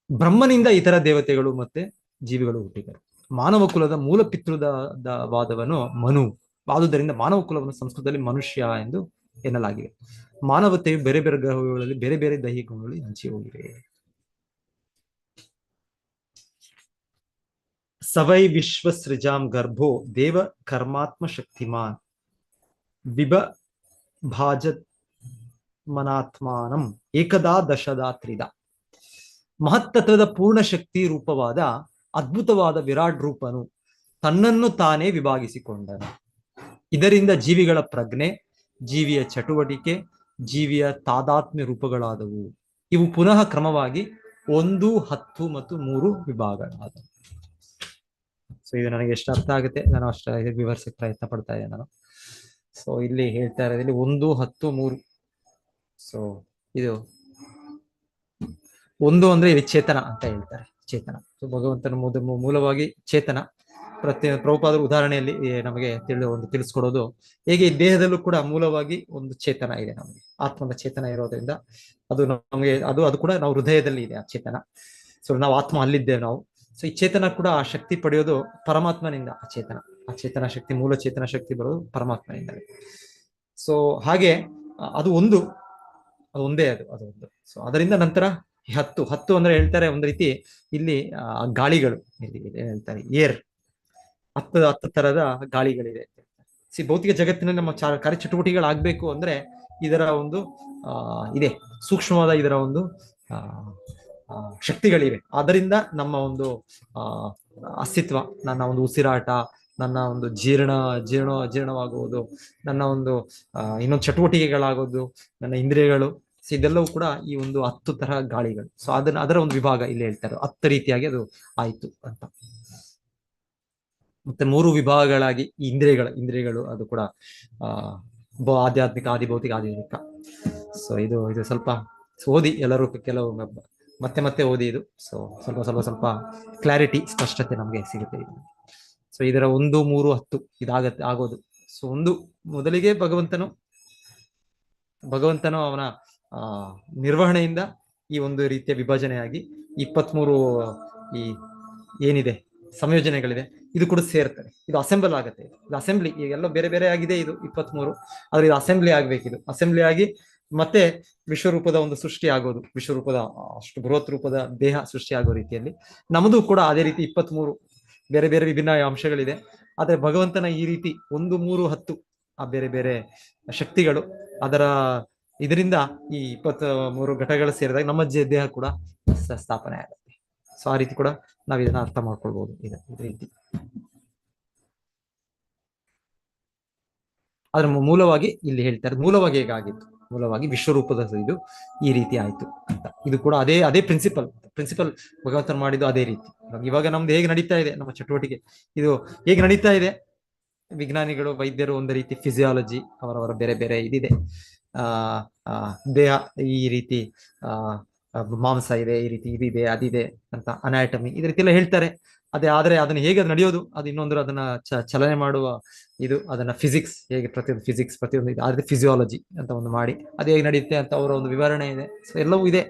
ಬ್ರಹ್ಮನಿಂದ ಇತರ ದೇವತೆಗಳು ಮತ್ತೆ ಜೀವಿಗಳು ಹುಟ್ಟಿದ್ದಾರೆ. ಮಾನವ ಕುಲದ ಮೂಲ ಪಿತೃವಾದವನು ಮನು. ಆದುದರಿಂದ ಮಾನವ ಕುಲವನ್ನು ಸಂಸ್ಕೃತದಲ್ಲಿ ಮನುಷ್ಯ ಎಂದು ಎನ್ನಲಾಗಿದೆ. ಮಾನವತೆಯು ಬೇರೆ ಬೇರೆ ಗ್ರಹಗಳಲ್ಲಿ ಬೇರೆ ಬೇರೆ ದೈಹಿಕ ಗುಣಗಳಲ್ಲಿ ಹಂಚಿ ಹೋಗಿವೆ. ಸವೈ ವಿಶ್ವ ಸೃಜಾಂ ಗರ್ಭೋ ದೇವ ಕರ್ಮಾತ್ಮ ಶಕ್ತಿಮಾನ್ ವಿಭಾಜತ್ ಮನಾತ್ಮಾನಂ ಏಕದಾ ದಶದಾ ತ್ರಿದ. ಮಹತ್ತತ್ವದ ಪೂರ್ಣ ಶಕ್ತಿ ರೂಪವಾದ ಅದ್ಭುತವಾದ ವಿರಾಟ್ ರೂಪನು ತನ್ನನ್ನು ತಾನೇ ವಿಭಾಗಿಸಿಕೊಂಡನು. ಇದರಿಂದ ಜೀವಿಗಳ ಪ್ರಜ್ಞೆ, ಜೀವಿಯ ಚಟುವಟಿಕೆ, ಜೀವಿಯ ತಾದಾತ್ಮ್ಯ ರೂಪಗಳಾದವು. ಇವು ಪುನಃ ಕ್ರಮವಾಗಿ 1, 10 ಮತ್ತು 3 ವಿಭಾಗಗಳಾದವು. ಸೊ ಇದು ನನಗೆ ಎಷ್ಟು ಅರ್ಥ ಆಗುತ್ತೆ ನಾನು ಅಷ್ಟು ವಿವರಿಸಕ್ಕೆ ಪ್ರಯತ್ನ ಪಡ್ತಾ ಇದ್ದೆ ನಾನು. ಸೊ ಇಲ್ಲಿ ಹೇಳ್ತಾ ಇರೋದ್ರಲ್ಲಿ 1, 10, 3. ಸೊ ಇದು 1 ಅಂದ್ರೆ ಇದು ಚೇತನ ಅಂತ ಹೇಳ್ತಾರೆ. ಚೇತನ. ಸೊ ಭಗವಂತನ ಮೂಲವಾಗಿ ಚೇತನ. ಪ್ರಭುಪಾದರ ಉದಾಹರಣೆಯಲ್ಲಿ ನಮಗೆ ತಿಳಿಸ್ಕೊಡೋದು ಹೇಗೆ ಈ ದೇಹದಲ್ಲೂ ಕೂಡ ಮೂಲವಾಗಿ ಒಂದು ಚೇತನ ಇದೆ. ನಮಗೆ ಆತ್ಮದ ಚೇತನ ಇರೋದ್ರಿಂದ ಅದು ನಮಗೆ ಅದು ಕೂಡ ನಾವು ಹೃದಯದಲ್ಲಿ ಇದೆ ಆ ಚೇತನ. ಸೊ ನಾವು ಆತ್ಮ ಅಲ್ಲಿದ್ದೇವೆ ನಾವು. ಸೊ ಈ ಚೇತನ ಕೂಡ ಆ ಶಕ್ತಿ ಪಡೆಯೋದು ಪರಮಾತ್ಮನಿಂದ. ಆ ಚೇತನ ಶಕ್ತಿ, ಮೂಲ ಚೇತನ ಶಕ್ತಿ ಬರೋದು ಪರಮಾತ್ಮನಿಂದ. ಸೊ ಹಾಗೆ ಅದು ಅದು ಒಂದೇ ಅದು ಒಂದು. ಸೊ ಅದರಿಂದ ನಂತರ ಈ ಹತ್ತು ಅಂದ್ರೆ ಹೇಳ್ತಾರೆ ಒಂದು ರೀತಿ ಇಲ್ಲಿ ಗಾಳಿಗಳು, ಇಲ್ಲಿ ಏನ್ ಹೇಳ್ತಾರೆ ಏರ್, 10 ತರದ ಗಾಳಿಗಳಿದೆ. ಭೌತಿಕ ಜಗತ್ತಿನಲ್ಲಿ ನಮ್ಮ ಕಾರ್ಯಚಟುವಟಿಕೆಗಳಾಗಬೇಕು ಅಂದ್ರೆ ಇದರ ಒಂದು ಇದೆ, ಸೂಕ್ಷ್ಮವಾದ ಇದರ ಒಂದು ಶಕ್ತಿಗಳಿವೆ. ಅದರಿಂದ ನಮ್ಮ ಒಂದು ಅಸ್ತಿತ್ವ, ನನ್ನ ಒಂದು ಉಸಿರಾಟ, ನನ್ನ ಒಂದು ಜೀರ್ಣವಾಗುವುದು, ನನ್ನ ಒಂದು ಇನ್ನೊಂದು ಚಟುವಟಿಕೆಗಳಾಗೋದು, ನನ್ನ ಇಂದ್ರಿಯಗಳು, ಇದೆಲ್ಲವೂ ಕೂಡ ಈ ಒಂದು 10 ತರಹ ಗಾಳಿಗಳು. ಸೊ ಅದರ ಒಂದು ವಿಭಾಗ ಇಲ್ಲಿ ಹೇಳ್ತಾರೆ, 10 ರೀತಿಯಾಗಿ ಅದು ಆಯ್ತು ಅಂತ. ಮತ್ತೆ 3 ವಿಭಾಗಗಳಾಗಿ ಈ ಇಂದ್ರಿಯಗಳು ಅದು ಕೂಡ ಆಧ್ಯಾತ್ಮಿಕ, ಆದಿಭೌತಿಕ, ಆದಿಭೌತಿಕ. ಸೊ ಇದು ಸ್ವಲ್ಪ ಓದಿ ಎಲ್ಲರೂ, ಕೆಲವು ಮತ್ತೆ ಓದಿ ಇದು. ಸೊ ಸ್ವಲ್ಪ ಕ್ಲಾರಿಟಿ, ಸ್ಪಷ್ಟತೆ ನಮಗೆ ಸಿಗುತ್ತೆ. ಸೊ ಇದರ 1, 3, 10 ಆಗೋದು. ಸೊ ಮೊದಲಿಗೆ ಭಗವಂತನು ಅವನ ನಿರ್ವಹಣೆಯಿಂದ ಈ ಒಂದು ರೀತಿಯ ವಿಭಜನೆಯಾಗಿ 23 ಈ ಏನಿದೆ ಸಂಯೋಜನೆಗಳಿದೆ, ಇದು ಕೂಡ ಸೇರ್ತದೆ. ಇದು ಅಸೆಂಬಲ್ ಆಗುತ್ತೆ. ಇದು ಅಸೆಂಬ್ಲಿ, ಈಗೆಲ್ಲ ಬೇರೆ ಬೇರೆ ಆಗಿದೆ ಇದು 23, ಆದ್ರೆ ಇದು ಅಸೆಂಬ್ಲಿ ಆಗ್ಬೇಕಿದು. ಅಸೆಂಬ್ಲಿ ಆಗಿ ಮತ್ತೆ ವಿಶ್ವರೂಪದ ಒಂದು ಸೃಷ್ಟಿ ಆಗೋದು, ವಿಶ್ವರೂಪದ ಅಷ್ಟು ಬೃಹತ್ ರೂಪದ ದೇಹ ಸೃಷ್ಟಿ ಆಗೋ ರೀತಿಯಲ್ಲಿ ನಮ್ಮದು ಕೂಡ ಅದೇ ರೀತಿ 23 ಬೇರೆ ಬೇರೆ ವಿಭಿನ್ನ ಅಂಶಗಳಿದೆ. ಆದ್ರೆ ಭಗವಂತನ ಈ ರೀತಿ 1, 3, 10 ಆ ಬೇರೆ ಬೇರೆ ಶಕ್ತಿಗಳು, ಇದರಿಂದ ಈ 23 ಘಟಕಗಳು ಸೇರಿದಾಗ ನಮ್ಮ ದೇಹ ಕೂಡ ಸ್ಥಾಪನೆ ಆಗುತ್ತೆ. ಸೊ ಆ ರೀತಿ ಕೂಡ ನಾವ್ ಇದನ್ನ ಅರ್ಥ ಮಾಡ್ಕೊಳ್ಬಹುದು. ಇದೇ ರೀತಿ ಆದ್ರೆ ಮೂಲವಾಗಿ ಇಲ್ಲಿ ಹೇಳ್ತಾರೆ, ಮೂಲವಾಗಿ ಹೇಗಾಗಿತ್ತು, ಮೂಲವಾಗಿ ವಿಶ್ವರೂಪದ ಇದು ಈ ರೀತಿ ಆಯ್ತು ಅಂತ. ಇದು ಕೂಡ ಅದೇ ಪ್ರಿನ್ಸಿಪಲ್ ಭಗವಂತನ ಮಾಡಿದ್ದು ಅದೇ ರೀತಿ. ಇವಾಗ ನಮ್ದು ಹೇಗೆ ನಡೀತಾ ಇದೆ, ನಮ್ಮ ಚಟುವಟಿಕೆ ಇದು ಹೇಗೆ ನಡೀತಾ ಇದೆ, ವಿಜ್ಞಾನಿಗಳು, ವೈದ್ಯರು ಒಂದು ರೀತಿ ಫಿಸಿಯಾಲಜಿ, ಅವರವರ ಬೇರೆ ಬೇರೆ ಇದಿದೆ. ದೇಹ ಈ ರೀತಿ ಮಾಂಸ ಇದೆ, ಈ ರೀತಿ ಇದಿದೆ, ಅದಿದೆ ಅಂತ, ಅನಾಟಮಿ ಈ ರೀತಿ ಎಲ್ಲ ಹೇಳ್ತಾರೆ. ಆದ್ರೆ ಅದನ್ನ ಹೇಗೆ ನಡೆಯೋದು, ಅದು ಇನ್ನೊಂದು ಅದನ್ನ ಚಲನೆ ಮಾಡುವ ಇದು, ಅದನ್ನ ಫಿಸಿಕ್ಸ್ ಹೇಗೆ ಪ್ರತಿಯೊಂದು ಇದೆ, ಅದೇ ಫಿಸಿಯಾಲಜಿ ಅಂತ ಒಂದು ಮಾಡಿ ಅದು ಹೇಗೆ ನಡೆಯುತ್ತೆ ಅಂತ ಅವರ ಒಂದು ವಿವರಣೆ ಇದೆ. ಸೊ ಎಲ್ಲವೂ ಇದೆ.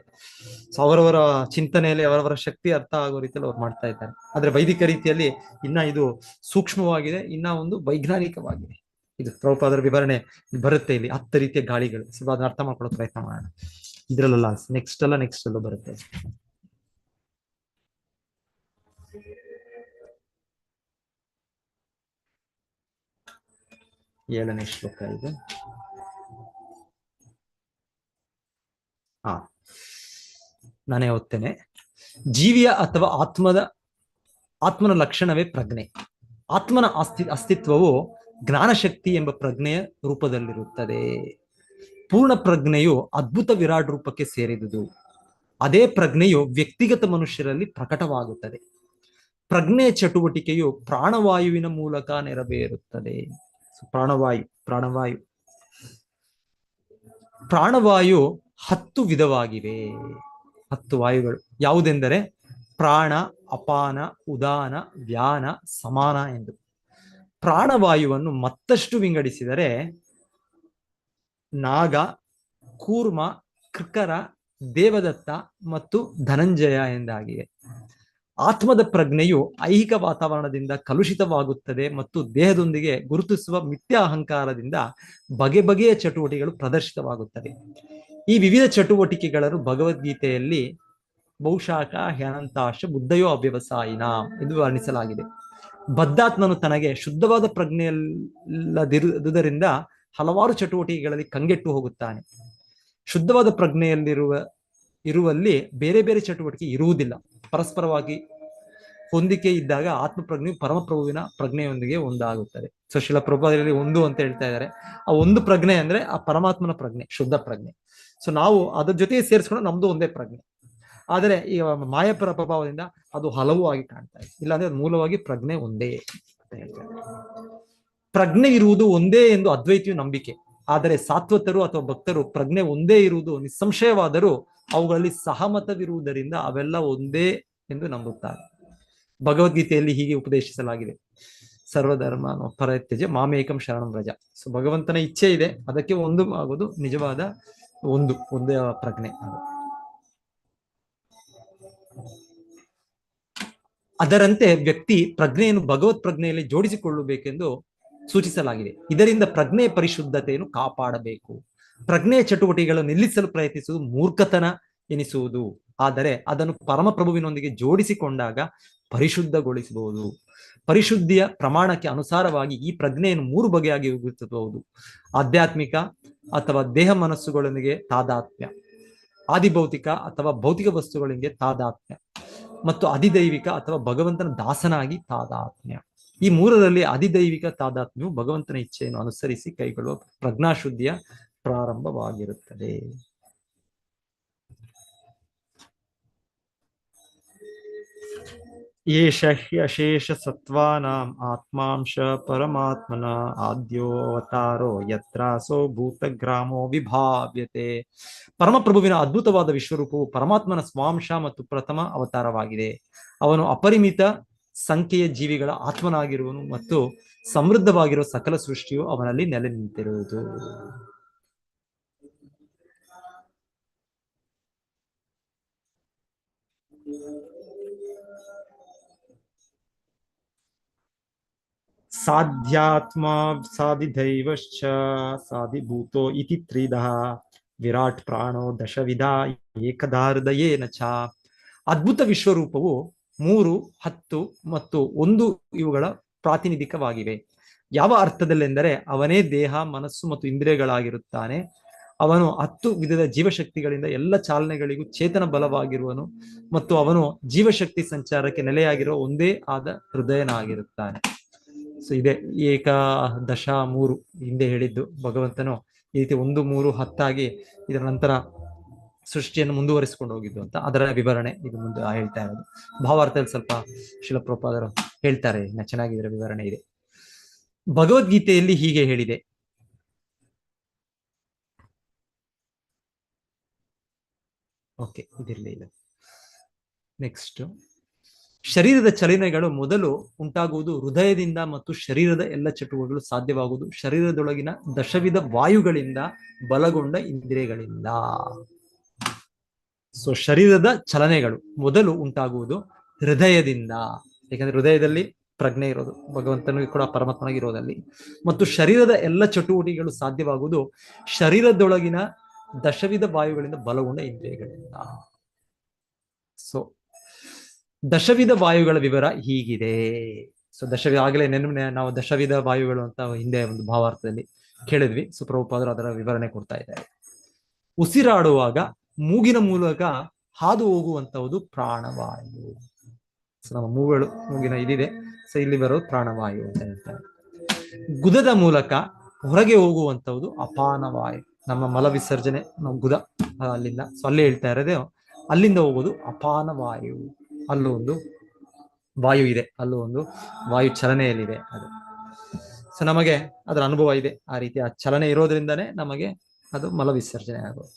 ಸೊ ಅವರವರ ಚಿಂತನೆಯಲ್ಲಿ ಅವರವರ ಶಕ್ತಿ ಅರ್ಥ ಆಗೋ ರೀತಿಯಲ್ಲಿ ಅವ್ರು ಮಾಡ್ತಾ ಇದ್ದಾರೆ. ಆದ್ರೆ ವೈದಿಕ ರೀತಿಯಲ್ಲಿ ಇನ್ನ ಇದು ಸೂಕ್ಷ್ಮವಾಗಿದೆ, ಇನ್ನ ಒಂದು ವೈಜ್ಞಾನಿಕವಾಗಿದೆ. ಇದು ಪ್ರಭುಪಾದರ ವಿವರಣೆ ಬರುತ್ತೆ ಇಲ್ಲಿ 10 ರೀತಿಯ ಗಾಳಿಗಳು. ಸೊ ಅದನ್ನ ಅರ್ಥ ಮಾಡ್ಕೊಳ್ಳೋ ಪ್ರಯತ್ನ ಮಾಡೋಣ. ಇದ್ರಲ್ಲ ನೆಕ್ಸ್ಟ್ ಅಲ್ಲೂ ಬರುತ್ತೆ. 7ನೇ ಶ್ಲೋಕ ಇದೆ. ನಾನೇ ಓದ್ತೇನೆ. ಜೀವಿಯ ಅಥವಾ ಆತ್ಮನ ಲಕ್ಷಣವೇ ಪ್ರಜ್ಞೆ. ಆತ್ಮನ ಅಸ್ತಿತ್ವವು ಜ್ಞಾನಶಕ್ತಿ ಎಂಬ ಪ್ರಜ್ಞೆಯ ರೂಪದಲ್ಲಿರುತ್ತದೆ. ಪೂರ್ಣ ಪ್ರಜ್ಞೆಯು ಅದ್ಭುತ ವಿರಾಟ್ ರೂಪಕ್ಕೆ ಸೇರಿದುದು. ಅದೇ ಪ್ರಜ್ಞೆಯು ವ್ಯಕ್ತಿಗತ ಮನುಷ್ಯರಲ್ಲಿ ಪ್ರಕಟವಾಗುತ್ತದೆ. ಪ್ರಜ್ಞೆಯ ಚಟುವಟಿಕೆಯು ಪ್ರಾಣವಾಯುವಿನ ಮೂಲಕ ನೆರವೇರುತ್ತದೆ. ಪ್ರಾಣವಾಯು 10 ವಿಧವಾಗಿವೆ. 10 ವಾಯುಗಳು ಯಾವುದೆಂದರೆ ಪ್ರಾಣ, ಅಪಾನ, ಉದಾನ, ವ್ಯಾನ, ಸಮಾನ ಎಂದು. ಪ್ರಾಣವಾಯುವನ್ನು ಮತ್ತಷ್ಟು ವಿಂಗಡಿಸಿದರೆ ನಾಗ, ಕೂರ್ಮ, ಕೃಕರ, ದೇವದತ್ತ ಮತ್ತು ಧನಂಜಯ ಎಂದಾಗಿವೆ. ಆತ್ಮದ ಪ್ರಜ್ಞೆಯು ಐಹಿಕ ವಾತಾವರಣದಿಂದ ಕಲುಷಿತವಾಗುತ್ತದೆ ಮತ್ತು ದೇಹದೊಂದಿಗೆ ಗುರುತಿಸುವ ಮಿಥ್ಯಾ ಅಹಂಕಾರದಿಂದ ಬಗೆಯ ಚಟುವಟಿಕೆಗಳು ಪ್ರದರ್ಶಿತವಾಗುತ್ತವೆ. ಈ ವಿವಿಧ ಚಟುವಟಿಕೆಗಳನ್ನು ಭಗವದ್ಗೀತೆಯಲ್ಲಿ ಬಹುಶಾಖ ಹ್ಯನಂತಾಶ ಬುದ್ಧಯೋ ಅವ್ಯವಸಾಯಿನ ಎಂದು ವರ್ಣಿಸಲಾಗಿದೆ. ಬದ್ಧಾತ್ಮನು ತನಗೆ ಶುದ್ಧವಾದ ಪ್ರಜ್ಞೆಯಲ್ಲದಿರುವುದರಿಂದ ಹಲವಾರು ಚಟುವಟಿಕೆಗಳಲ್ಲಿ ಕಂಗೆಟ್ಟು ಹೋಗುತ್ತಾನೆ. ಶುದ್ಧವಾದ ಇರುವಲ್ಲಿ ಬೇರೆ ಬೇರೆ ಚಟುವಟಿಕೆ ಇರುವುದಿಲ್ಲ. ಪರಸ್ಪರವಾಗಿ ಹೊಂದಿಕೆ ಇದ್ದಾಗ ಆತ್ಮಪ್ರಜ್ಞೆಯು ಪರಮಪ್ರಭುವಿನ ಪ್ರಜ್ಞೆಯೊಂದಿಗೆ ಒಂದಾಗುತ್ತದೆ. ಸೊ ಶಿಲ ಪ್ರಭುಪಾದರಲ್ಲಿ 1 ಅಂತ ಹೇಳ್ತಾ ಇದ್ದಾರೆ. ಆ ಒಂದು ಪ್ರಜ್ಞೆ ಅಂದ್ರೆ ಆ ಪರಮಾತ್ಮನ ಪ್ರಜ್ಞೆ, ಶುದ್ಧ ಪ್ರಜ್ಞೆ. ಸೊ ನಾವು ಅದ್ರ ಜೊತೆಗೆ ಸೇರಿಸ್ಕೊಂಡು ನಮ್ದು ಒಂದೇ ಪ್ರಜ್ಞೆ. ಆದರೆ ಈ ಮಾಯಾಪರ ಪ್ರಭಾವದಿಂದ ಅದು ಹಲವು ಆಗಿ ಕಾಣ್ತಾ ಇದೆ. ಇಲ್ಲಾಂದ್ರೆ ಅದು ಮೂಲವಾಗಿ ಪ್ರಜ್ಞೆ ಒಂದೇ ಅಂತ ಹೇಳ್ತಾರೆ. ಪ್ರಜ್ಞೆ ಇರುವುದು ಒಂದೇ ಎಂದು ಅದ್ವೈತಿಯು ನಂಬಿಕೆ. ಆದರೆ ಸಾತ್ವತರು ಅಥವಾ ಭಕ್ತರು ಪ್ರಜ್ಞೆ ಒಂದೇ ಇರುವುದು ನಿಸ್ಸಂಶಯವಾದರೂ ಅವುಗಳಲ್ಲಿ ಸಹಮತವಿರುವುದರಿಂದ ಅವೆಲ್ಲ ಒಂದೇ ಎಂದು ನಂಬುತ್ತಾರೆ. ಭಗವದ್ಗೀತೆಯಲ್ಲಿ ಹೀಗೆ ಉಪದೇಶಿಸಲಾಗಿದೆ, ಸರ್ವಧರ್ಮ ಪರಿತ್ಯಜ್ಯ ಮಾಮೇಕಂ ಶರಣಂ ವ್ರಜ. ಸೊ ಭಗವಂತನ ಇಚ್ಛೆ ಇದೆ, ಅದಕ್ಕೆ ಒಂದು ಆಗೋದು ನಿಜವಾದ ಒಂದೇ ಪ್ರಜ್ಞೆ. ಅದರಂತೆ ವ್ಯಕ್ತಿ ಪ್ರಜ್ಞೆಯನ್ನು ಭಗವತ್ ಪ್ರಜ್ಞೆಯಲ್ಲಿ ಜೋಡಿಸಿಕೊಳ್ಳಬೇಕೆಂದು ಸೂಚಿಸಲಾಗಿದೆ. ಇದರಿಂದ ಪ್ರಜ್ಞೆಯ ಪರಿಶುದ್ಧತೆಯನ್ನು ಕಾಪಾಡಬೇಕು. ಪ್ರಜ್ಞೆಯ ಚಟುವಟಿಕೆಗಳನ್ನು ನಿಲ್ಲಿಸಲು ಪ್ರಯತ್ನಿಸುವುದು ಮೂರ್ಖತನ ಎನಿಸುವುದು. ಆದರೆ ಅದನ್ನು ಪರಮಪ್ರಭುವಿನೊಂದಿಗೆ ಜೋಡಿಸಿಕೊಂಡಾಗ ಪರಿಶುದ್ಧಗೊಳಿಸಬಹುದು. ಪರಿಶುದ್ಧಿಯ ಪ್ರಮಾಣಕ್ಕೆ ಅನುಸಾರವಾಗಿ ಈ ಪ್ರಜ್ಞೆಯನ್ನು 3 ಬಗೆಯಾಗಿ ವಿಭಜಿಸಬಹುದು. ಆಧ್ಯಾತ್ಮಿಕ ಅಥವಾ ದೇಹ ಮನಸ್ಸುಗಳೊಂದಿಗೆ ತಾದಾತ್ಮ್ಯ, ಆದಿಭೌತಿಕ ಅಥವಾ ಭೌತಿಕ ವಸ್ತುಗಳಿಗೆ ತಾದಾತ್ಮ್ಯ, ಮತ್ತು ಅಧಿದೈವಿಕ ಅಥವಾ ಭಗವಂತನ ದಾಸನಾಗಿ ತಾದಾತ್ಮ್ಯ. ಈ 3ರಲ್ಲಿ ಅಧಿದೈವಿಕ ತಾದಾತ್ಮ್ಯವು ಭಗವಂತನ ಇಚ್ಛೆಯನ್ನು ಅನುಸರಿಸಿ ಕೈಗೊಳ್ಳುವ ಪ್ರಜ್ಞಾಶುದ್ಧಿಯ ಪ್ರಾರಂಭವಾಗಿರುತ್ತದೆ. ಏಷ ಹ್ಯಶೇಷ ಸತ್ವಾನಾಂ ಆತ್ಮಾಂಶ ಪರಮಾತ್ಮನ ಆದ್ಯೋ ಅವತಾರೋ ಯತ್ರಾಸೋ ಭೂತಗ್ರಾಮೋ ವಿಭಾವ್ಯತೆ. ಪರಮಪ್ರಭುವಿನ ಅದ್ಭುತವಾದ ವಿಶ್ವರೂಪವು ಪರಮಾತ್ಮನ ಸ್ವಾಂಶ ಮತ್ತು ಪ್ರಥಮ ಅವತಾರವಾಗಿದೆ. ಅವನು ಅಪರಿಮಿತ ಸಂಖ್ಯೆಯ ಜೀವಿಗಳ ಆತ್ಮನಾಗಿರುವನು ಮತ್ತು ಸಮೃದ್ಧವಾಗಿರುವ ಸಕಲ ಸೃಷ್ಟಿಯು ಅವನಲ್ಲಿ ನೆಲೆ ನಿಂತಿರುವುದು. ಸಾಧ್ಯಾತ್ಮ ಸಾಧಿದೈವಶ್ಚ ಸಾಧಿಭೂತೋ ಇತಿ ತ್ರಿಧಃ ವಿರಾಟ್ ಪ್ರಾಣೋ ದಶವಿಧ ಏಕದಾ ಹೃದಯೇನ ಚ. ಅದ್ಭುತ ವಿಶ್ವರೂಪವು 3, 10 ಮತ್ತು 1 ಇವುಗಳ ಪ್ರಾತಿನಿಧಿಕವಾಗಿವೆ. ಯಾವ ಅರ್ಥದಲ್ಲೆಂದರೆ ಅವನೇ ದೇಹ, ಮನಸ್ಸು ಮತ್ತು ಇಂದ್ರಿಯಗಳಾಗಿರುತ್ತಾನೆ. ಅವನು 10 ವಿಧದ ಜೀವಶಕ್ತಿಗಳಿಂದ ಎಲ್ಲ ಚಾಲನೆಗಳಿಗೂ ಚೇತನ ಬಲವಾಗಿರುವನು ಮತ್ತು ಅವನು ಜೀವಶಕ್ತಿ ಸಂಚಾರಕ್ಕೆ ನೆಲೆಯಾಗಿರುವ ಒಂದೇ ಆದ ಹೃದಯನಾಗಿರುತ್ತಾನೆ. ಸೊ ಇದೆ ಏಕದಶ 3 ಹಿಂದೆ ಹೇಳಿದ್ದು. ಭಗವಂತನು ಈ ರೀತಿ 1, 3, 10 ಆಗಿ ಇದರ ನಂತರ ಸೃಷ್ಟಿಯನ್ನು ಮುಂದುವರಿಸಿಕೊಂಡು ಹೋಗಿದ್ದು ಅಂತ ಅದರ ವಿವರಣೆ ಇದು ಮುಂದೆ ಹೇಳ್ತಾ ಇರೋದು. ಭಾವಾರ್ಥದಲ್ಲಿ ಸ್ವಲ್ಪ ಶ್ರೀಲ ಪ್ರಭುಪಾದರು ಹೇಳ್ತಾರೆ, ಚೆನ್ನಾಗಿ ಇದರ ವಿವರಣೆ ಇದೆ. ಭಗವದ್ಗೀತೆಯಲ್ಲಿ ಹೀಗೆ ಹೇಳಿದೆ. ಓಕೆ, ಇದಿರಲಿ ಇಲ್ಲ. ನೆಕ್ಸ್ಟ್, ಶರೀರದ ಚಲನೆಗಳು ಮೊದಲು ಉಂಟಾಗುವುದು ಹೃದಯದಿಂದ ಮತ್ತು ಶರೀರದ ಎಲ್ಲ ಚಟುವಟಿಕೆಗಳು ಸಾಧ್ಯವಾಗುವುದು ಶರೀರದೊಳಗಿನ ದಶವಿಧ ವಾಯುಗಳಿಂದ ಬಲಗೊಂಡ ಇಂದ್ರಿಯಗಳಿಂದ. ಸೊ ಶರೀರದ ಚಲನೆಗಳು ಮೊದಲು ಉಂಟಾಗುವುದು ಹೃದಯದಿಂದ, ಯಾಕಂದ್ರೆ ಹೃದಯದಲ್ಲಿ ಪ್ರಜ್ಞೆ ಇರೋದು, ಭಗವಂತನಿಗೆ ಕೂಡ ಪರಮಾತ್ಮನಾಗಿರೋದಲ್ಲಿ. ಮತ್ತು ಶರೀರದ ಎಲ್ಲ ಚಟುವಟಿಕೆಗಳು ಸಾಧ್ಯವಾಗುವುದು ಶರೀರದೊಳಗಿನ ದಶವಿಧ ವಾಯುಗಳಿಂದ ಬಲಗೊಂಡ ಇಂದ್ರಿಯಗಳಿಂದ. ಸೊ ದಶವಿಧ ವಾಯುಗಳ ವಿವರ ಹೀಗಿದೆ. ಸೊ ಆಗಲೇ ನಾವು ದಶವಿಧ ವಾಯುಗಳು ಅಂತ ಹಿಂದೆ ಒಂದು ಭಾವಾರ್ಥದಲ್ಲಿ ಕೇಳಿದ್ವಿ. ಸೊ ಪ್ರಭುಪಾದರು ಅದರ ವಿವರಣೆ ಕೊಡ್ತಾ ಇದ್ದಾರೆ. ಉಸಿರಾಡುವಾಗ ಮೂಗಿನ ಮೂಲಕ ಹಾದು ಹೋಗುವಂತಹುದು ಪ್ರಾಣವಾಯು. ಸೊ ನಮ್ಮ ಮೂಗಿನ ಇದಿದೆ. ಸೊ ಇಲ್ಲಿ ಬರೋದು ಪ್ರಾಣವಾಯು ಅಂತ ಹೇಳ್ತಾರೆ. ಗುದದ ಮೂಲಕ ಹೊರಗೆ ಹೋಗುವಂತಹುದು ಅಪಾನವಾಯು. ನಮ್ಮ ಮಲ ವಿಸರ್ಜನೆ ನಾವು ಗುದ ಅಲ್ಲಿಂದ, ಸೊ ಅಲ್ಲೇ ಹೇಳ್ತಾ ಇರೋದೇ ಅಲ್ಲಿಂದ ಹೋಗೋದು ಅಪಾನವಾಯು. ಅಲ್ಲೂ ಒಂದು ವಾಯು ಇದೆ, ಅಲ್ಲೂ ಒಂದು ವಾಯು ಚಲನೆಯಲ್ಲಿದೆ ಅದು. ಸೊ ನಮಗೆ ಅದರ ಅನುಭವ ಇದೆ. ಆ ರೀತಿ ಆ ಚಲನೆ ಇರೋದ್ರಿಂದನೇ ನಮಗೆ ಅದು ಮಲ ವಿಸರ್ಜನೆ ಆಗೋದು.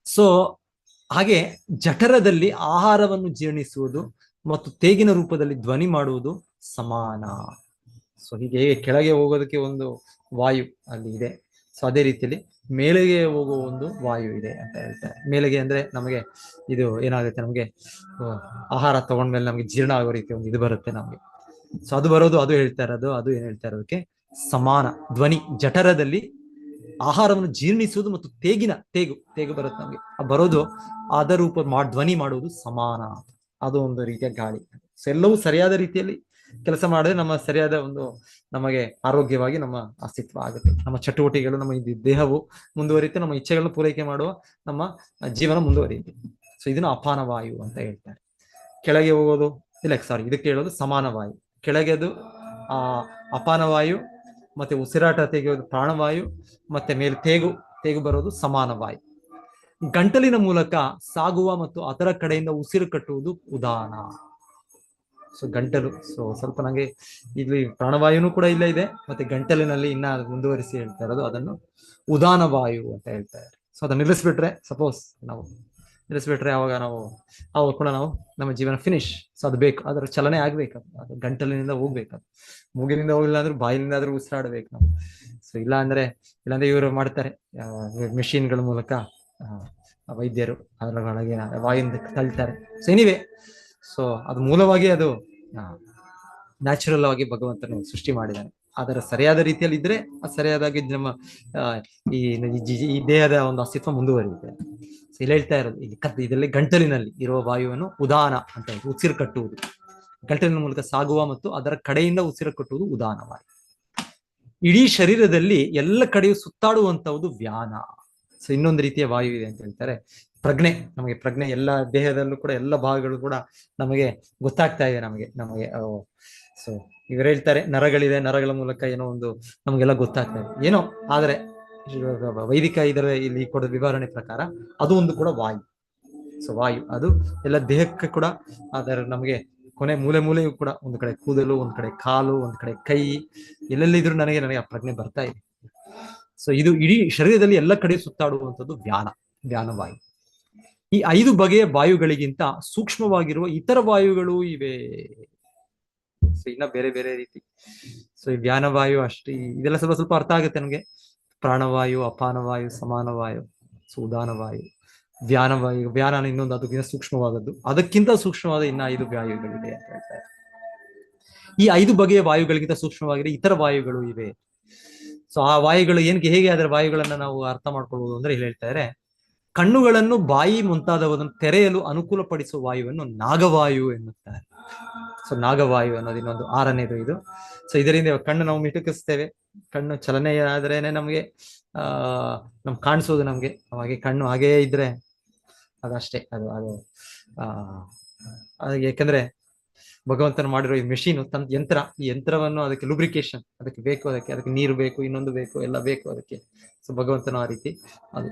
ಸೊ ಹಾಗೆ ಜಠರದಲ್ಲಿ ಆಹಾರವನ್ನು ಜೀರ್ಣಿಸುವುದು ಮತ್ತು ತೇಗಿನ ರೂಪದಲ್ಲಿ ಧ್ವನಿ ಮಾಡುವುದು ಸಮಾನ. ಸೊ ಹೀಗೆ ಕೆಳಗೆ ಹೋಗೋದಕ್ಕೆ ಒಂದು ವಾಯು ಅಲ್ಲಿ ಇದೆ. ಸೊ ಅದೇ ರೀತಿಯಲ್ಲಿ ಮೇಲೆಗೆ ಹೋಗುವ ಒಂದು ವಾಯು ಇದೆ ಅಂತ ಹೇಳ್ತಾರೆ. ಮೇಲೆಗೆ ಅಂದ್ರೆ ನಮಗೆ ಇದು ಏನಾಗುತ್ತೆ, ನಮಗೆ ಆಹಾರ ತಗೊಂಡ್ಮೇಲೆ ನಮಗೆ ಜೀರ್ಣ ಆಗೋ ರೀತಿ ಒಂದು ಇದು ಬರುತ್ತೆ ನಮಗೆ. ಸೊ ಅದು ಬರೋದು, ಅದು ಹೇಳ್ತಾ ಇರೋದು, ಅದು ಏನ್ ಹೇಳ್ತಾ ಇರೋದಕ್ಕೆ ಸಮಾನ. ಧ್ವನಿ ಜಠರದಲ್ಲಿ ಆಹಾರವನ್ನು ಜೀರ್ಣಿಸುವುದು ಮತ್ತು ತೇಗು ಬರುತ್ತೆ ನಮಗೆ, ಬರೋದು ಅದ ರೂಪ ಧ್ವನಿ ಮಾಡುವುದು ಸಮಾನ. ಅದು ಒಂದು ರೀತಿಯ ಗಾಳಿ. ಸೊ ಎಲ್ಲವೂ ಸರಿಯಾದ ರೀತಿಯಲ್ಲಿ ಕೆಲಸ ಮಾಡಿದ್ರೆ ನಮ್ಮ ಸರಿಯಾದ ಒಂದು ನಮಗೆ ಆರೋಗ್ಯವಾಗಿ ನಮ್ಮ ಅಸ್ತಿತ್ವ ಆಗುತ್ತೆ. ನಮ್ಮ ಚಟುವಟಿಕೆಗಳು, ನಮ್ಮ ದೇಹವು ಮುಂದುವರಿಯುತ್ತೆ, ನಮ್ಮ ಇಚ್ಛೆಗಳನ್ನು ಪೂರೈಕೆ ಮಾಡುವ ನಮ್ಮ ಜೀವನ ಮುಂದುವರಿಯುತ್ತೆ. ಸೊ ಇದನ್ನು ಅಪಾನ ವಾಯು ಅಂತ ಹೇಳ್ತಾರೆ. ಕೆಳಗೆ ಹೋಗೋದು ಇದಕ್ಕೆ ಹೇಳೋದು ಸಮಾನ ವಾಯು. ಕೆಳಗೆದು ಅಪಾನ ವಾಯು, ಮತ್ತೆ ಉಸಿರಾಟ ತೆಗೆಯೋದು ಪ್ರಾಣವಾಯು, ಮತ್ತೆ ಮೇಲೆ ತೇಗು ಬರೋದು ಸಮಾನ ವಾಯು. ಗಂಟಲಿನ ಮೂಲಕ ಸಾಗುವ ಮತ್ತು ಅದರ ಕಡೆಯಿಂದ ಉಸಿರು ಕಟ್ಟುವುದು ಉದಾನ. ಸೊ ಗಂಟಲು, ಸೊ ಸ್ವಲ್ಪ ನಂಗೆ ಇಲ್ಲಿ ಪ್ರಾಣವಾಯುನು ಕೂಡ ಇಲ್ಲ ಇದೆ, ಮತ್ತೆ ಗಂಟಲಿನಲ್ಲಿ ಇನ್ನ ಮುಂದುವರಿಸಿ ಹೇಳ್ತಾ ಇರೋದು ಅದನ್ನು ಉದಾನ ವಾಯು ಅಂತ ಹೇಳ್ತಾರೆ. ಸೊ ಅದನ್ನ ನಿಲ್ಲಿಸ್ಬಿಟ್ರೆ, ಸಪೋಸ್ ನಾವು ನಿಲ್ಲಿಸ್ಬಿಟ್ರೆ ಅವಾಗ ಕೂಡ ನಾವು ನಮ್ಮ ಜೀವನ ಫಿನಿಶ್. ಸೊ ಅದು ಬೇಕು, ಅದರ ಚಲನೆ ಆಗ್ಬೇಕು, ಅದು ಗಂಟಲಿನಿಂದ ಹೋಗ್ಬೇಕು, ಮೂಗಿನಿಂದ ಹೋಗಿಲ್ಲ ಅಂದ್ರೆ ಬಾಯಿನಿಂದ ಆದ್ರೂ ಉಸಿರಾಡ್ಬೇಕು ನಾವು. ಸೊ ಇಲ್ಲಾಂದ್ರೆ ಇವರು ಮಾಡ್ತಾರೆ ಮೆಷಿನ್ಗಳ ಮೂಲಕ, ವೈದ್ಯರು ಅದರೊಳಗೆ ವಾಯಿಂದ ತಳ್ತಾರೆ. ಸೊ ಎನಿವೆ, ಸೊ ಅದು ಮೂಲವಾಗಿ ಅದು ನ್ಯಾಚುರಲ್ ಆಗಿ ಭಗವಂತನು ಸೃಷ್ಟಿ ಮಾಡಿದ್ದಾನೆ. ಅದರ ಸರಿಯಾದ ರೀತಿಯಲ್ಲಿ ಇದ್ರೆ ಸರಿಯಾದಾಗಿ ನಮ್ಮ ಈ ಈ ದೇಹದ ಒಂದು ಅಸ್ತಿತ್ವ ಮುಂದುವರಿಯುತ್ತೆ. ಇಲ್ಲಿ ಹೇಳ್ತಾ ಇರೋದು ಇದರಲ್ಲಿ ಗಂಟಲಿನಲ್ಲಿ ಇರುವ ವಾಯುವನ್ನು ಉದಾನ ಅಂತ ಹೇಳಿ ಉಸಿರು ಕಟ್ಟುವುದು, ಗಂಟಲಿನ ಮೂಲಕ ಸಾಗುವ ಮತ್ತು ಅದರ ಕಡೆಯಿಂದ ಉಸಿರು ಕಟ್ಟುವುದು ಉದಾನ ವಾಯು. ಇಡೀ ಶರೀರದಲ್ಲಿ ಎಲ್ಲ ಕಡೆಯೂ ಸುತ್ತಾಡುವಂತಹುದು ವ್ಯಾನ. ಸೊ ಇನ್ನೊಂದು ರೀತಿಯ ವಾಯು ಇದೆ ಅಂತ ಹೇಳ್ತಾರೆ ಪ್ರಜ್ಞೆ. ನಮಗೆ ಪ್ರಜ್ಞೆ ಎಲ್ಲ ದೇಹದಲ್ಲೂ ಕೂಡ ಎಲ್ಲ ಭಾಗಗಳು ಕೂಡ ನಮಗೆ ಗೊತ್ತಾಗ್ತಾ ಇದೆ ನಮಗೆ ಸೊ ಇವರು ಹೇಳ್ತಾರೆ ನರಗಳಿದೆ, ನರಗಳ ಮೂಲಕ ಏನೋ ಒಂದು ನಮಗೆಲ್ಲ ಗೊತ್ತಾಗ್ತಾ ಇದೆ ಏನೋ, ಆದ್ರೆ ವೈದಿಕ ಇದರ ಇಲ್ಲಿ ಕೊಡೋ ವಿವರಣೆ ಪ್ರಕಾರ ಅದು ಒಂದು ಕೂಡ ವಾಯು. ಸೊ ವಾಯು ಅದು ಎಲ್ಲ ದೇಹಕ್ಕೆ ಕೂಡ ಅದರ ನಮಗೆ ಕೊನೆ ಮೂಲೆಯೂ ಕೂಡ ಒಂದು ಕಡೆ ಕೂದಲು, ಒಂದು ಕಡೆ ಕಾಲು, ಒಂದು ಕಡೆ ಕೈ, ಎಲ್ಲೆಲ್ಲಿದ್ರು ನನಗೆ ಆ ಪ್ರಜ್ಞೆ ಬರ್ತಾ ಇದೆ. ಸೊ ಇದು ಇಡೀ ಶರೀರದಲ್ಲಿ ಎಲ್ಲ ಕಡೆ ಸುತ್ತಾಡುವಂಥದ್ದು ವ್ಯಾನವಾಯು. ಈ 5 ಬಗೆಯ ವಾಯುಗಳಿಗಿಂತ ಸೂಕ್ಷ್ಮವಾಗಿರುವ ಇತರ ವಾಯುಗಳು ಇವೆ. ಸೊ ಇನ್ನ ಬೇರೆ ಬೇರೆ ರೀತಿ. ಸೊ ಈ ವ್ಯಾನವಾಯು ಅಷ್ಟೇ, ಇದೆಲ್ಲ ಸ್ವಲ್ಪ ಅರ್ಥ ಆಗುತ್ತೆ ನಮ್ಗೆ. ಪ್ರಾಣವಾಯು, ಅಪಾನವಾಯು, ಸಮಾನವಾಯು, ಸೊ ಉದಾನವಾಯು, ವ್ಯಾನವಾಯು. ವ್ಯಾನ ಇನ್ನೊಂದು ಅದಕ್ಕಿಂತ ಸೂಕ್ಷ್ಮವಾದದ್ದು, ಅದಕ್ಕಿಂತ ಸೂಕ್ಷ್ಮವಾದ ಇನ್ನ 5 ವಾಯುಗಳಿವೆ ಅಂತ ಹೇಳ್ತಾರೆ. ಈ 5 ಬಗೆಯ ವಾಯುಗಳಿಗಿಂತ ಸೂಕ್ಷ್ಮವಾಗಿರೋ ಇತರ ವಾಯುಗಳು ಇವೆ. ಸೊ ಆ ವಾಯುಗಳು ಹೇಗೆ ಅದರ ವಾಯುಗಳನ್ನ ನಾವು ಅರ್ಥ ಮಾಡ್ಕೊಳ್ಬಹುದು ಅಂದ್ರೆ ಇಲ್ಲಿ ಹೇಳ್ತಾರೆ, ಕಣ್ಣುಗಳನ್ನು, ಬಾಯಿ ಮುಂತಾದವನ್ನು ತೆರೆಯಲು ಅನುಕೂಲ ಪಡಿಸುವ ವಾಯುವನ್ನು ನಾಗವಾಯು ಎನ್ನುತ್ತಾರೆ. ಸೊ ನಾಗವಾಯು ಅನ್ನೋದು ಇನ್ನೊಂದು 6ನೇದು ಇದು. ಸೊ ಇದರಿಂದ ಕಣ್ಣು ನಾವು ಮಿಟುಕಿಸ್ತೇವೆ, ಕಣ್ಣು ಚಲನೆ ಆದ್ರೇನೆ ನಮ್ಗೆ ನಮ್ಗೆ ಕಾಣಿಸೋದು. ನಮ್ಗೆ ಹಾಗೆ ಕಣ್ಣು ಹಾಗೇ ಇದ್ರೆ ಅದಷ್ಟೇ, ಅದು ಯಾಕಂದ್ರೆ ಭಗವಂತನ ಮಾಡಿರೋ ಈ ಮೆಷಿನ್ ಯಂತ್ರ, ಈ ಯಂತ್ರವನ್ನು ಅದಕ್ಕೆ ಲುಬ್ರಿಕೇಶನ್ ಅದಕ್ಕೆ ಬೇಕು, ಅದಕ್ಕೆ ನೀರು ಬೇಕು, ಇನ್ನೊಂದು ಬೇಕು, ಎಲ್ಲ ಬೇಕು ಅದಕ್ಕೆ. ಸೊ ಭಗವಂತನ ಆ ರೀತಿ ಅದು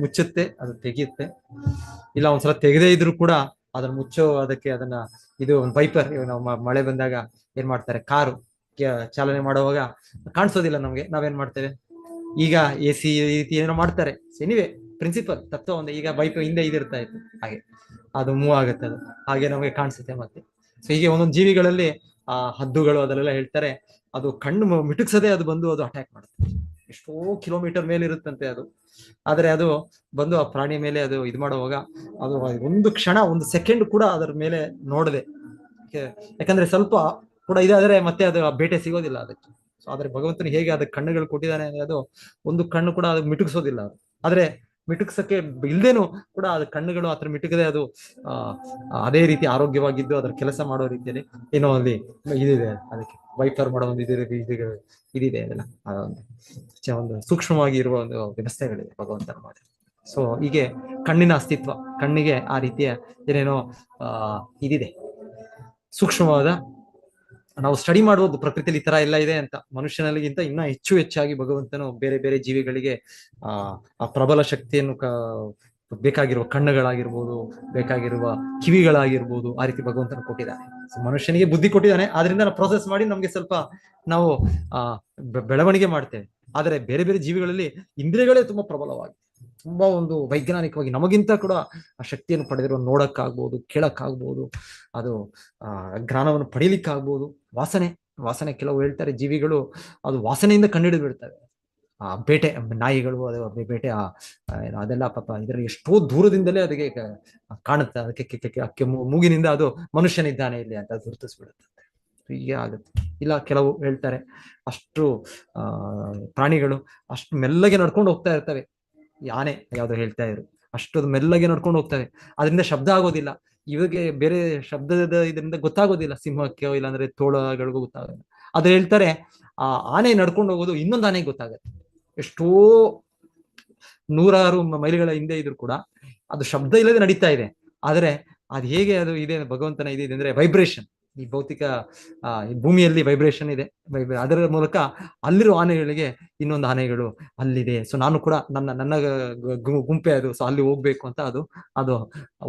ಮುಚ್ಚುತ್ತೆ, ಅದು ತೆಗೆಯುತ್ತೆ. ಇಲ್ಲ ಒಂದ್ಸಲ ತೆಗೆದೇ ಇದ್ರು ಕೂಡ ಅದನ್ನ ಮುಚ್ಚೋ ಅದಕ್ಕೆ ಇದು ಒಂದು ವೈಪರ್. ನಾವು ಮಳೆ ಬಂದಾಗ ಏನ್ ಮಾಡ್ತಾರೆ, ಕಾರು ಚಾಲನೆ ಮಾಡುವಾಗ ಕಾಣಿಸೋದಿಲ್ಲ ನಮ್ಗೆ, ನಾವೇನ್ ಮಾಡ್ತೇವೆ ಈಗ AC ಈ ರೀತಿ ಏನೋ ಮಾಡ್ತಾರೆ. ಎನಿವೆ ಪ್ರಿನ್ಸಿಪಲ್ ತತ್ವ ಒಂದು, ಈಗ ವೈಪರ್ ಹಿಂದೆ ಇದಿರ್ತಾ ಇತ್ತು, ಹಾಗೆ ಅದು ಮೂವ್ ಆಗುತ್ತೆ, ಅದು ಹಾಗೆ ನಮಗೆ ಕಾಣಿಸುತ್ತೆ ಮತ್ತೆ. ಸೊ ಹೀಗೆ ಒಂದೊಂದು ಜೀವಿಗಳಲ್ಲಿ ಹದ್ದುಗಳು ಅದೆಲ್ಲ ಹೇಳ್ತಾರೆ, ಅದು ಕಣ್ಣು ಮಿಟುಕ್ಸದೆ ಅದು ಬಂದು ಅದು ಅಟ್ಯಾಕ್ ಮಾಡುತ್ತೆ. ಎಷ್ಟೋ ಕಿಲೋಮೀಟರ್ ಮೇಲೆ ಇರುತ್ತಂತೆ ಅದು, ಆದ್ರೆ ಅದು ಬಂದು ಆ ಪ್ರಾಣಿಯ ಮೇಲೆ ಅದು ಇದು ಮಾಡುವಾಗ ಅದು ಒಂದು ಕ್ಷಣ, ಒಂದು ಸೆಕೆಂಡ್ ಕೂಡ ಅದರ ಮೇಲೆ ನೋಡದೆ, ಯಾಕಂದ್ರೆ ಸ್ವಲ್ಪ ಕೂಡ ಇದಾದ್ರೆ ಮತ್ತೆ ಅದು ಬೇಟೆ ಸಿಗೋದಿಲ್ಲ ಅದಕ್ಕೆ. ಸೊ ಆದ್ರೆ ಭಗವಂತನು ಹೇಗೆ ಅದಕ್ಕೆ ಕಣ್ಣುಗಳು ಕೊಟ್ಟಿದ್ದಾನೆ ಅಂದ್ರೆ ಅದು ಒಂದು ಕಣ್ಣು ಕೂಡ ಅದು ಮಿಟುಕಿಸೋದಿಲ್ಲ ಅದು. ಆದ್ರೆ ಮಿಟುಕ್ಸಕ್ಕೆ ಇಲ್ದೇನು ಕೂಡ ಅದು ಕಣ್ಣುಗಳು ಆತರ ಮಿಟುಕದೆ ಅದು ಅದೇ ರೀತಿ ಆರೋಗ್ಯವಾಗಿದ್ದು ಅದರ ಕೆಲಸ ಮಾಡೋ ರೀತಿಯಲ್ಲಿ ಏನೋ ಅಲ್ಲಿ ಇದಿದೆ, ಅದಕ್ಕೆ ವೈಪರ್ ಮಾಡೋ ಒಂದು ಇದಿದೆ ಅದೆಲ್ಲ ಒಂದು ಸೂಕ್ಷ್ಮವಾಗಿ ಇರುವ ಒಂದು ವ್ಯವಸ್ಥೆಗಳಿದೆ ಭಗವಂತನ ಮಾಡಿ. ಸೊ ಹೀಗೆ ಕಣ್ಣಿನ ಅಸ್ತಿತ್ವ, ಕಣ್ಣಿಗೆ ಆ ರೀತಿಯ ಏನೇನೋ ಇದಿದೆ, ಸೂಕ್ಷ್ಮವಾದ. ನಾವು ಸ್ಟಡಿ ಮಾಡುವುದು ಪ್ರಕೃತಿಯಲ್ಲಿ ಈ ತರ ಎಲ್ಲ ಇದೆ ಅಂತ. ಮನುಷ್ಯನಲ್ಲಿಗಿಂತ ಇನ್ನ ಹೆಚ್ಚಾಗಿ ಭಗವಂತನು ಬೇರೆ ಬೇರೆ ಜೀವಿಗಳಿಗೆ ಆ ಪ್ರಬಲ ಶಕ್ತಿಯನ್ನು ಬೇಕಾಗಿರುವ ಕಣ್ಣುಗಳಾಗಿರ್ಬೋದು, ಬೇಕಾಗಿರುವ ಕಿವಿಗಳಾಗಿರ್ಬೋದು, ಆ ರೀತಿ ಭಗವಂತನ ಕೊಟ್ಟಿದ್ದಾನೆ. ಮನುಷ್ಯನಿಗೆ ಬುದ್ಧಿ ಕೊಟ್ಟಿದ್ದಾನೆ, ಆದ್ರಿಂದ ನಾವು ಪ್ರೋಸೆಸ್ ಮಾಡಿ ನಮ್ಗೆ ಸ್ವಲ್ಪ ನಾವು ಬೆಳವಣಿಗೆ ಮಾಡ್ತೇವೆ. ಆದರೆ ಬೇರೆ ಬೇರೆ ಜೀವಿಗಳಲ್ಲಿ ಇಂದ್ರಿಯಗಳೇ ತುಂಬಾ ಪ್ರಬಲವಾಗಿ, ತುಂಬಾ ಒಂದು ವೈಜ್ಞಾನಿಕವಾಗಿ ನಮಗಿಂತ ಕೂಡ ಆ ಶಕ್ತಿಯನ್ನು ಪಡೆದಿರುವ, ನೋಡಕ್ಕಾಗ್ಬೋದು, ಕೇಳಕ್ಕಾಗ್ಬೋದು, ಅದು ಜ್ಞಾನವನ್ನು ಪಡೀಲಿಕ್ಕಾಗ್ಬೋದು. ವಾಸನೆ ಕೆಲವು ಹೇಳ್ತಾರೆ ಜೀವಿಗಳು ಅದು ವಾಸನೆಯಿಂದ ಕಂಡುಹಿಡಿದು ಬಿಡ್ತವೆ. ಬೇಟೆ ನಾಯಿಗಳು, ಅದು ಬೇಟೆ ಅದೆಲ್ಲ ಪಾಪ ಇದರಲ್ಲಿ ಎಷ್ಟೋ ದೂರದಿಂದಲೇ ಅದಕ್ಕೆ ಕಾಣುತ್ತೆ, ಅದಕ್ಕೆ ಮೂಗಿನಿಂದ ಅದು ಮನುಷ್ಯನಿದ್ದಾನೆ ಇಲ್ಲಿ ಅಂತ ಗುರುತಿಸ್ಬಿಡುತ್ತೆ. ಹೀಗೆ ಆಗುತ್ತೆ. ಇಲ್ಲ ಕೆಲವು ಹೇಳ್ತಾರೆ ಅಷ್ಟು ಪ್ರಾಣಿಗಳು ಅಷ್ಟು ಮೆಲ್ಲಗೆ ನಡ್ಕೊಂಡು ಹೋಗ್ತಾ ಇರ್ತವೆ. ಈ ಆನೆ ಯಾವ್ದು ಹೇಳ್ತಾ ಇದ್ರು, ಅಷ್ಟು ಮೆಲ್ಲಗೆ ನಡ್ಕೊಂಡು ಹೋಗ್ತವೆ, ಅದರಿಂದ ಶಬ್ದ ಆಗೋದಿಲ್ಲ. ಇವಾಗ ಬೇರೆ ಶಬ್ದದ ಇದರಿಂದ ಗೊತ್ತಾಗೋದಿಲ್ಲ ಸಿಂಹಕ್ಕೆ, ಇಲ್ಲಾಂದ್ರೆ ತೋಳಗಳಿಗೂ ಗೊತ್ತಾಗೋದಿಲ್ಲ. ಆದ್ರೆ ಹೇಳ್ತಾರೆ ಆ ಆನೆ ನಡ್ಕೊಂಡು ಹೋಗೋದು ಇನ್ನೊಂದು ಆನೆಗೆ ಗೊತ್ತಾಗತ್ತೆ. ಎಷ್ಟೋ 100 ಮೈಲಿಗಳ ಹಿಂದೆ ಇದ್ರು ಕೂಡ ಅದು ಶಬ್ದ ಇಲ್ಲದೆ ನಡೀತಾ ಇದೆ. ಆದ್ರೆ ಅದು ಹೇಗೆ ಅದು ಇದೆ ಭಗವಂತನ ಇದೆ ಅಂದ್ರೆ ವೈಬ್ರೇಷನ್. ಈ ಭೌತಿಕ ಈ ಭೂಮಿಯಲ್ಲಿ ವೈಬ್ರೇಷನ್ ಇದೆ, ಅದರ ಮೂಲಕ ಅಲ್ಲಿರೋ ಆನೆಗಳಿಗೆ ಇನ್ನೊಂದು ಆನೆಗಳು ಅಲ್ಲಿದೆ. ಸೊ ನಾನು ಕೂಡ ನನ್ನ ಗುಂಪೆ ಅದು, ಸೊ ಅಲ್ಲಿ ಹೋಗ್ಬೇಕು ಅಂತ ಅದು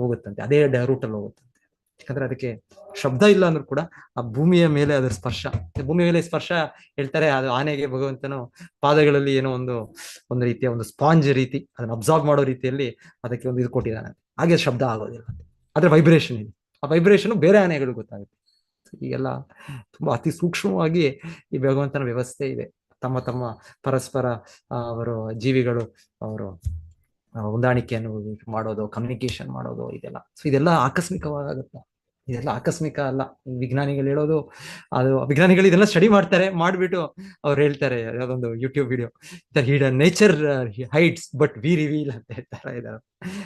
ಹೋಗುತ್ತಂತೆ, ಅದೇ ರೂಟಲ್ಲಿ ಹೋಗುತ್ತಂತೆ. ಯಾಕಂದ್ರೆ ಅದಕ್ಕೆ ಶಬ್ದ ಇಲ್ಲ ಅಂದ್ರೂ ಕೂಡ ಆ ಭೂಮಿಯ ಮೇಲೆ ಅದರ ಸ್ಪರ್ಶ, ಭೂಮಿಯ ಮೇಲೆ ಸ್ಪರ್ಶ ಹೇಳ್ತಾರೆ. ಅದು ಆನೆಗೆ ಭಗವಂತನು ಪಾದಗಳಲ್ಲಿ ಏನೋ ಒಂದು ರೀತಿಯ ಒಂದು ಸ್ಪಾಂಜ್ ರೀತಿ ಅದನ್ನ ಅಬ್ಸಾರ್ವ್ ಮಾಡೋ ರೀತಿಯಲ್ಲಿ ಅದಕ್ಕೆ ಒಂದು ಇದು ಕೊಟ್ಟಿದ್ದಾನೆ. ಹಾಗೆ ಶಬ್ದ ಆಗೋದಿಲ್ಲ, ಆದ್ರೆ ವೈಬ್ರೇಷನ್ ಇದೆ. ಆ ವೈಬ್ರೇಷನ್ ಬೇರೆ ಆನೆಗಳು ಗೊತ್ತಾಗುತ್ತೆ. ಈಗೆಲ್ಲ ತುಂಬಾ ಅತಿ ಸೂಕ್ಷ್ಮವಾಗಿ ಈ ಭಗವಂತನ ವ್ಯವಸ್ಥೆ ಇದೆ. ತಮ್ಮ ಪರಸ್ಪರ ಅವರು ಜೀವಿಗಳು ಅವರು ಹೊಂದಾಣಿಕೆಯನ್ನು ಮಾಡೋದು, ಕಮ್ಯುನಿಕೇಶನ್ ಮಾಡೋದು, ಇದೆಲ್ಲ. ಸೊ ಇದೆಲ್ಲ ಆಕಸ್ಮಿಕವಾಗುತ್ತೆ. ಇದೆಲ್ಲ ಆಕಸ್ಮಿಕ ಅಲ್ಲ. ವಿಜ್ಞಾನಿಗಳು ಹೇಳೋದು ಅದು, ವಿಜ್ಞಾನಿಗಳು ಇದೆಲ್ಲ ಸ್ಟಡಿ ಮಾಡ್ತಾರೆ, ಮಾಡ್ಬಿಟ್ಟು ಅವ್ರು ಹೇಳ್ತಾರೆ ಯಾವ್ದೊಂದು YouTube video, nature hides but we reveal ಅಂತ ಹೇಳ್ತಾರೆ ಇದ್ದಾರೆ.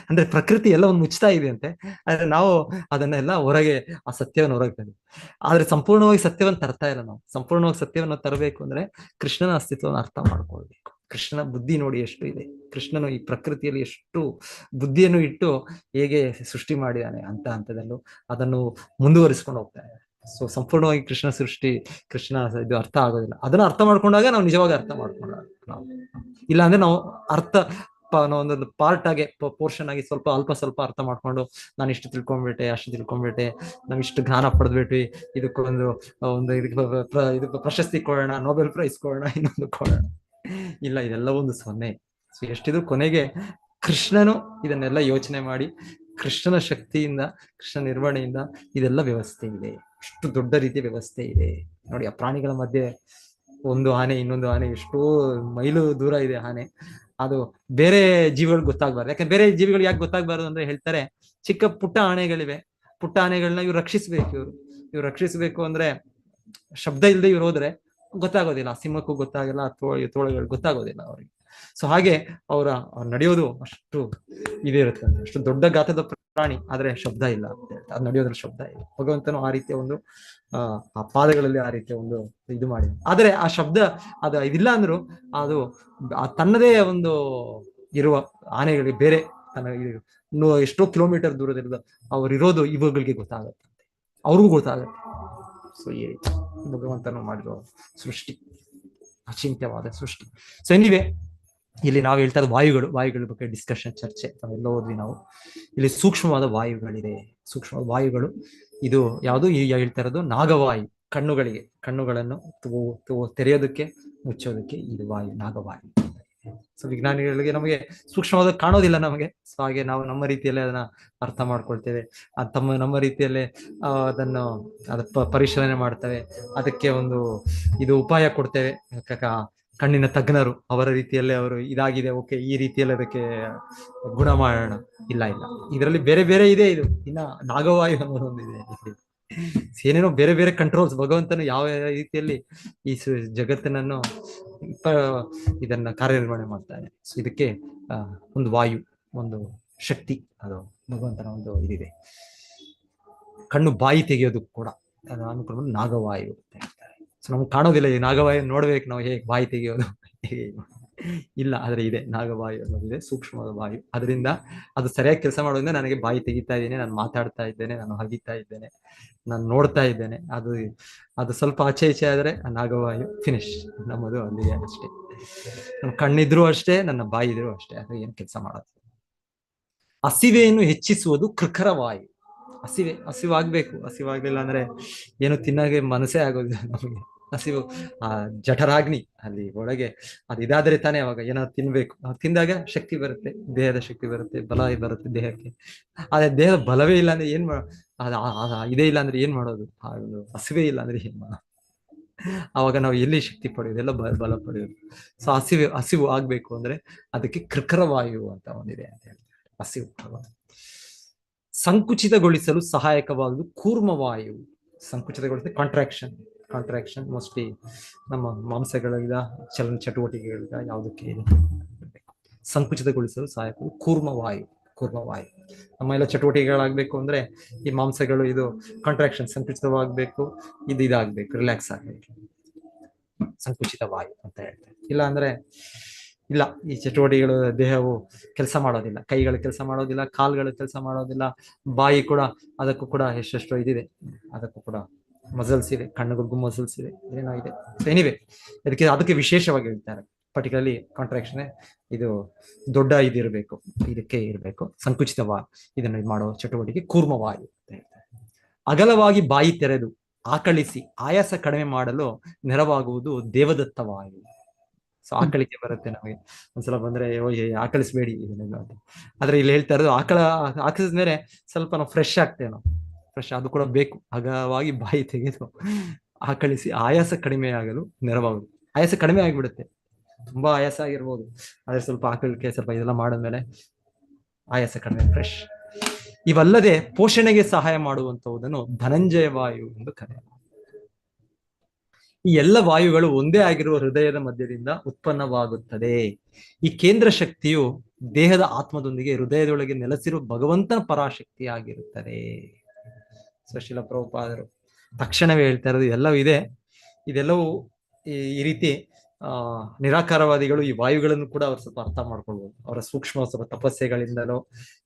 ಅಂದ್ರೆ ಪ್ರಕೃತಿ ಎಲ್ಲ ಒಂದು ಮುಚ್ತಾ ಇದೆ ಅಂತೆ, ಆದ್ರೆ ನಾವು ಅದನ್ನೆಲ್ಲ ಹೊರಗೆ, ಆ ಸತ್ಯವನ್ನು ಹೊರಗೆ ತಂದು, ಆದ್ರೆ ಸಂಪೂರ್ಣವಾಗಿ ಸತ್ಯವನ್ನು ತರ್ತಾ ಇಲ್ಲ ನಾವು. ಸಂಪೂರ್ಣವಾಗಿ ಸತ್ಯವನ್ನು ತರಬೇಕು ಅಂದ್ರೆ ಕೃಷ್ಣನ ಅಸ್ತಿತ್ವವನ್ನು ಅರ್ಥ ಮಾಡ್ಕೊಳ್ಬೇಕು. ಕೃಷ್ಣನ ಬುದ್ಧಿ ನೋಡಿ ಎಷ್ಟು ಇದೆ, ಕೃಷ್ಣನು ಈ ಪ್ರಕೃತಿಯಲ್ಲಿ ಎಷ್ಟು ಬುದ್ಧಿಯನ್ನು ಇಟ್ಟು ಹೇಗೆ ಸೃಷ್ಟಿ ಮಾಡಿದಾನೆ ಅಂತ ಹಂತದಲ್ಲೂ ಅದನ್ನು ಮುಂದುವರಿಸ್ಕೊಂಡು ಹೋಗ್ತಾನೆ. ಸೊ ಸಂಪೂರ್ಣವಾಗಿ ಕೃಷ್ಣ ಸೃಷ್ಟಿ, ಕೃಷ್ಣ ಇದು ಅರ್ಥ ಆಗೋದಿಲ್ಲ. ಅದನ್ನ ಅರ್ಥ ಮಾಡ್ಕೊಂಡಾಗ ನಾವು ನಿಜವಾಗಿ ಅರ್ಥ ಮಾಡ್ಕೊಂಡಾಗ ನಾವು, ಇಲ್ಲ ಅಂದ್ರೆ ನಾವು ಒಂದೊಂದು ಪಾರ್ಟ್ ಆಗಿ, ಪೋರ್ಷನ್ ಆಗಿ ಸ್ವಲ್ಪ ಸ್ವಲ್ಪ ಅರ್ಥ ಮಾಡ್ಕೊಂಡು, ನಾನು ಇಷ್ಟು ತಿಳ್ಕೊಂಡ್ಬಿಟ್ಟೆ, ಅಷ್ಟು ತಿಳ್ಕೊಂಡ್ಬಿಟ್ಟೆ, ನಾವು ಇಷ್ಟು ಜ್ಞಾನ ಪಡೆದ್ಬಿಟ್ವಿ, ಇದಕ್ಕೊಂದು ಇದಕ್ಕೆ ಪ್ರಶಸ್ತಿ ಕೊಡೋಣ, ನೊಬೆಲ್ ಪ್ರೈಸ್ ಕೊಡೋಣ, ಇನ್ನೊಂದು ಕೊಡೋಣ. ಇಲ್ಲ, ಇದೆಲ್ಲ ಒಂದು ಸೊನ್ನೆ. ಸೊ ಎಷ್ಟಿದ್ರು ಕೊನೆಗೆ ಕೃಷ್ಣನು ಇದನ್ನೆಲ್ಲ ಯೋಚನೆ ಮಾಡಿ, ಕೃಷ್ಣನ ಶಕ್ತಿಯಿಂದ, ಕೃಷ್ಣ ನಿರ್ವಹಣೆಯಿಂದ ಇದೆಲ್ಲ ವ್ಯವಸ್ಥೆ ಇದೆ. ಎಷ್ಟು ದೊಡ್ಡ ರೀತಿಯ ವ್ಯವಸ್ಥೆ ಇದೆ ನೋಡಿ. ಆ ಪ್ರಾಣಿಗಳ ಮಧ್ಯೆ ಒಂದು ಆನೆ ಇನ್ನೊಂದು ಆನೆ, ಎಷ್ಟೋ ಮೈಲು ದೂರ ಇದೆ ಆನೆ. ಅದು ಬೇರೆ ಜೀವಿಗಳಿಗೆ ಗೊತ್ತಾಗ್ಬಾರ್ದು. ಯಾಕಂದ್ರೆ ಬೇರೆ ಜೀವಿಗಳು ಯಾಕೆ ಗೊತ್ತಾಗ್ಬಾರ್ದು ಅಂದ್ರೆ ಹೇಳ್ತಾರೆ, ಚಿಕ್ಕ ಪುಟ್ಟ ಆನೆಗಳಿವೆ, ಪುಟ್ಟ ಆನೆಗಳನ್ನ ಇವ್ರು ರಕ್ಷಿಸ್ಬೇಕು. ಇವ್ರು ರಕ್ಷಿಸ್ಬೇಕು ಅಂದ್ರೆ ಶಬ್ದ ಇಲ್ಲದೆ ಇವ್ರು ಹೋದ್ರೆ ಗೊತ್ತಾಗೋದಿಲ್ಲ. ಸಿಂಹಕ್ಕೂ ಗೊತ್ತಾಗಲ್ಲ, ತೋಳಗಳು ಗೊತ್ತಾಗೋದಿಲ್ಲ ಅವ್ರಿಗೆ. ಸೊ ಹಾಗೆ ಅವರ ನಡೆಯೋದು ಅಷ್ಟು ಇದೇ ಇರುತ್ತೆ, ಅಷ್ಟು ದೊಡ್ಡ ಗಾತ್ರದ ಪ್ರಾಣಿ, ಆದ್ರೆ ಶಬ್ದ ಇಲ್ಲ ಅಂತ ಹೇಳ್ತಾರೆ. ಅದು ನಡೆಯೋದ್ರಲ್ಲಿ ಶಬ್ದ ಇಲ್ಲ. ಭಗವಂತನು ಆ ರೀತಿಯ ಒಂದು ಆ ಪಾದಗಳಲ್ಲಿ ಆ ರೀತಿಯ ಒಂದು ಇದು ಮಾಡಿ, ಆದ್ರೆ ಆ ಶಬ್ದ ಅದು ಇದಿಲ್ಲ ಅಂದ್ರು ಅದು ತನ್ನದೇ ಒಂದು ಇರುವ ಆನೆಗಳಿಗೆ ಬೇರೆ ತನ್ನ ಎಷ್ಟೋ ಕಿಲೋಮೀಟರ್ ದೂರದಿರೋದು ಅವ್ರಿರೋದು ಇವುಗಳಿಗೆ ಗೊತ್ತಾಗತ್ತೆ, ಅವ್ರಿಗೂ ಗೊತ್ತಾಗತ್ತೆ. ಸೊ ಈ ರೀತಿ ಭಗವಂತನು ಮಾಡಿರೋ ಸೃಷ್ಟಿ ಅಚಿಂತ್ಯವಾದ ಸೃಷ್ಟಿ. ಸೊ ಎನಿವೆ, ಇಲ್ಲಿ ನಾವು ಹೇಳ್ತಾ ಇರೋದು ವಾಯುಗಳ ಬಗ್ಗೆ ಡಿಸ್ಕಷನ್, ಚರ್ಚೆ ನಾವೆಲ್ಲ ಹೋದ್ವಿ ನಾವು. ಇಲ್ಲಿ ಸೂಕ್ಷ್ಮವಾದ ವಾಯುಗಳಿದೆ, ಸೂಕ್ಷ್ಮವಾದ ವಾಯುಗಳು. ಇದು ಯಾವುದು ಈಗ ಹೇಳ್ತಾ ಇರೋದು ನಾಗವಾಯು. ಕಣ್ಣುಗಳನ್ನು ತೆರೆಯೋದಕ್ಕೆ ಮುಚ್ಚೋದಕ್ಕೆ ಇದು ವಾಯು, ನಾಗವಾಯು. ಸೊ ವಿಜ್ಞಾನಿಗಳಿಗೆ ನಮಗೆ ಸೂಕ್ಷ್ಮವಾದ ಕಾಣೋದಿಲ್ಲ ನಮಗೆ. ಸೊ ಹಾಗೆ ನಾವು ನಮ್ಮ ರೀತಿಯಲ್ಲೇ ಅದನ್ನ ಅರ್ಥ ಮಾಡ್ಕೊಳ್ತೇವೆ, ನಮ್ಮ ರೀತಿಯಲ್ಲೇ ಅದನ್ನು ಪರಿಶೀಲನೆ ಮಾಡ್ತೇವೆ, ಅದಕ್ಕೆ ಒಂದು ಇದು ಉಪಾಯ ಕೊಡ್ತೇವೆ. ಕಣ್ಣಿನ ತಜ್ಞರು ಅವರ ರೀತಿಯಲ್ಲೇ ಅವರು ಇದಾಗಿದೆ, ಓಕೆ, ಈ ರೀತಿಯಲ್ಲಿ ಅದಕ್ಕೆ ಗುಣ ಮಾಡೋಣ. ಇಲ್ಲ ಇದರಲ್ಲಿ ಬೇರೆ ಬೇರೆ ಇದೆ. ಇದು ಇನ್ನ ನಾಗವಾಯು ಅನ್ನೋದೊಂದಿದೆ, ಏನೇನೋ ಬೇರೆ ಬೇರೆ ಕಂಟ್ರೋಲ್ಸ್. ಭಗವಂತನು ಯಾವ ರೀತಿಯಲ್ಲಿ ಈ ಜಗತ್ತಿನನ್ನು ಇದನ್ನ ಕಾರ್ಯನಿರ್ವಹಣೆ ಮಾಡ್ತಾನೆ. ಸೊ ಇದಕ್ಕೆ ಒಂದು ವಾಯು, ಒಂದು ಶಕ್ತಿ, ಅದು ಭಗವಂತನ ಒಂದು ಇದಿದೆ. ಕಣ್ಣು ಬಾಯಿ ತೆಗೆಯೋದು ಕೂಡ ಅದು ಅನ್ಕೊಂಡು ನಾಗವಾಯು ಅಂತ ಹೇಳ್ತಾರೆ. ಸೊ ನಮ್ಗೆ ಕಾಣೋದಿಲ್ಲ ಈ ನಾಗವಾಯು, ನೋಡ್ಬೇಕು ನಾವು ಹೇಗೆ ಬಾಯಿ ತೆಗೆಯೋದು ಇಲ್ಲ, ಆದ್ರೆ ಇದೆ, ನಾಗವಾಯು ಅನ್ನೋದಿದೆ, ಸೂಕ್ಷ್ಮವಾದ ವಾಯು. ಅದರಿಂದ ಅದು ಸರಿಯಾಗಿ ಕೆಲಸ ಮಾಡೋದ್ರಿಂದ ನನಗೆ ಬಾಯಿ ತೆಗಿತಾ ಇದ್ದೇನೆ, ನಾನು ಮಾತಾಡ್ತಾ ಇದ್ದೇನೆ, ನಾನು ಹಗಿತಾ ಇದ್ದೇನೆ, ನಾನು ನೋಡ್ತಾ ಇದ್ದೇನೆ. ಅದು ಸ್ವಲ್ಪ ಆಚೆ ಈಚೆ ಆದ್ರೆ ನಾಗವಾಯು ಫಿನಿಶ್, ನಮ್ಮದು ಅಲ್ಲಿಗೆ ಅಷ್ಟೇ. ನಮ್ಮ ಕಣ್ಣಿದ್ರು ಅಷ್ಟೇ, ನನ್ನ ಬಾಯಿ ಇದ್ರು ಅಷ್ಟೇ, ಅದು ಏನು ಕೆಲಸ ಮಾಡೋದು. ಹಸಿವೆಯನ್ನು ಹೆಚ್ಚಿಸುವುದು ಕೃಖರ ವಾಯು. ಹಸಿವಾಗ್ಬೇಕು, ಹಸಿವಾಗ್ಲಿಲ್ಲ ಅಂದ್ರೆ ಏನು ತಿನ್ನಾಗೆ ಮನಸ್ಸೇ ಆಗೋದಿಲ್ಲ ನಮಗೆ. ಹಸಿವು ಜಠರಾಗ್ನಿ, ಅಲ್ಲಿ ಒಳಗೆ ಅದು ಇದಾದ್ರೆ ತಾನೇ ಅವಾಗ ಏನಾದ್ರು ತಿನ್ಬೇಕು. ತಿಂದಾಗ ಶಕ್ತಿ ಬರುತ್ತೆ, ದೇಹದ ಶಕ್ತಿ ಬರುತ್ತೆ, ಬಲ ಬರುತ್ತೆ ದೇಹಕ್ಕೆ. ಆದ್ರೆ ದೇಹದ ಬಲವೇ ಇಲ್ಲ ಅಂದ್ರೆ ಏನ್ ಇದೇ ಇಲ್ಲ ಅಂದ್ರೆ ಏನ್ ಮಾಡೋದು? ಹಸಿವೇ ಇಲ್ಲ ಅಂದ್ರೆ ಏನ್ ಮಾಡೋದು? ಅವಾಗ ನಾವು ಎಲ್ಲಿ ಶಕ್ತಿ ಪಡೆಯೋದು, ಎಲ್ಲ ಬಲ ಪಡೆಯೋದು. ಸೊ ಹಸಿವು ಆಗ್ಬೇಕು ಅಂದ್ರೆ ಅದಕ್ಕೆ ಕೃಖರವಾಯು ಅಂತ ಒಂದಿದೆ ಅಂತ ಹೇಳ್ತಾರೆ. ಹಸಿವು ಸಂಕುಚಿತಗೊಳಿಸಲು ಸಹಾಯಕವಾಗುವುದು ಕೂರ್ಮವಾಯು. ಸಂಕುಚಿತಗೊಳಿಸಿದ ಕಾಂಟ್ರಾಕ್ಷನ್ ಮೋಸ್ಟ್ಲಿ ನಮ್ಮ ಮಾಂಸಗಳಿಂದ, ಚಲನ ಚಟುವಟಿಕೆಗಳಿಂದ ಯಾವುದಕ್ಕೆ ಸಂಕುಚಿತಗೊಳಿಸಲು ಸಹಾಯಕ ಕೂರ್ಮವಾಯು. ನಮ್ಮ ಎಲ್ಲ ಚಟುವಟಿಕೆಗಳಾಗಬೇಕು ಅಂದ್ರೆ ಈ ಮಾಂಸಗಳು ಇದು ಕಾಂಟ್ರಾಕ್ಷನ್, ಸಂಕುಚಿತವಾಗಬೇಕು, ಇದಾಗಬೇಕು, ರಿಲ್ಯಾಕ್ಸ್ ಆಗಬೇಕು, ಸಂಕುಚಿತ ವಾಯು ಅಂತ ಹೇಳ್ತಾರೆ. ಇಲ್ಲ ಅಂದ್ರೆ ಇಲ್ಲ, ಈ ಚಟುವಟಿಕೆಗಳು ದೇಹವು ಕೆಲಸ ಮಾಡೋದಿಲ್ಲ, ಕೈಗಳು ಕೆಲಸ ಮಾಡೋದಿಲ್ಲ, ಕಾಲುಗಳು ಕೆಲಸ ಮಾಡೋದಿಲ್ಲ, ಬಾಯಿ ಕೂಡ, ಅದಕ್ಕೂ ಕೂಡ ಎಷ್ಟೆಷ್ಟೋ ಇದಿದೆ, ಅದಕ್ಕೂ ಕೂಡ ಮಸಲ್ಸ್ ಇದೆ, ಕಣ್ಣುಗಳಿಗೂ ಮಸಲ್ಸ್ ಇದೆ, ಏನೋ ಇದೆ. ಎನಿವೆ ಅದಕ್ಕೆ ವಿಶೇಷವಾಗಿ ಹೇಳ್ತಾರೆ, ಪರ್ಟಿಕ್ಯುಲರ್ಲಿ ಕಾಂಟ್ರಾಕ್ಷನ್ ಇದು ದೊಡ್ಡ ಇದಿರಬೇಕು, ಇದಕ್ಕೆ ಇರಬೇಕು. ಸಂಕುಚಿತವಾಯು ಇದನ್ನು ಮಾಡೋ ಚಟುವಟಿಕೆ ಕೂರ್ಮವಾಯು ಅಂತ ಹೇಳ್ತಾರೆ. ಅಗಲವಾಗಿ ಬಾಯಿ ತೆರೆದು ಆಕಳಿಸಿ ಆಯಾಸ ಕಡಿಮೆ ಮಾಡಲು ನೆರವಾಗುವುದು ದೇವದತ್ತ ವಾಯು. ಸೊ ಆಕಳಿಕೆ ಬರುತ್ತೆ ನಮಗೆ ಒಂದ್ಸಲ ಬಂದ್ರೆ, ಆಕಳಿಸ್ಬೇಡಿ ಇದನ್ನೆಲ್ಲ ಅಂತ. ಆದ್ರೆ ಇಲ್ಲಿ ಹೇಳ್ತಾ ಇರೋದು ಆಕಳಿಸಿದ್ಮೇಲೆ ಸ್ವಲ್ಪ ನಾವು ಫ್ರೆಶ್ ಆಗ್ತೇವೆ, ಅದು ಕೂಡ ಬೇಕು. ಅಗಲವಾಗಿ ಬಾಯಿ ತೆಗೆದು ಆಕಳಿಸಿ ಆಯಾಸ ಕಡಿಮೆ ಆಗಲು ನೆರವಾಗುವುದು. ಆಯಾಸ ಕಡಿಮೆ ಆಗಿಬಿಡುತ್ತೆ, ತುಂಬಾ ಆಯಾಸ ಆಗಿರ್ಬೋದು, ಆದ್ರೆ ಸ್ವಲ್ಪ ಆಕಳಿಕೆ ಸ್ವಲ್ಪ ಇದೆಲ್ಲ ಮಾಡಿದ್ಮೇಲೆ ಆಯಾಸ ಕಡಿಮೆ, ಫ್ರೆಶ್. ಇವಲ್ಲದೆ ಪೋಷಣೆಗೆ ಸಹಾಯ ಮಾಡುವಂತಹುದನ್ನು ಧನಂಜಯ ವಾಯು ಎಂದು ಕರೆಯಲಾಗುತ್ತದೆ. ಈ ಎಲ್ಲ ವಾಯುಗಳು ಒಂದೇ ಆಗಿರುವ ಹೃದಯದ ಮಧ್ಯದಿಂದ ಉತ್ಪನ್ನವಾಗುತ್ತದೆ. ಈ ಕೇಂದ್ರ ಶಕ್ತಿಯು ದೇಹದ ಆತ್ಮದೊಂದಿಗೆ ಹೃದಯದೊಳಗೆ ನೆಲೆಸಿರುವ ಭಗವಂತನ ಪರಾಶಕ್ತಿ ಆಗಿರುತ್ತದೆ. ಸುಶೀಲ ಪ್ರಭುಪಾದರು ತಕ್ಷಣವೇ ಹೇಳ್ತಾ ಇರೋದು ಎಲ್ಲವೂ ಇದೆ. ಇದೆಲ್ಲವೂ ಈ ರೀತಿ ನಿರಾಕಾರವಾದಿಗಳು ಈ ವಾಯುಗಳನ್ನು ಕೂಡ ಅವ್ರು ಸ್ವಲ್ಪ ಅರ್ಥ ಮಾಡ್ಕೊಳ್ಬಹುದು. ಅವರ ಸೂಕ್ಷ್ಮ ಸ್ವಲ್ಪ ತಪಸ್ಸೆಗಳಿಂದಲೋ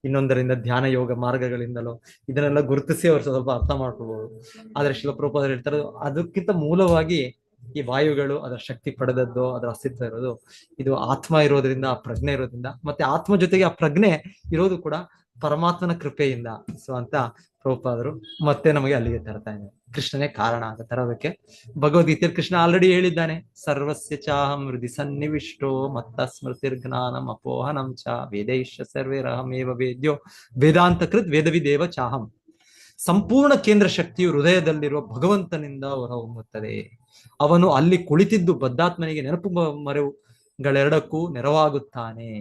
ಇನ್ನೊಂದರಿಂದ ಧ್ಯಾನ ಯೋಗ ಮಾರ್ಗಗಳಿಂದಲೋ ಇದನ್ನೆಲ್ಲ ಗುರುತಿಸಿ ಅವ್ರು ಸ್ವಲ್ಪ ಅರ್ಥ ಮಾಡ್ಕೊಳ್ಬಹುದು. ಆದ್ರೆ ಶಿಲಪ್ರಭುಪಾದರು ಹೇಳ್ತಾರೆ ಅದಕ್ಕಿಂತ ಮೂಲವಾಗಿ ಈ ವಾಯುಗಳು ಅದರ ಶಕ್ತಿ ಪಡೆದದ್ದು, ಅದರ ಅಸ್ತಿತ್ವ ಇರೋದು ಇದು ಆತ್ಮ ಇರೋದ್ರಿಂದ, ಆ ಪ್ರಜ್ಞೆ ಇರೋದ್ರಿಂದ, ಮತ್ತೆ ಆತ್ಮ ಜೊತೆಗೆ ಆ ಪ್ರಜ್ಞೆ ಇರೋದು ಕೂಡ ಪರಮಾತ್ಮನ ಕೃಪೆಯಿಂದ. ಸೊ ಅಂತ ಪ್ರಭುಪಾದರು ಮತ್ತೆ ನಮಗೆ ಅಲ್ಲಿಗೆ ತರ್ತಾ ಇದ್ದಾರೆ. ಕೃಷ್ಣನೇ ಕಾರಣ ಅಂತ ತರೋದಕ್ಕೆ. ಭಗವದ್ಗೀತೆಯಲ್ಲಿ ಕೃಷ್ಣ ಆಲ್ರೆಡಿ ಹೇಳಿದ್ದಾನೆ, ಸರ್ವಸ್ಯ ಚಾಹಂ ಹೃದಯ ಸನ್ನಿವಿಷ್ಟೋ ಮತ್ತ ಸ್ಮೃತಿರ್ಜ್ಞಾನಂ ಅಪೋಹನಂ ಚ ವೇದೈಶ್ಚ ಸರ್ವೇರಹಮೇವ ವೇದ್ಯೋ ವೇದಾಂತ ಕೃತ್ ವೇದವಿದೇವ ಚಾಹಂ. ಸಂಪೂರ್ಣ ಕೇಂದ್ರ ಶಕ್ತಿಯು ಹೃದಯದಲ್ಲಿರುವ ಭಗವಂತನಿಂದ ಹೊರಹೊಮ್ಮುತ್ತದೆ. ಅವನು ಅಲ್ಲಿ ಕುಳಿತಿದ್ದು ಬದ್ಧಾತ್ಮನಿಗೆ ನೆನಪು ಮರೆವುಗಳೆರಡಕ್ಕೂ ನೆರವಾಗುತ್ತಾನೆ.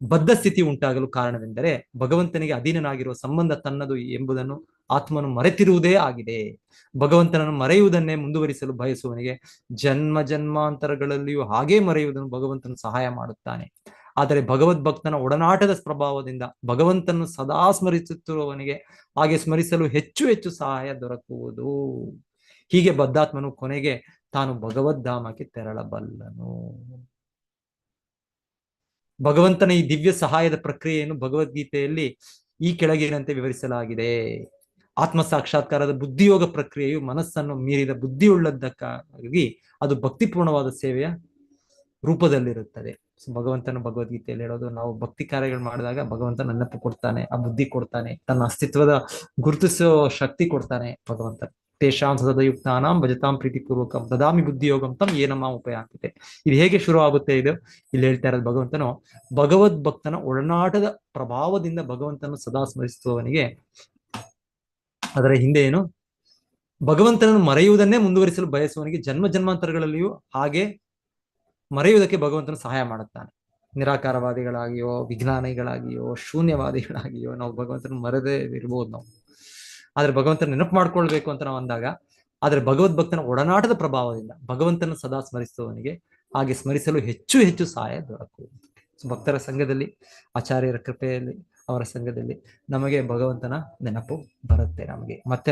ಬದ್ಧ ಸ್ಥಿತಿ ಉಂಟಾಗಲು ಕಾರಣವೆಂದರೆ ಭಗವಂತನಿಗೆ ಅಧೀನನಾಗಿರುವ ಸಂಬಂಧ ತನ್ನದು ಎಂಬುದನ್ನು ಆತ್ಮನು ಮರೆತಿರುವುದೇ ಆಗಿದೆ. ಭಗವಂತನನ್ನು ಮರೆಯುವುದನ್ನೇ ಮುಂದುವರಿಸಲು ಬಯಸುವವನಿಗೆ ಜನ್ಮ ಜನ್ಮಾಂತರಗಳಲ್ಲಿಯೂ ಹಾಗೇ ಮರೆಯುವುದನ್ನು ಭಗವಂತನು ಸಹಾಯ ಮಾಡುತ್ತಾನೆ. ಆದರೆ ಭಗವದ್ಭಕ್ತನ ಒಡನಾಟದ ಪ್ರಭಾವದಿಂದ ಭಗವಂತನನ್ನು ಸದಾ ಸ್ಮರಿಸುತ್ತಿರುವವನಿಗೆ ಹಾಗೆ ಸ್ಮರಿಸಲು ಹೆಚ್ಚು ಹೆಚ್ಚು ಸಹಾಯ ದೊರಕುವುದು. ಹೀಗೆ ಬದ್ಧಾತ್ಮನು ಕೊನೆಗೆ ತಾನು ಭಗವದ್ಧಾಮಕ್ಕೆ ತೆರಳಬಲ್ಲನು. ಭಗವಂತನ ಈ ದಿವ್ಯ ಸಹಾಯದ ಪ್ರಕ್ರಿಯೆಯನ್ನು ಭಗವದ್ಗೀತೆಯಲ್ಲಿ ಈ ಕೆಳಗಿನಂತೆ ವಿವರಿಸಲಾಗಿದೆ. ಆತ್ಮ ಸಾಕ್ಷಾತ್ಕಾರದ ಬುದ್ಧಿಯೋಗ ಪ್ರಕ್ರಿಯೆಯು ಮನಸ್ಸನ್ನು ಮೀರಿದ ಬುದ್ಧಿಯುಳ್ಳದ್ದಕ್ಕಾಗಿ ಅದು ಭಕ್ತಿಪೂರ್ಣವಾದ ಸೇವೆಯ ರೂಪದಲ್ಲಿರುತ್ತದೆ. ಭಗವಂತನ ಭಗವದ್ಗೀತೆಯಲ್ಲಿ ಹೇಳೋದು, ನಾವು ಭಕ್ತಿ ಕಾರ್ಯಗಳು ಮಾಡಿದಾಗ ಭಗವಂತ ನೆನಪು ಕೊಡ್ತಾನೆ, ಆ ಬುದ್ಧಿ ಕೊಡ್ತಾನೆ, ತನ್ನ ಅಸ್ತಿತ್ವದ ಗುರುತಿಸೋ ಶಕ್ತಿ ಕೊಡ್ತಾನೆ ಭಗವಂತ. ತೇಷಾಂ ಸದಯುಕ್ತಾನಾಂ ಭಜತಾಂ ಪ್ರೀತಿಪೂರ್ವಕಂ ದದಾಮಿ ಬುದ್ಧಿಯೋಗಂ ತಂ ಏನಮ್ಮ ಉಪಯ ಆಗ್ತದೆ. ಇದು ಹೇಗೆ ಶುರು ಆಗುತ್ತೆ? ಇದು ಇಲ್ಲಿ ಹೇಳ್ತಾ ಇರೋದು ಭಗವಂತನು ಭಗವದ್ಭಕ್ತನ ಒಡನಾಟದ ಪ್ರಭಾವದಿಂದ ಭಗವಂತನ ಸದಾ ಸ್ಮರಿಸುವವನಿಗೆ, ಅದರ ಹಿಂದೆ ಏನು, ಭಗವಂತನನ್ನು ಮರೆಯುವುದನ್ನೇ ಮುಂದುವರಿಸಲು ಬಯಸುವವನಿಗೆ ಜನ್ಮ ಜನ್ಮಾಂತರಗಳಲ್ಲಿಯೂ ಹಾಗೆ ಮರೆಯುವುದಕ್ಕೆ ಭಗವಂತನು ಸಹಾಯ ಮಾಡುತ್ತಾನೆ. ನಿರಾಕಾರವಾದಿಗಳಾಗಿಯೋ ವಿಜ್ಞಾನಿಗಳಾಗಿಯೋ ಶೂನ್ಯವಾದಿಗಳಾಗಿಯೋ ನಾವು ಭಗವಂತನ ಮರೆದೇ ಇರ್ಬೋದು ನಾವು. ಆದ್ರೆ ಭಗವಂತನ ನೆನಪು ಮಾಡ್ಕೊಳ್ಬೇಕು ಅಂತ ನಾವು ಅಂದಾಗ, ಆದ್ರೆ ಭಗವದ್ಭಕ್ತನ ಒಡನಾಟದ ಪ್ರಭಾವದಿಂದ ಭಗವಂತನ ಸದಾ ಸ್ಮರಿಸುವವನಿಗೆ ಹಾಗೆ ಸ್ಮರಿಸಲು ಹೆಚ್ಚು ಹೆಚ್ಚು ಸಹಾಯ ದೊರಕುವುದು. ಭಕ್ತರ ಸಂಘದಲ್ಲಿ, ಆಚಾರ್ಯರ ಕೃಪೆಯಲ್ಲಿ, ಅವರ ಸಂಘದಲ್ಲಿ ನಮಗೆ ಭಗವಂತನ ನೆನಪು ಬರುತ್ತೆ.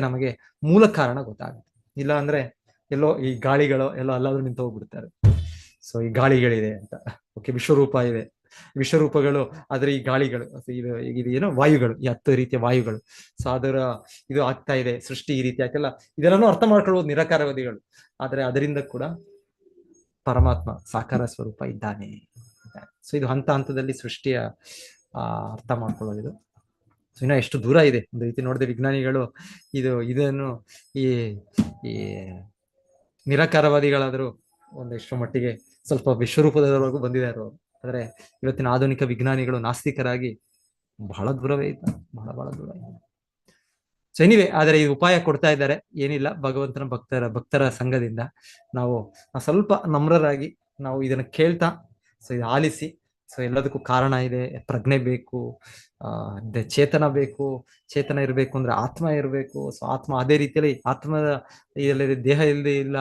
ನಮಗೆ ಮೂಲ ಕಾರಣ ಗೊತ್ತಾಗುತ್ತೆ. ಇಲ್ಲ ಅಂದ್ರೆ ಎಲ್ಲೋ ಈ ಗಾಳಿಗಳು ಎಲ್ಲೋ ಅಲ್ಲಾದ್ರೂ ನಿಂತು ಹೋಗ್ಬಿಡ್ತಾರೆ. ಸೊ ಈ ಗಾಳಿಗಳಿದೆ ಅಂತ, ಓಕೆ, ವಿಶ್ವರೂಪ ಇದೆ, ವಿಶ್ವರೂಪಗಳು, ಆದ್ರೆ ಈ ಗಾಳಿಗಳು, ಇದು ಏನೋ ವಾಯುಗಳು, ಈ 10 ರೀತಿಯ ವಾಯುಗಳು, ಸೊ ಅದರ ಇದು ಆಗ್ತಾ ಇದೆ, ಸೃಷ್ಟಿ ಈ ರೀತಿ ಆಗ್ತಿಲ್ಲ, ಇದೆಲ್ಲನೂ ಅರ್ಥ ಮಾಡ್ಕೊಳ್ಳೋದು ನಿರಾಕಾರವಾದಿಗಳು. ಆದ್ರೆ ಅದರಿಂದ ಕೂಡ ಪರಮಾತ್ಮ ಸಾಕಾರ ಸ್ವರೂಪ ಇದ್ದಾನೆ. ಸೊ ಇದು ಹಂತ ಹಂತದಲ್ಲಿ ಸೃಷ್ಟಿಯ ಅರ್ಥ ಮಾಡ್ಕೊಳ್ಳೋದು. ಸೊ ಇನ್ನ ಎಷ್ಟು ದೂರ ಇದೆ ಒಂದು ರೀತಿ ನೋಡಿದೆ ವಿಜ್ಞಾನಿಗಳು ಇದನ್ನು ಈ ನಿರಾಕಾರವಾದಿಗಳಾದರೂ ಒಂದೆಷ್ಟು ಮಟ್ಟಿಗೆ ಸ್ವಲ್ಪ ವಿಶ್ವರೂಪದವರೆಗೂ ಬಂದಿದ್ದಾರೆ ಅವರು. ಆದ್ರೆ ಇವತ್ತಿನ ಆಧುನಿಕ ವಿಜ್ಞಾನಿಗಳು ನಾಸ್ತಿಕರಾಗಿ ಬಹಳ ದೂರವೇ ಇದ್ದಾರೆ, ಬಹಳ ದೂರ ಇದೆ. ಸೊ ಎನಿವೆ, ಆದರೆ ಈ ಉಪಾಯ ಕೊಡ್ತಾ ಇದ್ದಾರೆ. ಏನಿಲ್ಲ, ಭಗವಂತನ ಭಕ್ತರ ಸಂಘದಿಂದ ನಾವು ಸ್ವಲ್ಪ ನಮ್ರರಾಗಿ ನಾವು ಇದನ್ನ ಕೇಳ್ತಾ, ಸೊ ಇದು ಆಲಿಸಿ, ಸೊ ಎಲ್ಲದಕ್ಕೂ ಕಾರಣ ಇದೆ, ಪ್ರಜ್ಞೆ ಬೇಕು, ಚೇತನ ಬೇಕು, ಚೇತನ ಇರಬೇಕು ಅಂದ್ರೆ ಆತ್ಮ ಇರಬೇಕು. ಸೊ ಆತ್ಮ ಅದೇ ರೀತಿಯಲ್ಲಿ ಆತ್ಮದ ಇದರಲ್ಲಿ ದೇಹ ಇಲ್ಲದೆ ಇಲ್ಲ,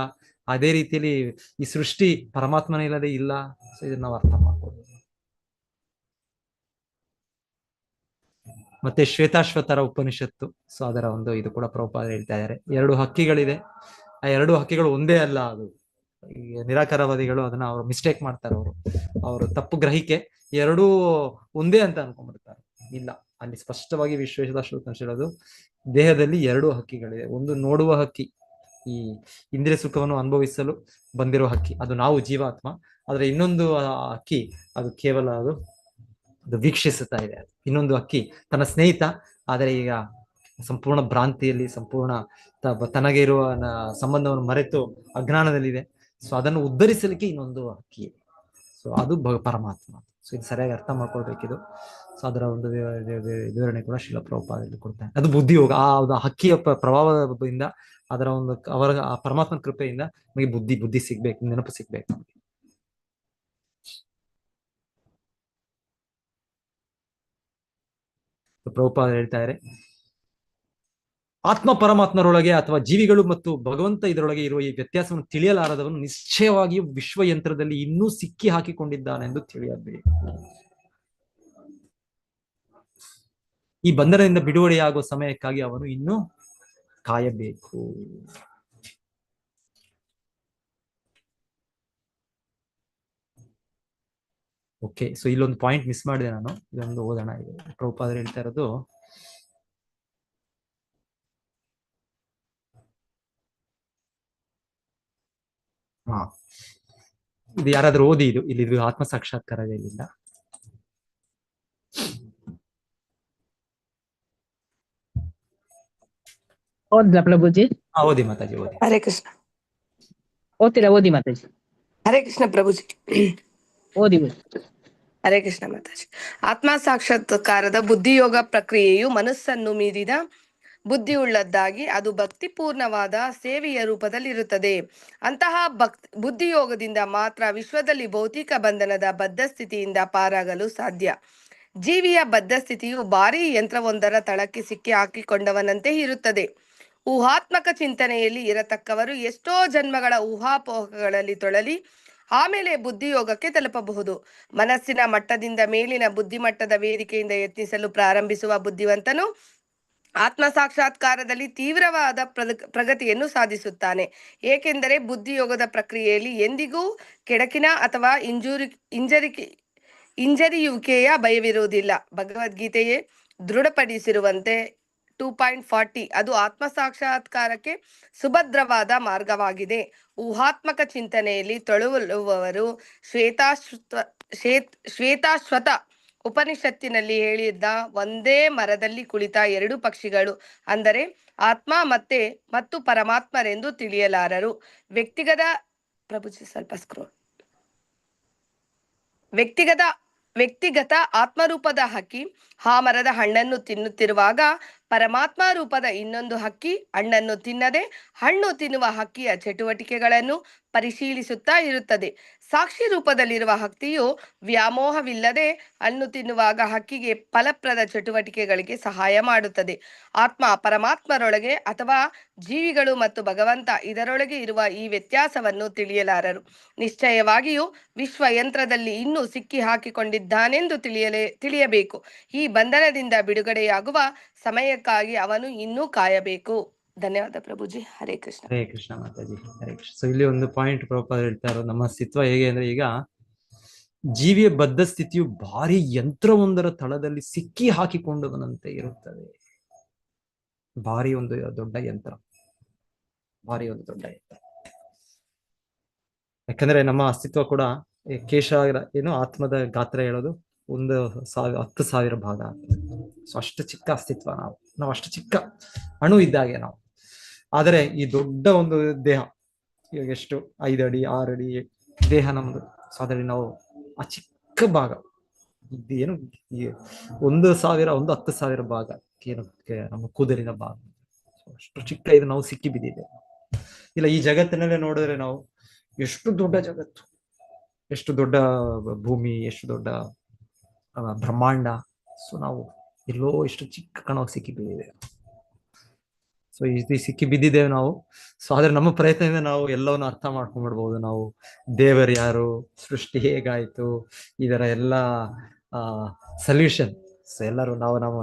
ಅದೇ ರೀತಿಯಲ್ಲಿ ಈ ಸೃಷ್ಟಿ ಪರಮಾತ್ಮನ ಇಲ್ಲದೆ ಇಲ್ಲ. ಸೊ ಇದನ್ನ ನಾವು ಅರ್ಥ ಮಾಡ್ಕೋಬಹುದು. ಮತ್ತೆ ಶ್ವೇತಾಶ್ವತರ ಉಪನಿಷತ್ತು, ಸೊ ಅದರ ಒಂದು ಇದು ಕೂಡ ಪ್ರಭುಪಾದ ಹೇಳ್ತಾ ಇದ್ದಾರೆ. 2 ಹಕ್ಕಿಗಳಿದೆ, ಆ 2 ಹಕ್ಕಿಗಳು ಒಂದೇ ಅಲ್ಲ. ಅದು ಈ ನಿರಾಕಾರವಾದಿಗಳು ಅದನ್ನ ಅವರು ಮಿಸ್ಟೇಕ್ ಮಾಡ್ತಾರೆ, ಅವರು ತಪ್ಪು ಗ್ರಹಿಕೆ, 2 ಒಂದೇ ಅಂತ ಅನ್ಕೊಂಡ್ಬಿಡ್ತಾರೆ. ಇಲ್ಲ, ಅಲ್ಲಿ ಸ್ಪಷ್ಟವಾಗಿ ಶ್ವೇತಾಶ್ವತರ ಹೇಳೋದು, ದೇಹದಲ್ಲಿ 2 ಹಕ್ಕಿಗಳಿದೆ. ಒಂದು ನೋಡುವ ಹಕ್ಕಿ, ಈ ಇಂದ್ರಿಯ ಸುಖವನ್ನು ಅನುಭವಿಸಲು ಬಂದಿರೋ ಹಕ್ಕಿ, ಅದು ನಾವು ಜೀವಾತ್ಮ. ಆದ್ರೆ ಇನ್ನೊಂದು ಹಕ್ಕಿ, ಅದು ಕೇವಲ ಅದು ವೀಕ್ಷಿಸುತ್ತಾ ಇದೆ. ಇನ್ನೊಂದು ಹಕ್ಕಿ ತನ್ನ ಸ್ನೇಹಿತ, ಆದರೆ ಈಗ ಸಂಪೂರ್ಣ ಭ್ರಾಂತಿಯಲ್ಲಿ, ಸಂಪೂರ್ಣ ತನಗೆ ಇರುವ ಸಂಬಂಧವನ್ನು ಮರೆತು ಅಜ್ಞಾನದಲ್ಲಿದೆ. ಸೊ ಅದನ್ನು ಉದ್ಧರಿಸಲಿಕ್ಕೆ ಇನ್ನೊಂದು ಹಕ್ಕಿ ಇದೆ. ಸೊ ಅದು ಪರಮಾತ್ಮ. ಸೊ ಇದು ಸರಿಯಾಗಿ ಅರ್ಥ ಮಾಡ್ಕೊಳ್ಬೇಕಿದು. ಸೊ ಅದರ ಒಂದು ವಿವರಣೆ ಕೂಡ ಶಿಲ ಪ್ರಭುಪಾದಲ್ಲಿ ಕೊಡ್ತಾರೆ. ಅದು ಬುದ್ಧಿಯೋಗ. ಆ ಹಕ್ಕಿಯ ಪ್ರಭಾವದಿಂದ, ಅದರ ಒಂದು ಅವರ ಪರಮಾತ್ಮನ ಕೃಪೆಯಿಂದ ನಮಗೆ ಬುದ್ಧಿ ಸಿಗ್ಬೇಕು, ನೆನಪು ಸಿಗ್ಬೇಕು. ಪ್ರಭುಪಾದ ಹೇಳ್ತಾರೆ, ಆತ್ಮ ಪರಮಾತ್ಮರೊಳಗೆ ಅಥವಾ ಜೀವಿಗಳು ಮತ್ತು ಭಗವಂತ ಇದರೊಳಗೆ ಇರುವ ಈ ವ್ಯತ್ಯಾಸವನ್ನು ತಿಳಿಯಲಾರದವನು ನಿಶ್ಚಯವಾಗಿಯೂ ವಿಶ್ವಯಂತ್ರದಲ್ಲಿ ಇನ್ನೂ ಸಿಕ್ಕಿ ಹಾಕಿಕೊಂಡಿದ್ದಾನೆಂದು ತಿಳಿಯಬೇಕು. ಈ ಬಂಧನದಿಂದ ಬಿಡುಗಡೆಯಾಗುವ ಸಮಯಕ್ಕಾಗಿ ಅವನು ಇನ್ನೂ ಕಾಯಬೇಕು. ಓಕೆ, ಸೊ ಇಲ್ಲೊಂದು ಪಾಯಿಂಟ್ ಮಿಸ್ ಮಾಡಿದೆ ನಾನು, ಇದೊಂದು ಓದೋಣ. ಇದು ಪ್ರಭುಪಾದರು ಹೇಳ್ತಾ ಇರೋದು, ಹಾ, ಇದು ಯಾರಾದ್ರೂ ಓದಿ, ಇದು ಆತ್ಮ ಸಾಕ್ಷಾತ್ಕಾರ ಇಲ್ಲಿಂದ. ಓದ್ಲಾ ಪ್ರಭುಜಿ? ಓದಿ ಮಾತಾಜಿ, ಓದಿ. ಹರೇ ಕೃಷ್ಣ. ಓದ್ತೀರಾ? ಓದಿ ಮಾತಾಜಿ. ಹರೇ ಕೃಷ್ಣ ಪ್ರಭುಜಿ. ಓದಿ. ಹರೇ ಕೃಷ್ಣ ಮಾತಾಜಿ. ಆತ್ಮ ಸಾಕ್ಷಾತ್ಕಾರದ ಬುದ್ಧಿಯೋಗ ಪ್ರಕ್ರಿಯೆಯು ಮನಸ್ಸನ್ನು ಮೀರಿದ ಬುದ್ಧಿಯುಳ್ಳದ್ದಾಗಿ ಅದು ಭಕ್ತಿಪೂರ್ಣವಾದ ಸೇವೆಯ ರೂಪದಲ್ಲಿರುತ್ತದೆ. ಅಂತಹ ಬುದ್ಧಿಯೋಗದಿಂದ ಮಾತ್ರ ವಿಶ್ವದಲ್ಲಿ ಭೌತಿಕ ಬಂಧನದ ಬದ್ಧ ಸ್ಥಿತಿಯಿಂದ ಪಾರಾಗಲು ಸಾಧ್ಯ. ಜೀವಿಯ ಬದ್ಧ ಸ್ಥಿತಿಯು ಭಾರೀ ಯಂತ್ರವೊಂದರ ತಳಕ್ಕೆ ಸಿಕ್ಕಿ ಹಾಕಿಕೊಂಡವನಂತೆ ಇರುತ್ತದೆ. ಊಹಾತ್ಮಕ ಚಿಂತನೆಯಲ್ಲಿ ಇರತಕ್ಕವರು ಎಷ್ಟೋ ಜನ್ಮಗಳ ಊಹಾಪೋಹಗಳಲ್ಲಿ ತೊಳಲಿ ಆಮೇಲೆ ಬುದ್ಧಿಯೋಗಕ್ಕೆ ತಲುಪಬಹುದು. ಮನಸ್ಸಿನ ಮಟ್ಟದಿಂದ ಮೇಲಿನ ಬುದ್ಧಿಮಟ್ಟದ ವೇದಿಕೆಯಿಂದ ಯತ್ನಿಸಲು ಪ್ರಾರಂಭಿಸುವ ಬುದ್ಧಿವಂತನು ಆತ್ಮ ಸಾಕ್ಷಾತ್ಕಾರದಲ್ಲಿ ತೀವ್ರವಾದ ಪ್ರಗತಿಯನ್ನು ಸಾಧಿಸುತ್ತಾನೆ. ಏಕೆಂದರೆ ಬುದ್ಧಿಯೋಗದ ಪ್ರಕ್ರಿಯೆಯಲ್ಲಿ ಎಂದಿಗೂ ಕೆಡಕಿನ ಅಥವಾ ಹಿಂಜರಿಯುವಿಕೆಯ ಭಯವಿರುವುದಿಲ್ಲ. ಭಗವದ್ಗೀತೆಯೇ ದೃಢಪಡಿಸಿರುವಂತೆ 2.40 ಅದು ಆತ್ಮ ಸಾಕ್ಷಾತ್ಕಾರಕ್ಕೆ ಸುಭದ್ರವಾದ ಮಾರ್ಗವಾಗಿದೆ. ಊಹಾತ್ಮಕ ಚಿಂತನೆಯಲ್ಲಿ ತೊಳಲುವವರು ಶ್ವೇತಾಶ್ವತ ಉಪನಿಷತ್ತಿನಲ್ಲಿ ಹೇಳಿದ್ದ ಒಂದೇ ಮರದಲ್ಲಿ ಕುಳಿತ ಎರಡು ಪಕ್ಷಿಗಳು ಅಂದರೆ ಆತ್ಮ ಮತ್ತು ಪರಮಾತ್ಮರೆಂದು ತಿಳಿಯಲಾರರು. ಪ್ರಭುಜಿ ಸ್ವಲ್ಪ ಸ್ಕ್ರೋಲ್. ವ್ಯಕ್ತಿಗತ ಆತ್ಮರೂಪದ ಹಕ್ಕಿ ಆ ಮರದ ಹಣ್ಣನ್ನು ತಿನ್ನುತ್ತಿರುವಾಗ ಪರಮಾತ್ಮ ರೂಪದ ಇನ್ನೊಂದು ಹಕ್ಕಿ ಹಣ್ಣನ್ನು ತಿನ್ನದೆ ಹಣ್ಣು ತಿನ್ನುವ ಹಕ್ಕಿಯ ಚಟುವಟಿಕೆಗಳನ್ನು ಪರಿಶೀಲಿಸುತ್ತಾ ಇರುತ್ತದೆ. ಸಾಕ್ಷಿ ರೂಪದಲ್ಲಿರುವ ಹಕ್ಕಿಯು ವ್ಯಾಮೋಹವಿಲ್ಲದೆ ಹಣ್ಣು ತಿನ್ನುವಾಗ ಹಕ್ಕಿಗೆ ಫಲಪ್ರದ ಚಟುವಟಿಕೆಗಳಿಗೆ ಸಹಾಯ ಮಾಡುತ್ತದೆ. ಆತ್ಮ ಪರಮಾತ್ಮರೊಳಗೆ ಅಥವಾ ಜೀವಿಗಳು ಮತ್ತು ಭಗವಂತ ಇದರೊಳಗೆ ಇರುವ ಈ ವ್ಯತ್ಯಾಸವನ್ನು ತಿಳಿಯಲಾರರು. ನಿಶ್ಚಯವಾಗಿಯೂ ವಿಶ್ವಯಂತ್ರದಲ್ಲಿ ಇನ್ನೂ ಸಿಕ್ಕಿ ಹಾಕಿಕೊಂಡಿದ್ದಾನೆಂದು ತಿಳಿಯಬೇಕು. ಈ ಬಂಧನದಿಂದ ಬಿಡುಗಡೆಯಾಗುವ ಸಮಯಕ್ಕಾಗಿ ಅವನು ಇನ್ನೂ ಕಾಯಬೇಕು. ಧನ್ಯವಾದ ಪ್ರಭುಜಿ. ಹರೇ ಕೃಷ್ಣ. ಹರೇ ಕೃಷ್ಣ ಮಾತಾಜಿ, ಹರೇ ಕೃಷ್ಣ. ಸೊ ಇಲ್ಲಿ ಒಂದು ಪಾಯಿಂಟ್ ಪ್ರಭುಪಾದ ಹೇಳ್ತಾ ಇರೋದು, ನಮ್ಮ ಅಸ್ತಿತ್ವ ಹೇಗೆ ಅಂದ್ರೆ, ಈಗ ಜೀವಿಯ ಬದ್ಧ ಸ್ಥಿತಿಯು ಭಾರಿ ಯಂತ್ರವೊಂದರ ತಳದಲ್ಲಿ ಸಿಕ್ಕಿ ಹಾಕಿಕೊಂಡವನಂತೆ ಇರುತ್ತದೆ. ಭಾರಿ ಒಂದು ದೊಡ್ಡ ಯಂತ್ರ. ಯಾಕಂದ್ರೆ ನಮ್ಮ ಅಸ್ತಿತ್ವ ಕೂಡ ಕೇಶ ಏನು ಆತ್ಮದ ಗಾತ್ರ ಹೇಳೋದು 10,000 ಭಾಗ. ಸೊ ಅಷ್ಟು ಚಿಕ್ಕ ಅಸ್ತಿತ್ವ ನಾವು ಅಷ್ಟು ಚಿಕ್ಕ ಅಣು ಇದ್ದಾಗೆ ನಾವು. ಆದರೆ ಈ ದೊಡ್ಡ ಒಂದು ದೇಹ, ಇವಾಗ ಎಷ್ಟು 5 ಅಡಿ 6 ಅಡಿ ದೇಹ ನಮ್ದು. ಸೊ ಅದರಲ್ಲಿ ನಾವು ಆ ಚಿಕ್ಕ ಭಾಗ ಇದೇನು 1,000 10,000 ಭಾಗ ಏನು ನಮ್ಮ ಕೂದಲಿನ ಭಾಗ. ಅಷ್ಟು ಚಿಕ್ಕ ಇದು ನಾವು ಸಿಕ್ಕಿ ಬಿದ್ದಿದ್ದೇವೆ. ಇಲ್ಲ, ಈ ಜಗತ್ತಿನಲ್ಲೇ ನೋಡಿದ್ರೆ ನಾವು ಎಷ್ಟು ದೊಡ್ಡ ಜಗತ್ತು, ಎಷ್ಟು ದೊಡ್ಡ ಭೂಮಿ, ಎಷ್ಟು ದೊಡ್ಡ ಬ್ರಹ್ಮಾಂಡ. ಸೊ ನಾವು ಎಲ್ಲೋ ಎಷ್ಟು ಚಿಕ್ಕ ಕಣವಾಗಿ ಸಿಕ್ಕಿ ಬಿದ್ದಿದ್ದೇವೆ. ಸೊ ಇದು ಸಿಕ್ಕಿ ಬಿದ್ದಿದ್ದೇವೆ ನಾವು. ಸೊ ಆದ್ರೆ ನಮ್ಮ ಪ್ರಯತ್ನದಿಂದ ನಾವು ಎಲ್ಲವನ್ನು ಅರ್ಥ ಮಾಡ್ಕೊಂಡ್ಬಿಡ್ಬೋದು. ನಾವು ದೇವರು ಯಾರು, ಸೃಷ್ಟಿ ಹೇಗಾಯ್ತು, ಇದರ ಎಲ್ಲ ಸೊಲ್ಯೂಷನ್. ಸೊ ಎಲ್ಲರೂ ನಾವು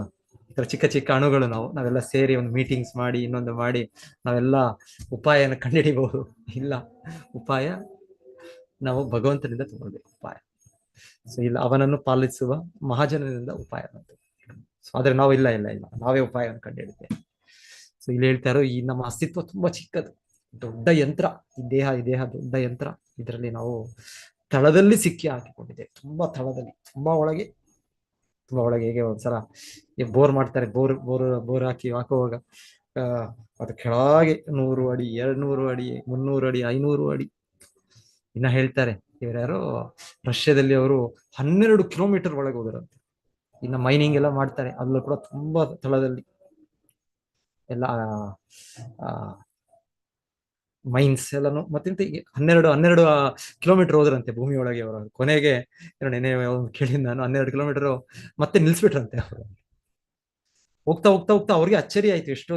ಈ ತರ ಚಿಕ್ಕ ಚಿಕ್ಕ ಅಣುಗಳು ನಾವೆಲ್ಲ ಸೇರಿ ಒಂದು ಮೀಟಿಂಗ್ಸ್ ಮಾಡಿ ಇನ್ನೊಂದು ಮಾಡಿ ನಾವೆಲ್ಲ ಉಪಾಯನ ಕಂಡುಹಿಡಿಬಹುದು. ಇಲ್ಲ, ಉಪಾಯ ನಾವು ಭಗವಂತನಿಂದ ತಗೊಳ್ಬೇಕು ಉಪಾಯ. ಸೊ ಇಲ್ಲ, ಅವನನ್ನು ಪಾಲಿಸುವ ಮಹಾಜನದಿಂದ ಉಪಾಯ. ಸೊ ಆದ್ರೆ ನಾವು ಇಲ್ಲ ನಾವೇ ಉಪಾಯವನ್ನು ಕಂಡುಹಿಡಿತೇವೆ. ಸೊ ಇಲ್ಲಿ ಹೇಳ್ತಾರೋ, ಈ ನಮ್ಮ ಅಸ್ತಿತ್ವ ತುಂಬಾ ಚಿಕ್ಕದು, ದೊಡ್ಡ ಯಂತ್ರ. ಈ ದೇಹ ದೊಡ್ಡ ಯಂತ್ರ. ಇದರಲ್ಲಿ ನಾವು ತಳದಲ್ಲಿ ಸಿಕ್ಕಿ ಹಾಕಿಕೊಂಡಿದ್ದೇವೆ. ತುಂಬಾ ತಳದಲ್ಲಿ, ತುಂಬಾ ಒಳಗೆ. ಹೇಗೆ ಒಂದ್ಸಲ ಬೋರ್ ಮಾಡ್ತಾರೆ, ಬೋರ್ ಹಾಕುವಾಗ ಅದು ಕೆಳಗೆ 100 ಅಡಿ 200 ಅಡಿ 300 ಅಡಿ 500 ಅಡಿ. ಇನ್ನ ಹೇಳ್ತಾರೆ ಇವರ್ಯಾರು ರಷ್ಯಾದಲ್ಲಿ, ಅವರು 12 ಕಿಲೋಮೀಟರ್ ಒಳಗೆ ಹೋದರಂತೆ. ಇನ್ನ ಮೈನಿಂಗ್ ಎಲ್ಲ ಮಾಡ್ತಾರೆ, ಅಲ್ಲೂ ಕೂಡ ತುಂಬಾ ತಳದಲ್ಲಿ ಎಲ್ಲ ಮೈನ್ಸ್ ಎಲ್ಲಾನು. ಮತ್ತೆ 12 ಕಿಲೋಮೀಟರ್ ಹೋದ್ರಂತೆ ಭೂಮಿಯೊಳಗೆ ಅವರು. ಕೊನೆಗೆ ನೆನೆ ಕೇಳಿದ್ ನಾನು, 12 ಕಿಲೋಮೀಟರ್ ಮತ್ತೆ ನಿಲ್ಸ್ಬಿಟ್ರಂತೆ ಅವರು. ಹೋಗ್ತಾ ಹೋಗ್ತಾ ಹೋಗ್ತಾ ಅವ್ರಿಗೆ ಅಚ್ಚರಿ ಆಯ್ತು, ಎಷ್ಟೋ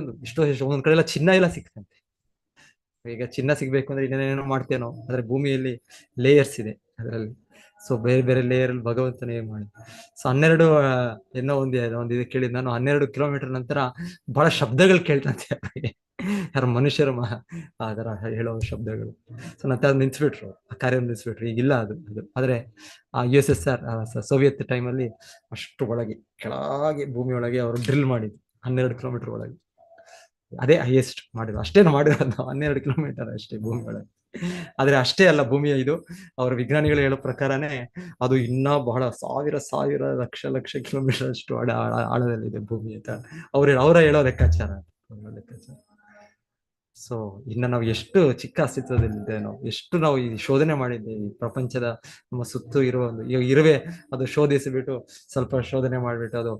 ಒಂದೊಂದ್ ಕಡೆ ಎಲ್ಲ ಚಿನ್ನ ಎಲ್ಲ ಸಿಕ್ತಂತೆ. ಈಗ ಚಿನ್ನ ಸಿಗ್ಬೇಕು ಅಂದ್ರೆ ಇನ್ನೇನೇನೋ ಮಾಡ್ತೇನೋ, ಆದ್ರೆ ಭೂಮಿಯಲ್ಲಿ ಲೇಯರ್ಸ್ ಇದೆ ಅದರಲ್ಲಿ. ಸೊ ಬೇರೆ ಬೇರೆ ಲೇಯರ್ ಅಲ್ಲಿ ಭಗವಂತನೇ ಮಾಡಿ. ಸೊ 12 ಏನೋ ಒಂದು ಇದು ಕೇಳಿದ್ ನಾನು, 12 ಕಿಲೋಮೀಟರ್ ನಂತರ ಬಹಳ ಶಬ್ದಗಳು ಕೇಳ್ತಂತೆ ಅವರಿಗೆ, ಯಾರು ಮನುಷ್ಯರು ಅದರ ಹೇಳೋ ಶಬ್ದಗಳು. ಸೊ ನಂತರ ನಿಲ್ಸ್ಬಿಟ್ರು, ಆ ಕಾರ್ಯ ನಿಲ್ಸ್ಬಿಟ್ರು. ಈಗಿಲ್ಲ ಅದು. ಆದ್ರೆ ಆ USSR ಸೋವಿಯತ್ ಟೈಮಲ್ಲಿ ಅಷ್ಟು ಒಳಗೆ ಕೆಳಗೆ ಭೂಮಿ ಒಳಗೆ ಅವರು ಡ್ರಿಲ್ ಮಾಡಿದ್ರು 12 ಕಿಲೋಮೀಟರ್ ಒಳಗೆ. ಅದೇ ಹೈಯೆಸ್ಟ್ ಮಾಡಿದ್ರು, ಅಷ್ಟೇನು ಮಾಡಿರೋದು 12 ಕಿಲೋಮೀಟರ್ ಅಷ್ಟೇ ಭೂಮಿ ಒಳಗೆ. ಆದ್ರೆ ಅಷ್ಟೇ ಅಲ್ಲ, ಭೂಮಿಯ ಇದು ಅವ್ರ ವಿಜ್ಞಾನಿಗಳು ಹೇಳೋ ಪ್ರಕಾರನೇ ಅದು ಇನ್ನ ಬಹಳ ಸಾವಿರ ಲಕ್ಷ ಕಿಲೋಮೀಟರ್ ಅಷ್ಟು ಆಳದಲ್ಲಿದೆ ಭೂಮಿ ಅಂತ ಅವರ ಹೇಳೋ ಲೆಕ್ಕಾಚಾರ. ಸೊ ಇನ್ನ ನಾವು ಎಷ್ಟು ಚಿಕ್ಕ ಅಸ್ತಿತ್ವದಲ್ಲಿದ್ದೇವೆ, ನಾವು ಎಷ್ಟು ನಾವು ಈ ಶೋಧನೆ ಮಾಡಿದ್ದೇವೆ ಈ ಪ್ರಪಂಚದ ನಮ್ಮ ಸುತ್ತು ಇರುವ ಒಂದು ಇರುವೆ. ಅದು ಶೋಧಿಸಿಬಿಟ್ಟು ಸ್ವಲ್ಪ ಶೋಧನೆ ಮಾಡ್ಬಿಟ್ಟು ಅದು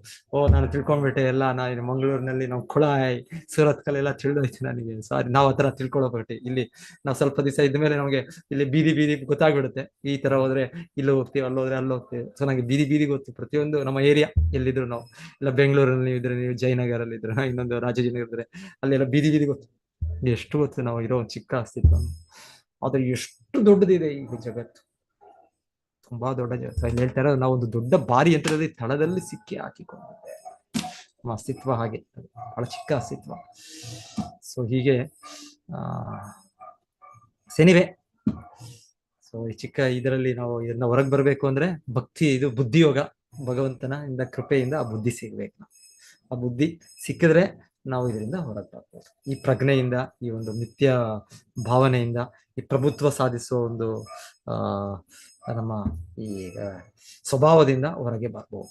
ನಾನು ತಿಳ್ಕೊಂಡ್ಬಿಟ್ಟೆ ಎಲ್ಲ. ನಾನು ಮಂಗಳೂರಿನಲ್ಲಿ ನಾವು ಕುಳಾಯ್ ಸೂರತ್ ಕಲ್ಲೆಲ್ಲ ತಿಳಿದೋಯ್ತು ನನಗೆ. ಸಾರಿ, ನಾವು ಆತರ ತಿಳ್ಕೊಳ್ಳೋಬಿಟ್ಟೆ. ಇಲ್ಲಿ ನಾವು ಸ್ವಲ್ಪ ದಿವಸ ಇದ್ಮೇಲೆ ನಮಗೆ ಇಲ್ಲಿ ಬೀದಿ ಗೊತ್ತಾಗ್ಬಿಡುತ್ತೆ. ಈ ತರ ಹೋದ್ರೆ ಇಲ್ಲಿ ಹೋಗ್ತೀವಿ, ಅಲ್ಲೋದ್ರೆ ಅಲ್ಲಿ ಹೋಗ್ತೀವಿ. ಸೊ ನಂಗೆ ಬೀದಿ ಗೊತ್ತು, ಪ್ರತಿಯೊಂದು ನಮ್ಮ ಏರಿಯಾ ಎಲ್ಲಿದ್ರು ನಾವು. ಇಲ್ಲ ಬೆಂಗಳೂರಲ್ಲಿ ನೀವು ಇದ್ರೆ, ನೀವು ಜಯನಗರಲ್ಲಿ ಇದ್ರೆ, ಇನ್ನೊಂದು ರಾಜಾಜಿನಗರ ಇದ್ರೆ, ಅಲ್ಲೆಲ್ಲ ಬೀದಿ ಗೊತ್ತು. ಎಷ್ಟು ಗೊತ್ತು ನಾವು ಇರೋ ಒಂದು ಚಿಕ್ಕ ಅಸ್ತಿತ್ವ, ಆದ್ರೆ ಎಷ್ಟು ದೊಡ್ಡದಿದೆ ಈಗ ಜಗತ್ತು, ತುಂಬಾ ದೊಡ್ಡ ಜಗತ್ತು. ಅಲ್ಲಿ ಹೇಳ್ತಾರೆ ನಾವು ಒಂದು ದೊಡ್ಡ ಭಾರಿ ಯಂತ್ರದಲ್ಲಿ ತಳದಲ್ಲಿ ಸಿಕ್ಕಿ ಹಾಕಿಕೊಂಡಿದ್ದೇವೆ. ನಮ್ಮ ಅಸ್ತಿತ್ವ ಹಾಗೆ ಬಹಳ ಚಿಕ್ಕ ಅಸ್ತಿತ್ವ. ಸೊ ಹೀಗೆ ಸೆನಿವೆ. ಸೊ ಈ ಚಿಕ್ಕ ಇದರಲ್ಲಿ ನಾವು ಇದನ್ನ ಹೊರಗೆ ಬರ್ಬೇಕು ಅಂದ್ರೆ ಭಕ್ತಿ, ಇದು ಬುದ್ಧಿಯೋಗ. ಭಗವಂತನ ಇಂದ ಕೃಪೆಯಿಂದ ಆ ಬುದ್ಧಿ ಸಿಗ್ಬೇಕು. ಆ ಬುದ್ಧಿ ಸಿಕ್ಕಿದ್ರೆ ನಾವು ಇದರಿಂದ ಹೊರಗೆ ಬರ್ಬೋದು. ಈ ಪ್ರಜ್ಞೆಯಿಂದ, ಈ ಒಂದು ನಿತ್ಯ ಭಾವನೆಯಿಂದ, ಈ ಪ್ರಭುತ್ವ ಸಾಧಿಸುವ ಒಂದು ನಮ್ಮ ಈ ಸ್ವಭಾವದಿಂದ ಹೊರಗೆ ಬರ್ಬೋದು.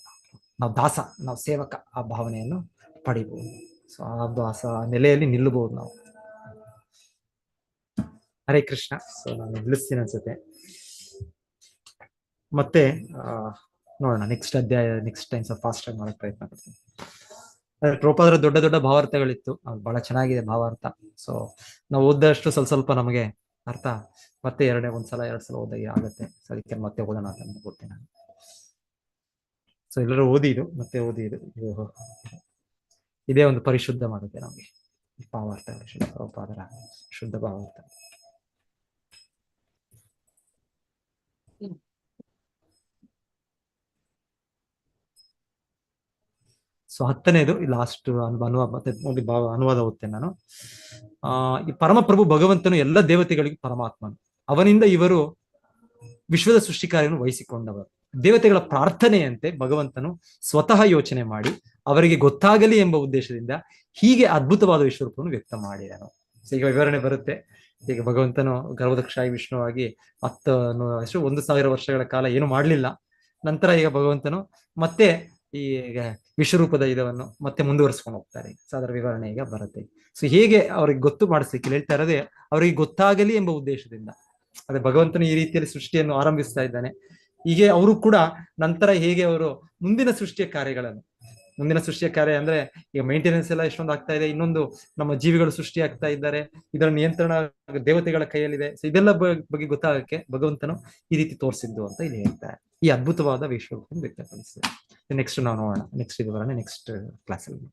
ನಾವು ದಾಸ, ನಾವು ಸೇವಕ, ಆ ಭಾವನೆಯನ್ನು ಪಡಿಬಹುದು. ಸೊ ಆ ದಾಸ ನೆಲೆಯಲ್ಲಿ ನಿಲ್ಲಬಹುದು ನಾವು. ಹರೇ ಕೃಷ್ಣ. ಸೊ ನಾನು ನಿಲ್ಲಿಸ್ತೀನಿ ಅನ್ಸುತ್ತೆ. ಮತ್ತೆ ನೋಡೋಣ ನೆಕ್ಸ್ಟ್ ಅಧ್ಯಾಯ, ನೆಕ್ಸ್ಟ್ ಟೈಮ್ ಸ್ವಲ್ಪ ಫಾಸ್ಟ್ ಆಗಿ ಮಾಡಕ್ ಪ್ರಯತ್ನ ಪಡ್ತೀನಿ. ಪ್ರಭುಪಾದರ ದೊಡ್ಡ ಭಾವಾರ್ಥಗಳಿತ್ತು, ಅದು ಬಹಳ ಚೆನ್ನಾಗಿದೆ ಭಾವಾರ್ಥ. ಸೊ ನಾವು ಓದಷ್ಟು ಸ್ವಲ್ಪ ನಮಗೆ ಅರ್ಥ ಮತ್ತೆ ಎರಡು ಸಲ ಓದಾಗಿ ಆಗುತ್ತೆ. ಸೊ ಅದಕ್ಕೆ ಮತ್ತೆ ಓದೋಣ ಅಂತ ಅನ್ಕೊಳ್ತೇನೆ ನಾನು. ಸೊ ಎಲ್ಲರೂ ಓದಿ ಇದು ಇದೇ ಒಂದು ಪರಿಶುದ್ಧ ಮಾಡುತ್ತೆ ನಮಗೆ ಭಾವಾರ್ಥಗಳು, ಪ್ರಭುಪಾದರ ಶುದ್ಧ ಭಾವಾರ್ಥ. ಸೊ 10ನೇದು ಲಾಸ್ಟ್ ಅನುವಾದ, ಮತ್ತೆ ಅನುವಾದ ಓದ್ತೇನೆ ನಾನು. ಈ ಪರಮಪ್ರಭು ಭಗವಂತನು ಎಲ್ಲ ದೇವತೆಗಳಿಗೆ ಪರಮಾತ್ಮನು. ಅವನಿಂದ ಇವರು ವಿಶ್ವದ ಸೃಷ್ಟಿ ಕಾರ್ಯವನ್ನು ವಹಿಸಿಕೊಂಡವರು. ದೇವತೆಗಳ ಪ್ರಾರ್ಥನೆಯಂತೆ ಭಗವಂತನು ಸ್ವತಃ ಯೋಚನೆ ಮಾಡಿ ಅವರಿಗೆ ಗೊತ್ತಾಗಲಿ ಎಂಬ ಉದ್ದೇಶದಿಂದ ಹೀಗೆ ಅದ್ಭುತವಾದ ವಿಶ್ವರೂಪವನ್ನು ವ್ಯಕ್ತ ಮಾಡಿದನು. ಸೊ ಈಗ ವಿವರಣೆ ಬರುತ್ತೆ. ಈಗ ಭಗವಂತನು ಗರ್ಭದಕ್ಷಾಯಿ ವಿಷ್ಣುವಾಗಿ 1,000 ವರ್ಷಗಳ ಕಾಲ ಏನು ಮಾಡ್ಲಿಲ್ಲ. ನಂತರ ಈಗ ಭಗವಂತನು ಮತ್ತೆ ಈಗ ವಿಶ್ವರೂಪದ ಇದವನ್ನು ಮತ್ತೆ ಮುಂದುವರಿಸ್ಕೊಂಡು ಹೋಗ್ತಾರೆ. ಸೊ ಅದರ ವಿವರಣೆ ಈಗ ಬರುತ್ತೆ. ಸೊ ಹೇಗೆ ಅವ್ರಿಗೆ ಗೊತ್ತು ಮಾಡಿಸ್ಲಿಕ್ಕೆ ಹೇಳ್ತಾ ಇರೋದೇ ಅವರಿಗೆ ಗೊತ್ತಾಗಲಿ ಎಂಬ ಉದ್ದೇಶದಿಂದ. ಅದೇ ಭಗವಂತನು ಈ ರೀತಿಯಲ್ಲಿ ಸೃಷ್ಟಿಯನ್ನು ಆರಂಭಿಸ್ತಾ ಇದ್ದಾನೆ. ಹೀಗೆ ಅವರು ಕೂಡ ನಂತರ ಹೇಗೆ ಅವರು ಮುಂದಿನ ಸೃಷ್ಟಿಯ ಕಾರ್ಯ ಅಂದ್ರೆ ಈಗ ಮೇಂಟೆನೆನ್ಸ್ ಎಲ್ಲ ಎಷ್ಟೊಂದು ಆಗ್ತಾ ಇದೆ. ಇನ್ನೊಂದು ನಮ್ಮ ಜೀವಿಗಳು ಸೃಷ್ಟಿ ಆಗ್ತಾ ಇದ್ದಾರೆ, ಇದರ ನಿಯಂತ್ರಣ ದೇವತೆಗಳ ಕೈಯಲ್ಲಿದೆ. ಸೊ ಇದೆಲ್ಲ ಬಗ್ಗೆ ಗೊತ್ತಾಗಕ್ಕೆ ಭಗವಂತನು ಈ ರೀತಿ ತೋರಿಸಿದ್ದು ಅಂತ ಇಲ್ಲಿ ಹೇಳ್ತಾರೆ. ಈ ಅದ್ಭುತವಾದ ವಿಶ್ವರೂಪವನ್ನು ವ್ಯಕ್ತಪಡಿಸಿದೆ. ನೆಕ್ಸ್ಟ್ ನಾವು ನೋಡೋಣ, ನೆಕ್ಸ್ಟ್ ವಿವರಣೆ ನೆಕ್ಸ್ಟ್ ಕ್ಲಾಸಲ್ಲಿ.